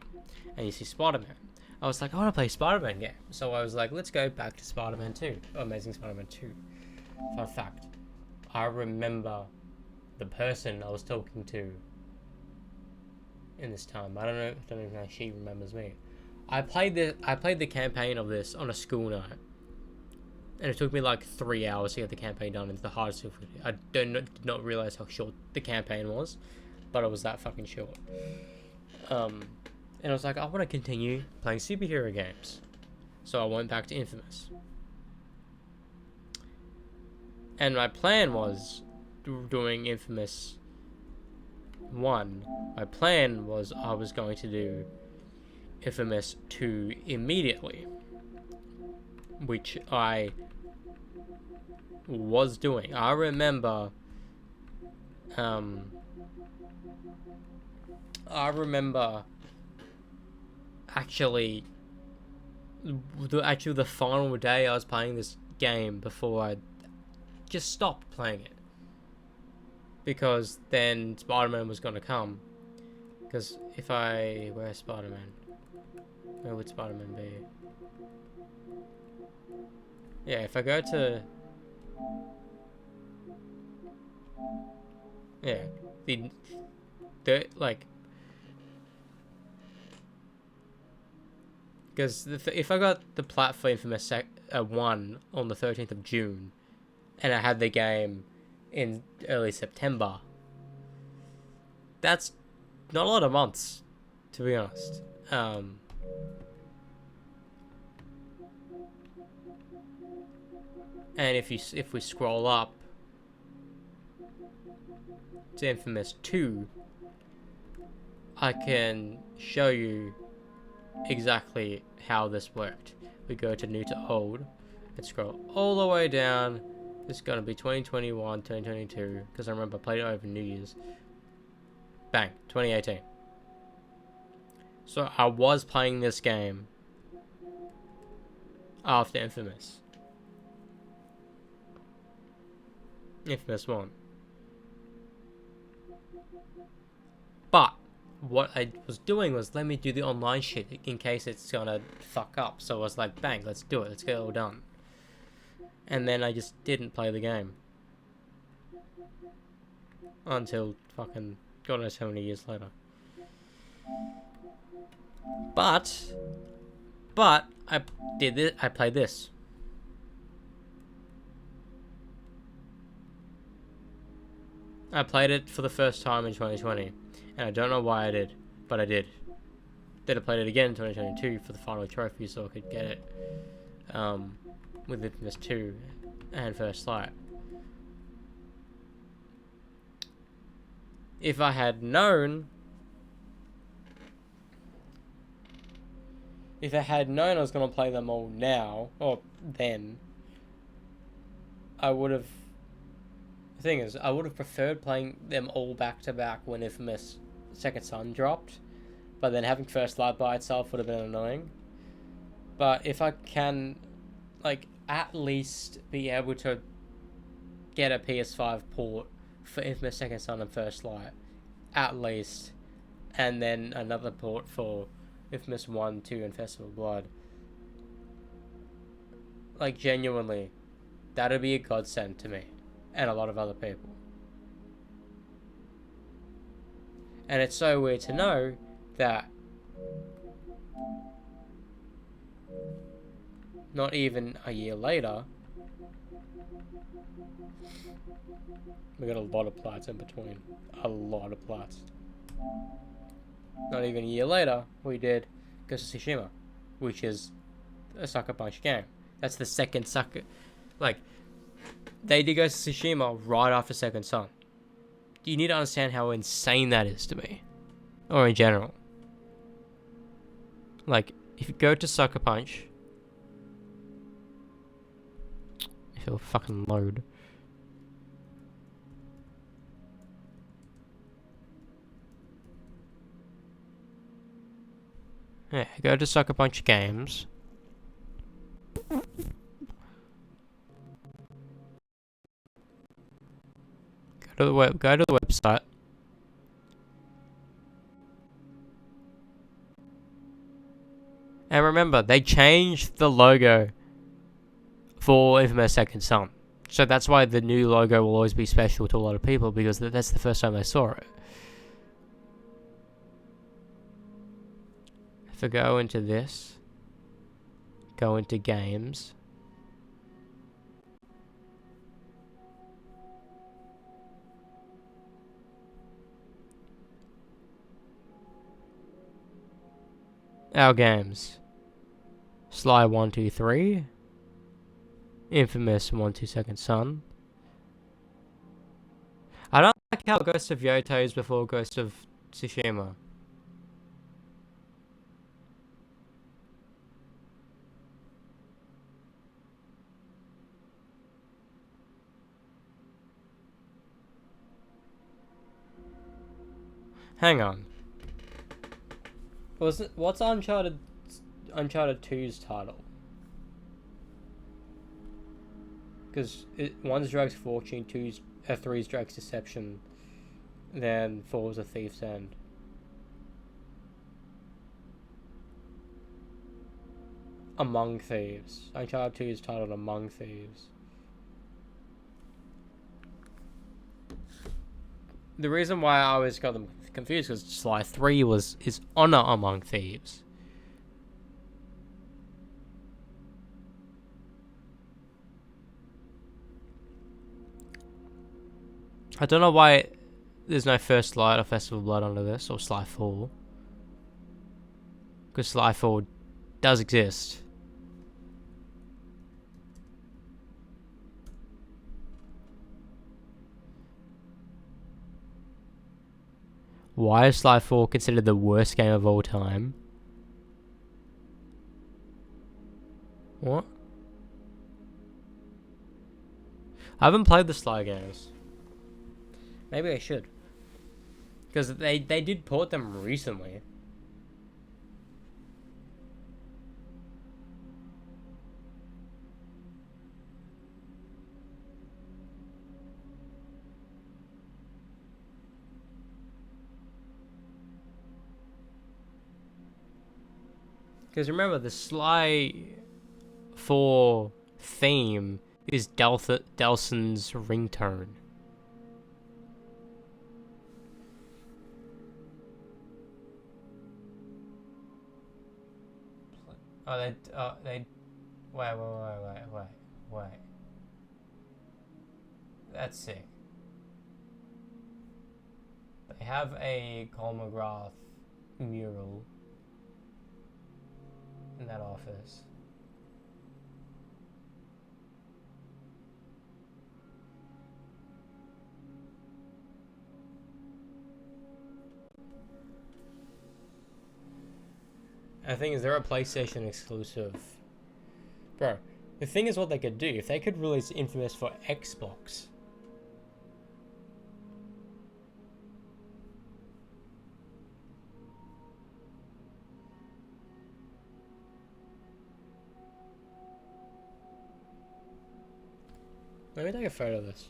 and you see Spider-Man. I was like, I want to play a Spider-Man game. So I was like, let's go back to Spider-Man 2. Amazing Spider-Man 2. Fun fact, I remember the person I was talking to in this time. I don't know if she remembers me. I played the campaign of this on a school night, and it took me like 3 hours to get the campaign done. It's the hardest difficulty. I did not realize how short the campaign was. but it was that fucking short. And I was like, I want to continue playing superhero games. So I went back to Infamous. And my plan was doing Infamous 1. My plan was I was going to do Infamous 2 immediately. Which I was doing. I remember actually the final day I was playing this game before I just stopped playing it, because then Spider-Man was gonna come. Because where's Spider-Man? Where would Spider-Man be? Yeah, if I go to the like, because if I got the platform Infamous 1 on the 13th of June, and I had the game in early September, that's not a lot of months, to be honest. And if we scroll up to Infamous 2, I can show you exactly how this worked. We go to new to old and scroll all the way down. This is going to be 2021, 2022, because I remember I played it over New Year's. Bang, 2018. So I was playing this game after Infamous 1. But what I was doing was, let me do the online shit in case it's gonna fuck up. So I was like, bang, let's do it, let's get it all done. And then I just didn't play the game until fucking God knows how many years later. But I did this. I played this. I played it for the first time in 2020, and I don't know why I did, but I did. Then I played it again in 2022 for the final trophy, so I could get it with Infamous 2 and First Light. If I had known I was going to play them all now, or then, I would have... The thing is, I would have preferred playing them all back to back when Infamous Second Son dropped, but then having First Light by itself would have been annoying. But if I can, like, at least be able to get a PS5 port for Infamous Second Son and First Light, at least, and then another port for Infamous 1, 2, and Festival of Blood. Like, genuinely, that'd be a godsend to me, and a lot of other people. And it's so weird to know that not even a year later, we got a lot of plots in between. A lot of plots. Not even a year later, we did Ghost of Tsushima, which is a Sucker Punch game. That's the second Sucker... Like, they did Ghost of Tsushima right after Second Son. You need to understand how insane that is to me. Or in general. Like, if you go to Sucker Punch... If it'll fucking load... Yeah, go to Sucker Punch Games. Go to the website. And remember, they changed the logo for Infamous Second Son. So that's why the new logo will always be special to a lot of people, because that's the first time they saw it. If I go into this, go into games, our games. Sly 123. Infamous 1-2 Son. I don't like how Ghost of Yotei is before Ghost of Tsushima. Hang on. What's Uncharted 2's title? Because 1's Drake's Fortune, 3's Drake's Deception, then 4's A Thief's End. Among Thieves. Uncharted 2 is titled Among Thieves. The reason why I always got them confused was Sly 3 is Honor Among Thieves. I don't know why there's no First Light or Festival of Blood under this, or Sly 4. Because Sly 4 does exist. Why is Sly 4 considered the worst game of all time? What? I haven't played the Sly games. Maybe I should. Because they did port them recently. Because remember, the Sly 4 theme is Delson's ringtone. Oh, wait. That's sick. They have a Cole McGrath mural in that office. I think is there a PlayStation exclusive? Bro, the thing is what they could do. If they could release Infamous for Xbox. Let me take a photo of this.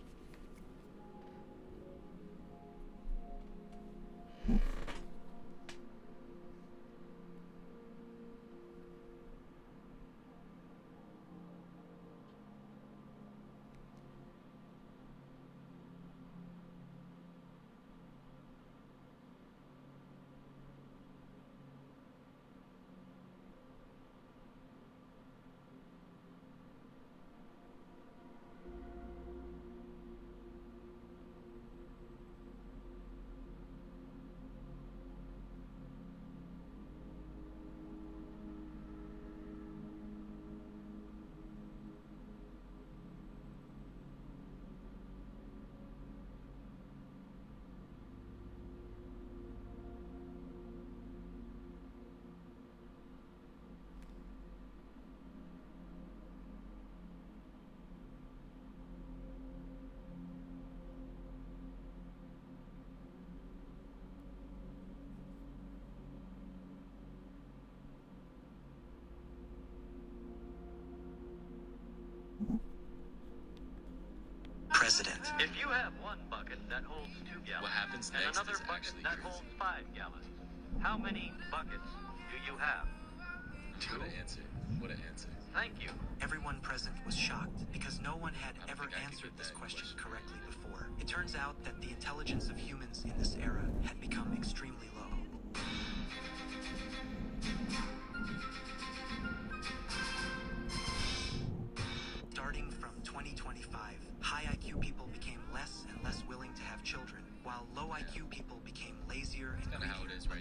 President. If you have one bucket that holds 2 gallons, what happens and another bucket that holds 5 gallons, how many buckets do you have? 2? What an answer. What an answer. Thank you. Everyone present was shocked because no one had ever answered this question correctly before. It turns out that the intelligence of humans in this era had become extremely low. Starting from 2025, high IQ people became less and less willing to have children, while low IQ people became later lazier and greedier,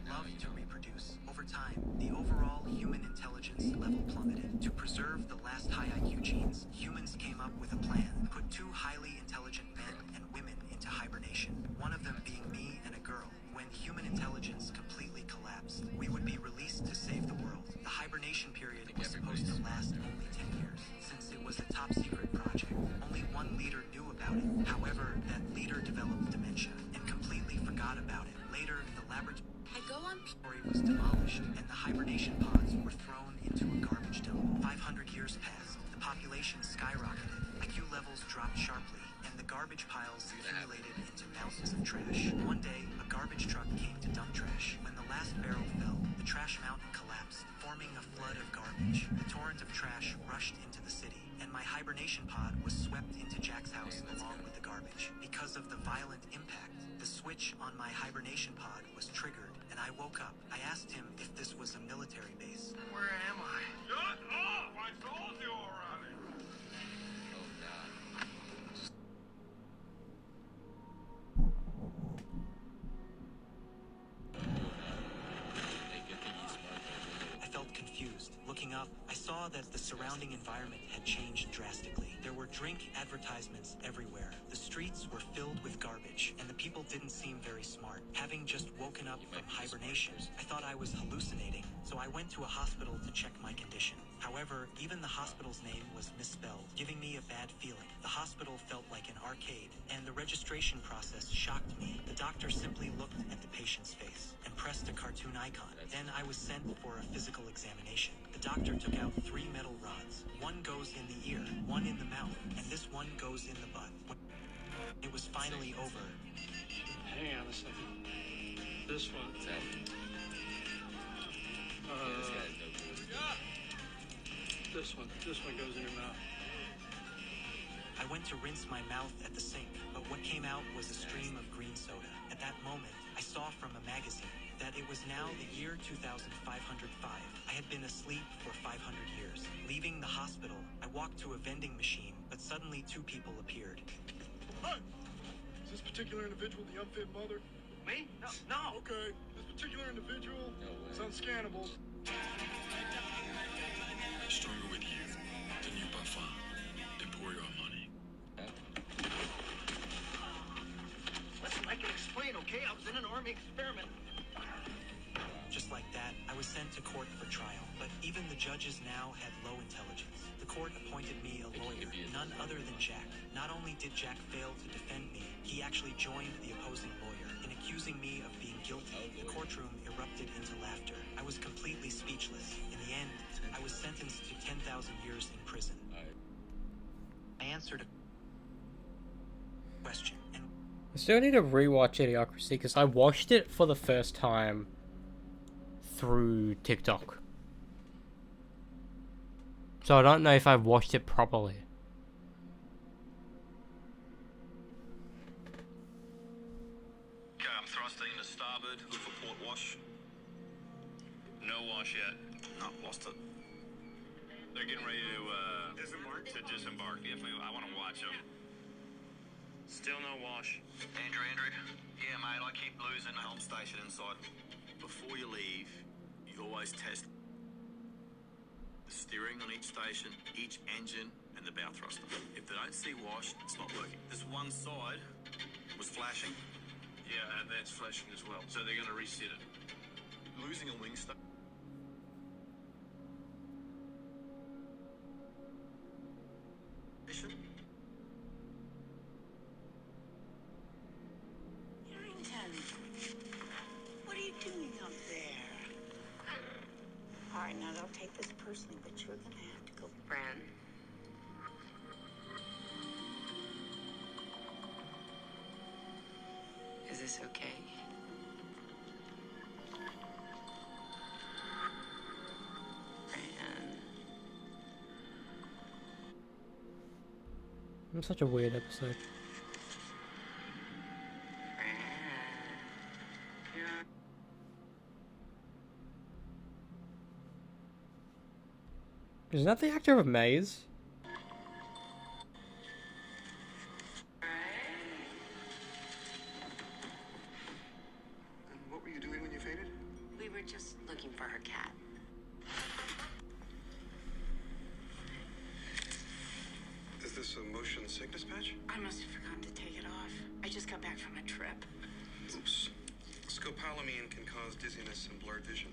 loved to reproduce. Over time, the overall human intelligence level plummeted. To preserve the last high IQ genes, humans came up with a plan. Put two highly intelligent men and women into hibernation, one of them being me and a girl. When human intelligence completely collapsed, we would be released to save the world. The hibernation period was supposed to last only 10 years. Since it was a top secret project, only one leader knew about it. However, that leader developed dementia and completely forgot about it. Later, the laboratory was demolished and the hibernation pods were thrown into a garbage dump. 500 years passed, the population skyrocketed, IQ levels dropped sharply, and the garbage piles accumulated into mountains of trash. One day, a garbage truck came to dump trash. When the last barrel fell, the trash mountain collapsed, forming a flood of garbage. The torrent of trash rushed into the city, and my hibernation pod was swept into Jack's house along with the garbage. Because of the violent impact, the switch on my hibernation pod was triggered, and I woke up. I asked him if this was a military base. Where am I? Shut up! I told you already! I felt confused. Looking up, I saw that the surrounding environment had changed drastically. There were drink advertisements everywhere. The streets were filled with garbage, and the people didn't seem very smart. Having just woken up from hibernation, I thought I was hallucinating, so I went to a hospital to check my condition. However, even the hospital's name was misspelled, giving me a bad feeling. The hospital felt like an arcade, and the registration process shocked me. The doctor simply looked at the patient's face and pressed a cartoon icon. Then I was sent for a physical examination. The doctor took out 3 metal rods. One goes in the ear, one in the mouth, and this one goes in the butt. When it was finally over. Hang on a second. This one. This one goes in your mouth. I went to rinse my mouth at the sink, but what came out was a stream of green soda. At that moment, I saw from a magazine that it was now the year 2505. I had been asleep for 500 years. Leaving the hospital, I walked to a vending machine, but suddenly 2 people appeared. Hey! Is this particular individual the unfit mother? Me? No. Okay. This particular individual is unscannable. Stronger with you than you by far. And pour your money. Listen, I can explain, okay? I was in an army experiment. Just like that, I was sent to court for trial. But even the judges now had low intelligence. The court appointed me a lawyer, none other than Jack. Not only did Jack fail to defend me, he actually joined the opposing lawyer in accusing me of being guilty. The courtroom erupted into laughter. I was completely speechless. In the end, I was sentenced to 10,000 years in prison. I answered a question, and I still need to rewatch Idiocracy because I watched it for the first time through TikTok. So I don't know if I've watched it properly. Okay, I'm thrusting to starboard. Look for port wash. No wash yet. No, lost it. They're getting ready to disembark. Yeah, I want to watch them. Still no wash. Andrew. Yeah, mate, I keep losing the helm station inside. Before you leave, you always test the steering on each station, each engine, and the bow thruster. If they don't see wash, it's not working. This one side was flashing. Yeah, and that's flashing as well. So they're going to reset it. Losing a wing station. Harrington, what are you doing up there? All right, now don't take this personally, but you're gonna have to go. Bran. Is this okay? Bran. It's such a weird episode. Isn't that the actor of Maze? And a motion sickness patch? I must have forgotten to take it off. I just got back from a trip. Oops. Scopolamine can cause dizziness and blurred vision.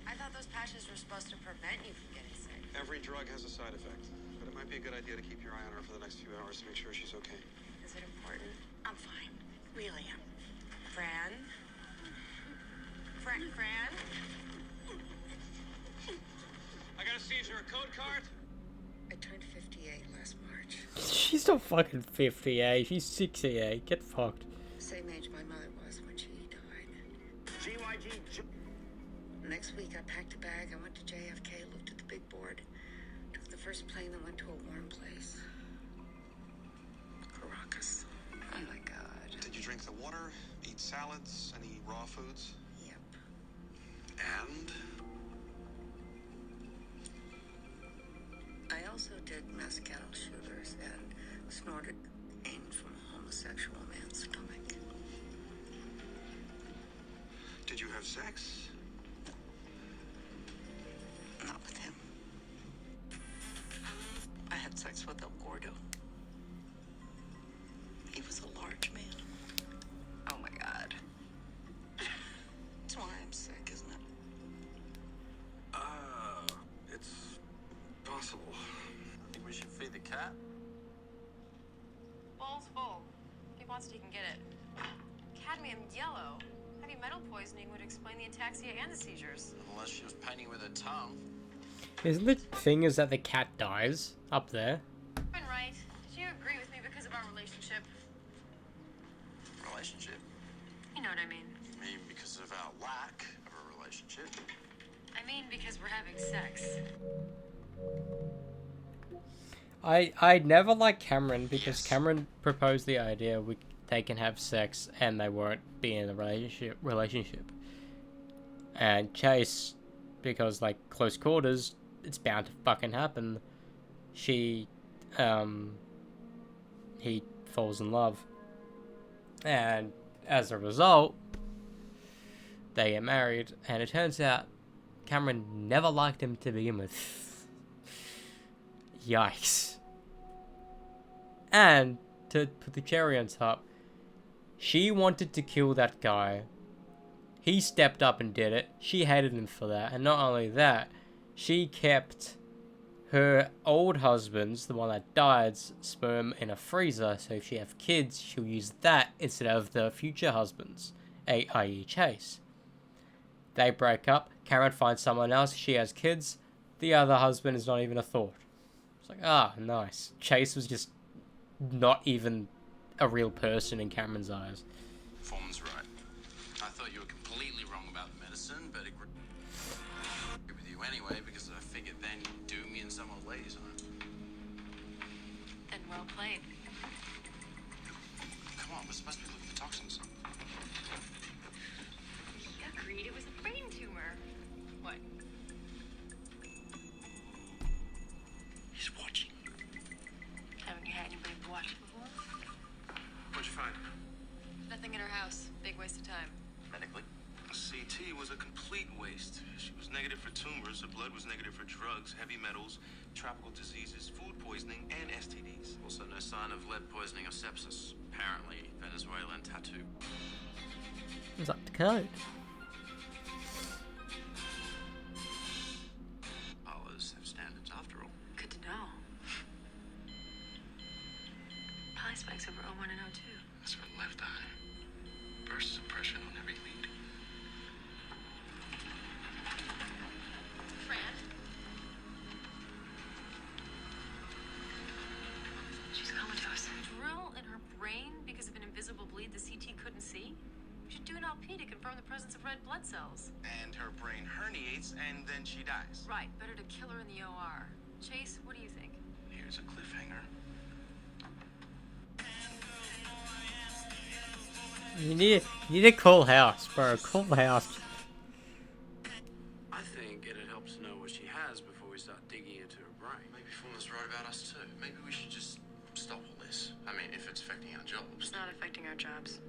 I thought those patches were supposed to prevent you from getting sick. Every drug has a side effect, but it might be a good idea to keep your eye on her for the next few hours to make sure she's okay. Is it important? I'm fine. Really am. Fran? Fran? I gotta see, is there a code card? I turned 58 last March. She's not fucking 58. She's 68. Get fucked. Same age my mother was when she died. GYG. Next week, I packed a bag. I went to JFK, looked at the big board, took the first plane that went to a warm place. Caracas. Oh my god. Did you drink the water, eat salads, any raw foods? Yep. And? I also did mass cattle shooters and snorted aim from a homosexual man's stomach. Did you have sex? Not with him. I had sex with El Gordo. He was a large man. Oh my god. That's why I'm sick, isn't it? It's possible. Think we should feed the cat? Bowl's full. If he wants it, he can get it. Cadmium yellow. Heavy metal poisoning would explain the ataxia and the seizures. Unless she was painting with her tongue. Isn't the thing is that the cat dies up there? Been right. Did you agree with me because of our relationship? Relationship? You know what I mean. You mean because of our lack of a relationship? I mean because we're having sex. I never liked Cameron because Cameron proposed the idea they can have sex and they won't be in a relationship. And Chase, because like close quarters, it's bound to fucking happen. He falls in love, and as a result, they get married. And it turns out Cameron never liked him to begin with. Yikes. And to put the cherry on top, she wanted to kill that guy. He stepped up and did it. She hated him for that. And not only that, she kept her old husband's, the one that died's, sperm in a freezer. So if she have kids, she'll use that instead of the future husband's, i.e. Chase. They break up. Karen finds someone else. She has kids. The other husband is not even a thought. It's like, nice. Chase was just not even a real person in Cameron's eyes. Foreman's right. I thought you were completely wrong about the medicine, but agree with you anyway because I figured then you'd do me in some old lady's home. And well played. Come on, we're supposed to be looking for toxins. He agreed it was a brain tumor. What? He's watching. Haven't you had anybody watch before? What'd you find? Nothing in her house. Big waste of time. Medically? CT was a complete waste. She was negative for tumors, her blood was negative for drugs, heavy metals, tropical diseases, food poisoning, and STDs. Also no sign of lead poisoning or sepsis. Apparently Venezuelan tattoo. It's up to code. Ours have standards after all. Good to know. Pie spikes over O1 and O2. That's her left eye. Burst suppression on every lead. Fran? She's comatose. Drill in her brain because of an invisible bleed the CT couldn't see? We should do an LP to confirm the presence of red blood cells. And her brain herniates, and then she dies. Right, better to kill her in the OR. Chase, what do you think? Here's a cliffhanger. You need a cool house, bro. Cool house. I think it'd help to know what she has before we start digging into her brain. Maybe Foreman's right about us too. Maybe we should just stop all this. I mean, if it's affecting our jobs. It's not affecting our jobs.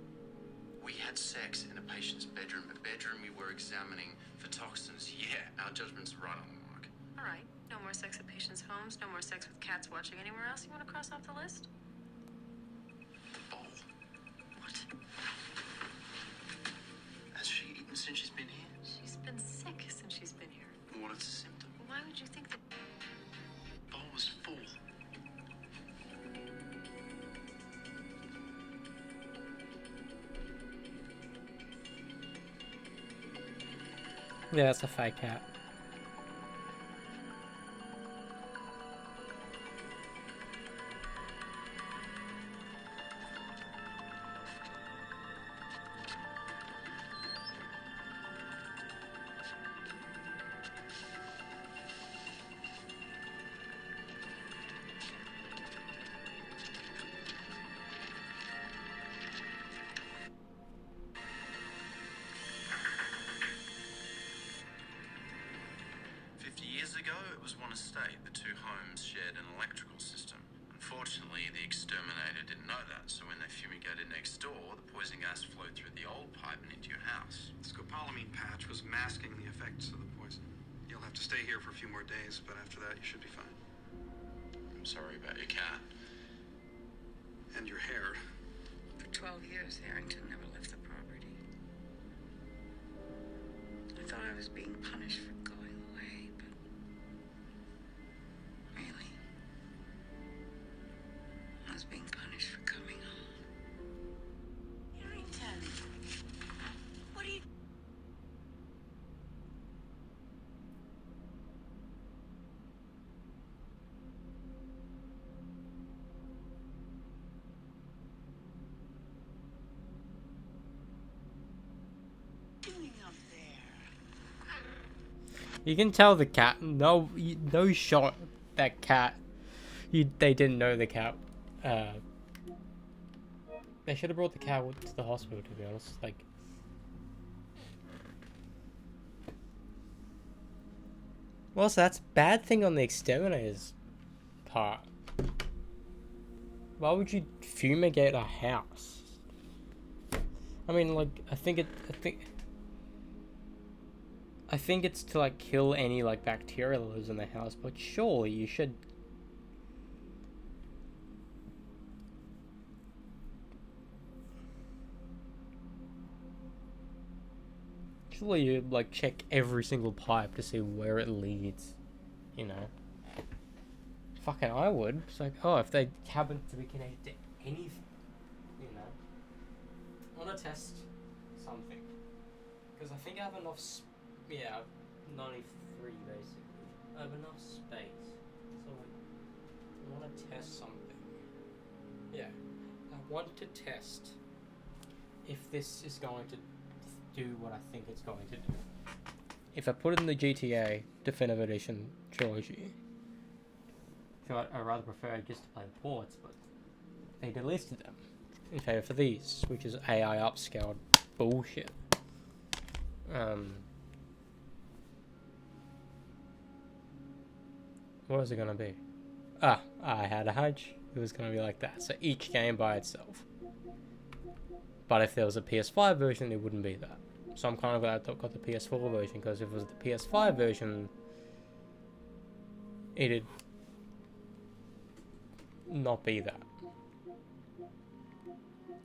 We had sex in a patient's bedroom, a bedroom we were examining for toxins. Yeah, our judgment's right on the mark. All right. No more sex at patients' homes, no more sex with cats watching. Anywhere else you want to cross off the list? The bowl. What? Has she eaten since she's been here? She's been sick since she's been here. What if it's a symptom? Why would you think that? The bowl was full. Yeah, that's a fake cat. Years ago, it was one estate. The two homes shared an electrical system. Unfortunately, the exterminator didn't know that, so when they fumigated next door, the poison gas flowed through the old pipe and into your house. The scopolamine patch was masking the effects of the poison. You'll have to stay here for a few more days, but after that, you should be fine. I'm sorry about your cat. And your hair. For 12 years, Harrington never left the property. I thought I was being punished for going away, but really, I was being punished for coming home. Harrington, what are you doing up there? You can tell the cat. No, no shot. That cat. They didn't know the cat. They should have brought the cat to the hospital. To be honest, like. Well, so that's a bad thing on the exterminator's part. Why would you fumigate a house? I mean, like, I think it's to like kill any like bacteria that lives in the house, but surely you should. Surely you like check every single pipe to see where it leads, you know. Fucking I would. It's like, oh, if they happen to be connected to anything, you know. I want to test something. Because I think I have enough, yeah, 93 basically. I have enough space. So I want to test something. Yeah. I want to test if this is going to do what I think it's going to do. If I put it in the GTA Definitive Edition trilogy, I rather prefer just to play the ports, but they delisted them in favor for these, which is AI upscaled bullshit. What is it gonna be? Ah, I had a hunch it was gonna be like that. So each game by itself. But if there was a PS5 version, it wouldn't be that. So I'm kind of glad I got the PS4 version, because if it was the PS5 version, it'd not be that.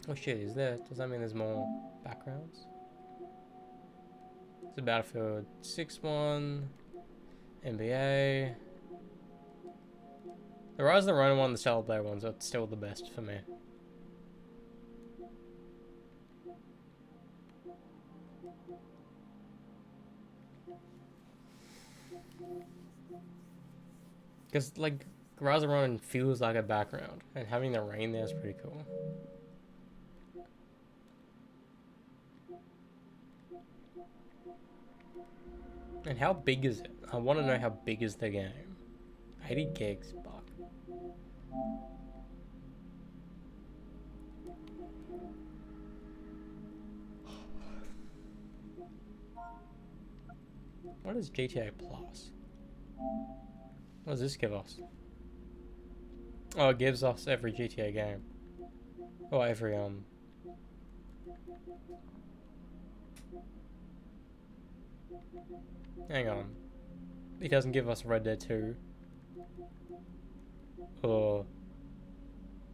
Oh shit, does that mean there's more backgrounds? It's a Battlefield 6 one, NBA. The Rise of the Ronin one, the Celebrate ones are still the best for me. Because, like, Rise of the Ronin feels like a background, and having the rain there is pretty cool. And how big is it? I want to know how big is the game. 80 gigs, but... What is GTA Plus? What does this give us? Oh, it gives us every GTA game. Or every, Hang on. It doesn't give us Red Dead 2 or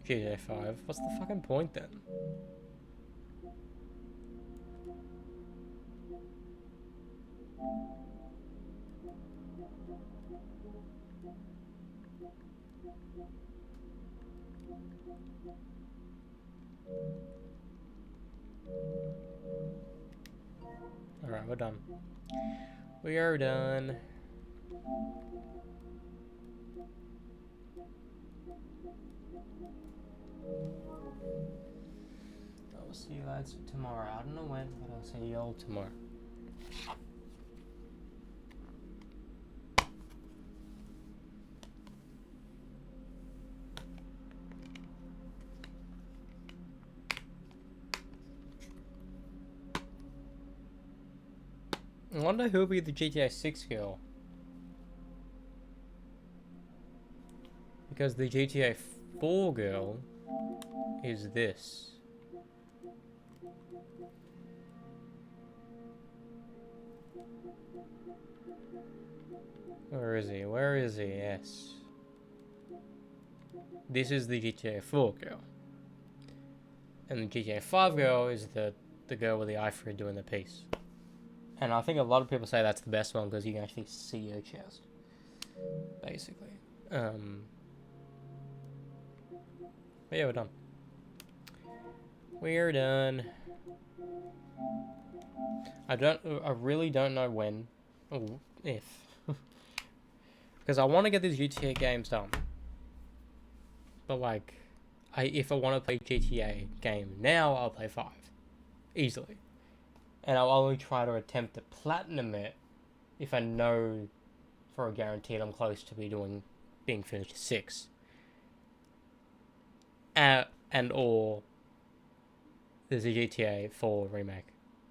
GTA 5. What's the fucking point then? Alright, we're done. We are done. I will see you guys tomorrow. I don't know when, but I'll see you all tomorrow. I wonder who'll be the GTA 6 girl. Because the GTA 4 girl is this. Where is he? Where is he? Yes. This is the GTA 4 girl. And the GTA 5 girl is the girl with the ivory doing the piece. And I think a lot of people say that's the best one because you can actually see her chest. Basically. But yeah, we're done. We're done. I really don't know when or if. Because I want to get these GTA games done. But like, if I want to play GTA game now, I'll play 5. Easily. And I'll only try to attempt to platinum it if I know for a guarantee I'm close to being finished 6. And or there's a GTA 4 remake.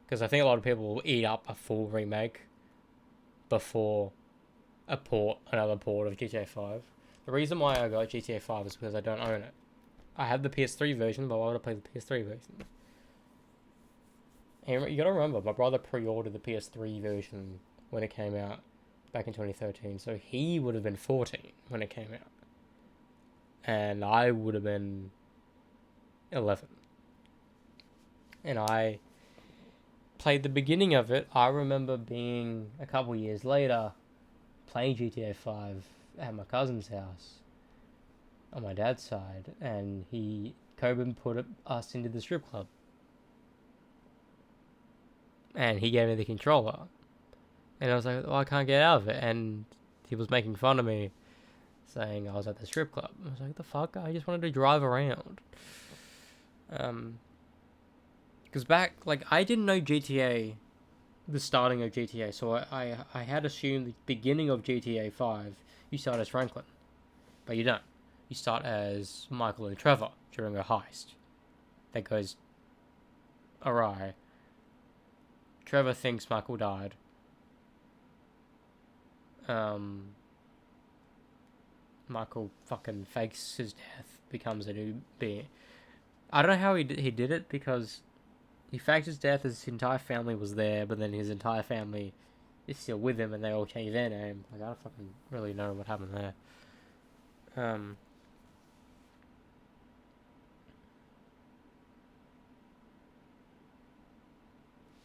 Because I think a lot of people will eat up a full remake before another port of GTA 5. The reason why I got GTA 5 is because I don't own it. I have the PS3 version, but why would I play the PS3 version? And you gotta remember, my brother pre-ordered the PS3 version when it came out back in 2013, so he would have been 14 when it came out. And I would have been 11. And I played the beginning of it. I remember being a couple years later playing GTA 5 at my cousin's house on my dad's side, and Coben put us into the strip club. And he gave me the controller. And I was like, oh, I can't get out of it. And he was making fun of me, saying I was at the strip club. I was like, the fuck? I just wanted to drive around. Because I didn't know GTA, the starting of GTA. So I had assumed the beginning of GTA 5, you start as Franklin. But you don't. You start as Michael and Trevor during a heist that goes awry. Trevor thinks Michael died. Michael fucking fakes his death, becomes a new being. I don't know how he did it, because he faked his death, his entire family was there, but then his entire family is still with him, and they all change their name. Like, I don't fucking really know what happened there.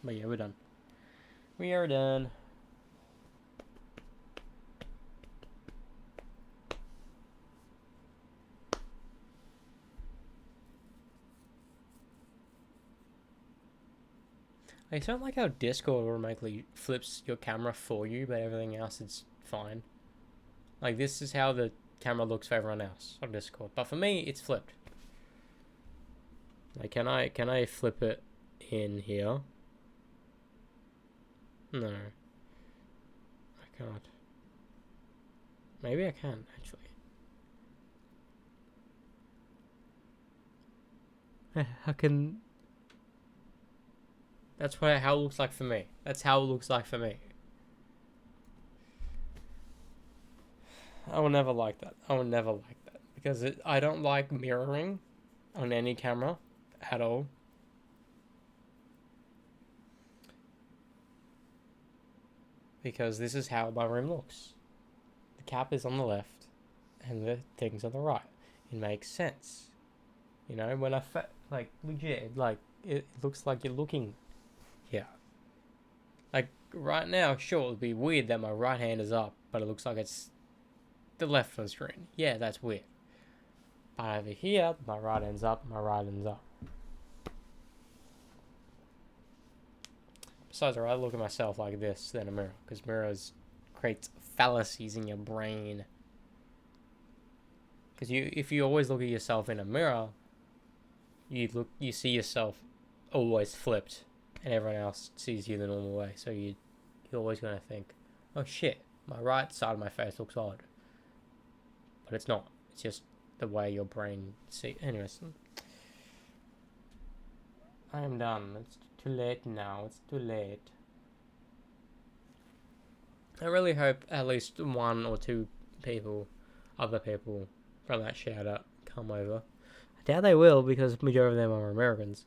But yeah, we're done. We are done. I don't like how Discord automatically flips your camera for you, but everything else is fine. Like, this is how the camera looks for everyone else on Discord, but for me, it's flipped. Like, can I flip it in here? No. I can't. Maybe I can, actually. How can... That's how it looks like for me. That's how it looks like for me. I will never like that. I will never like that. Because I don't like mirroring on any camera at all. Because this is how my room looks. cap is on the left and the thing's on the right. It makes sense. You know, when like, legit, like, it looks like you're looking here. Like, right now, sure, it'd be weird that my right hand is up, but it looks like it's the left on the screen. Yeah, that's weird. But over here, my right hand's up, my right hand's up. Besides, I'd rather look at myself like this than a mirror, because mirrors creates fallacies in your brain. Because if you always look at yourself in a mirror, you see yourself always flipped, and everyone else sees you the normal way. So you're always gonna think, oh shit, my right side of my face looks odd, but it's not. It's just the way your brain sees. Anyways, I am done. It's too late now. It's too late. I really hope at least one or two other people from that shout out come over. I doubt they will, because the majority of them are Americans.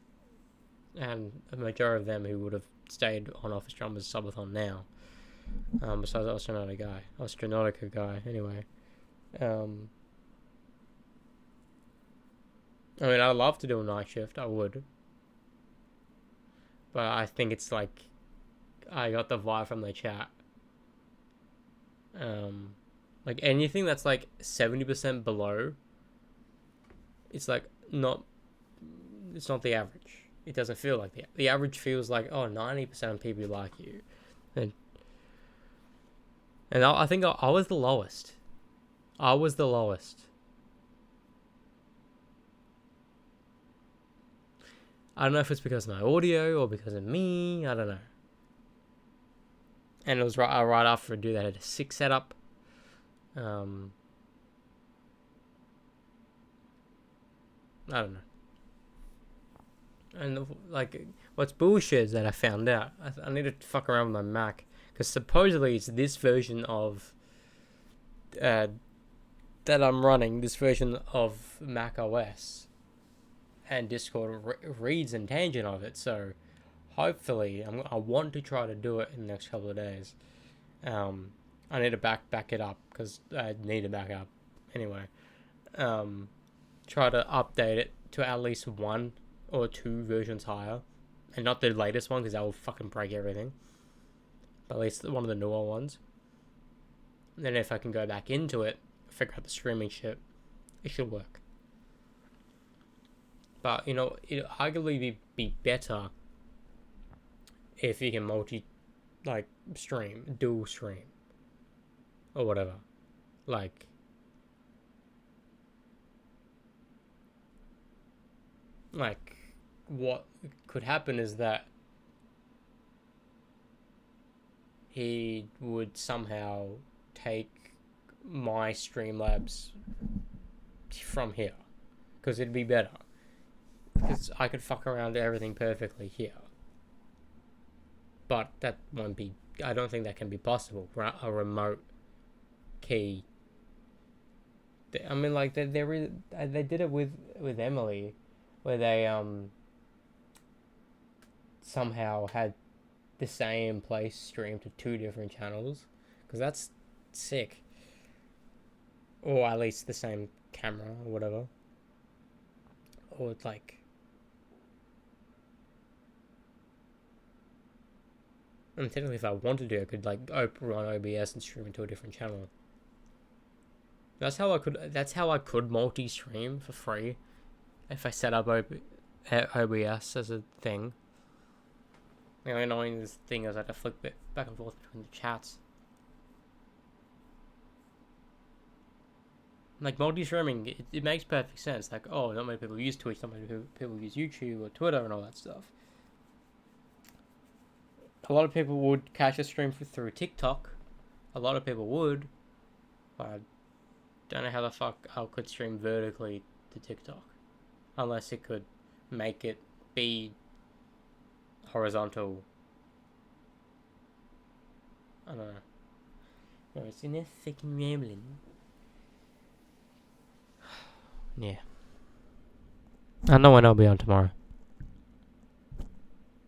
And a majority of them who would have stayed on Office Drummers Subathon now. Besides Astronautica guy, anyway. I mean, I'd love to do a night shift, I would. But I think it's like, I got the vibe from the chat. Like anything that's like 70% below, it's like it's not the average. It doesn't feel like the average feels like, oh, 90% of people like you. And I think I was the lowest. I was the lowest. I don't know if it's because of my audio or because of me. I don't know. And it was right after I do that, I had a 6 setup. I don't know. And like, what's bullshit is that I found out. I need to fuck around with my Mac, because supposedly it's this version of that I'm running, this version of Mac OS, and Discord reads in tangent of it. So hopefully, I want to try to do it in the next couple of days. I need to back it up, because I need to back up anyway. Try to update it to at least 1 or 2 versions higher, and not the latest one, because that will fucking break everything. But at least one of the newer ones. And then if I can go back into it, figure out the streaming shit, it should work. But you know, it arguably be better if you can dual stream, or whatever. Like, what could happen is that he would somehow take my Streamlabs from here, because it'd be better, because I could fuck around everything perfectly here. But that won't be, I don't think that can be possible for a remote key. I mean, like, they did it with Emily, where they somehow had the same place streamed to 2 different channels, because that's sick. Or at least the same camera or whatever. Or it's like, and technically, if I wanted to, I could like run OBS and stream into a different channel. That's how I could multi-stream for free, if I set up OBS as a thing. The only annoying thing is I had to flick it back and forth between the chats. Like, multi-streaming, it makes perfect sense. Like, oh, not many people use Twitch, not many people use YouTube or Twitter and all that stuff. A lot of people would catch a stream through TikTok. A lot of people would. But I don't know how the fuck I could stream vertically to TikTok. Unless it could make it be horizontal. I don't know. No, it's in there fucking rambling. Yeah. I know when I'll be on tomorrow.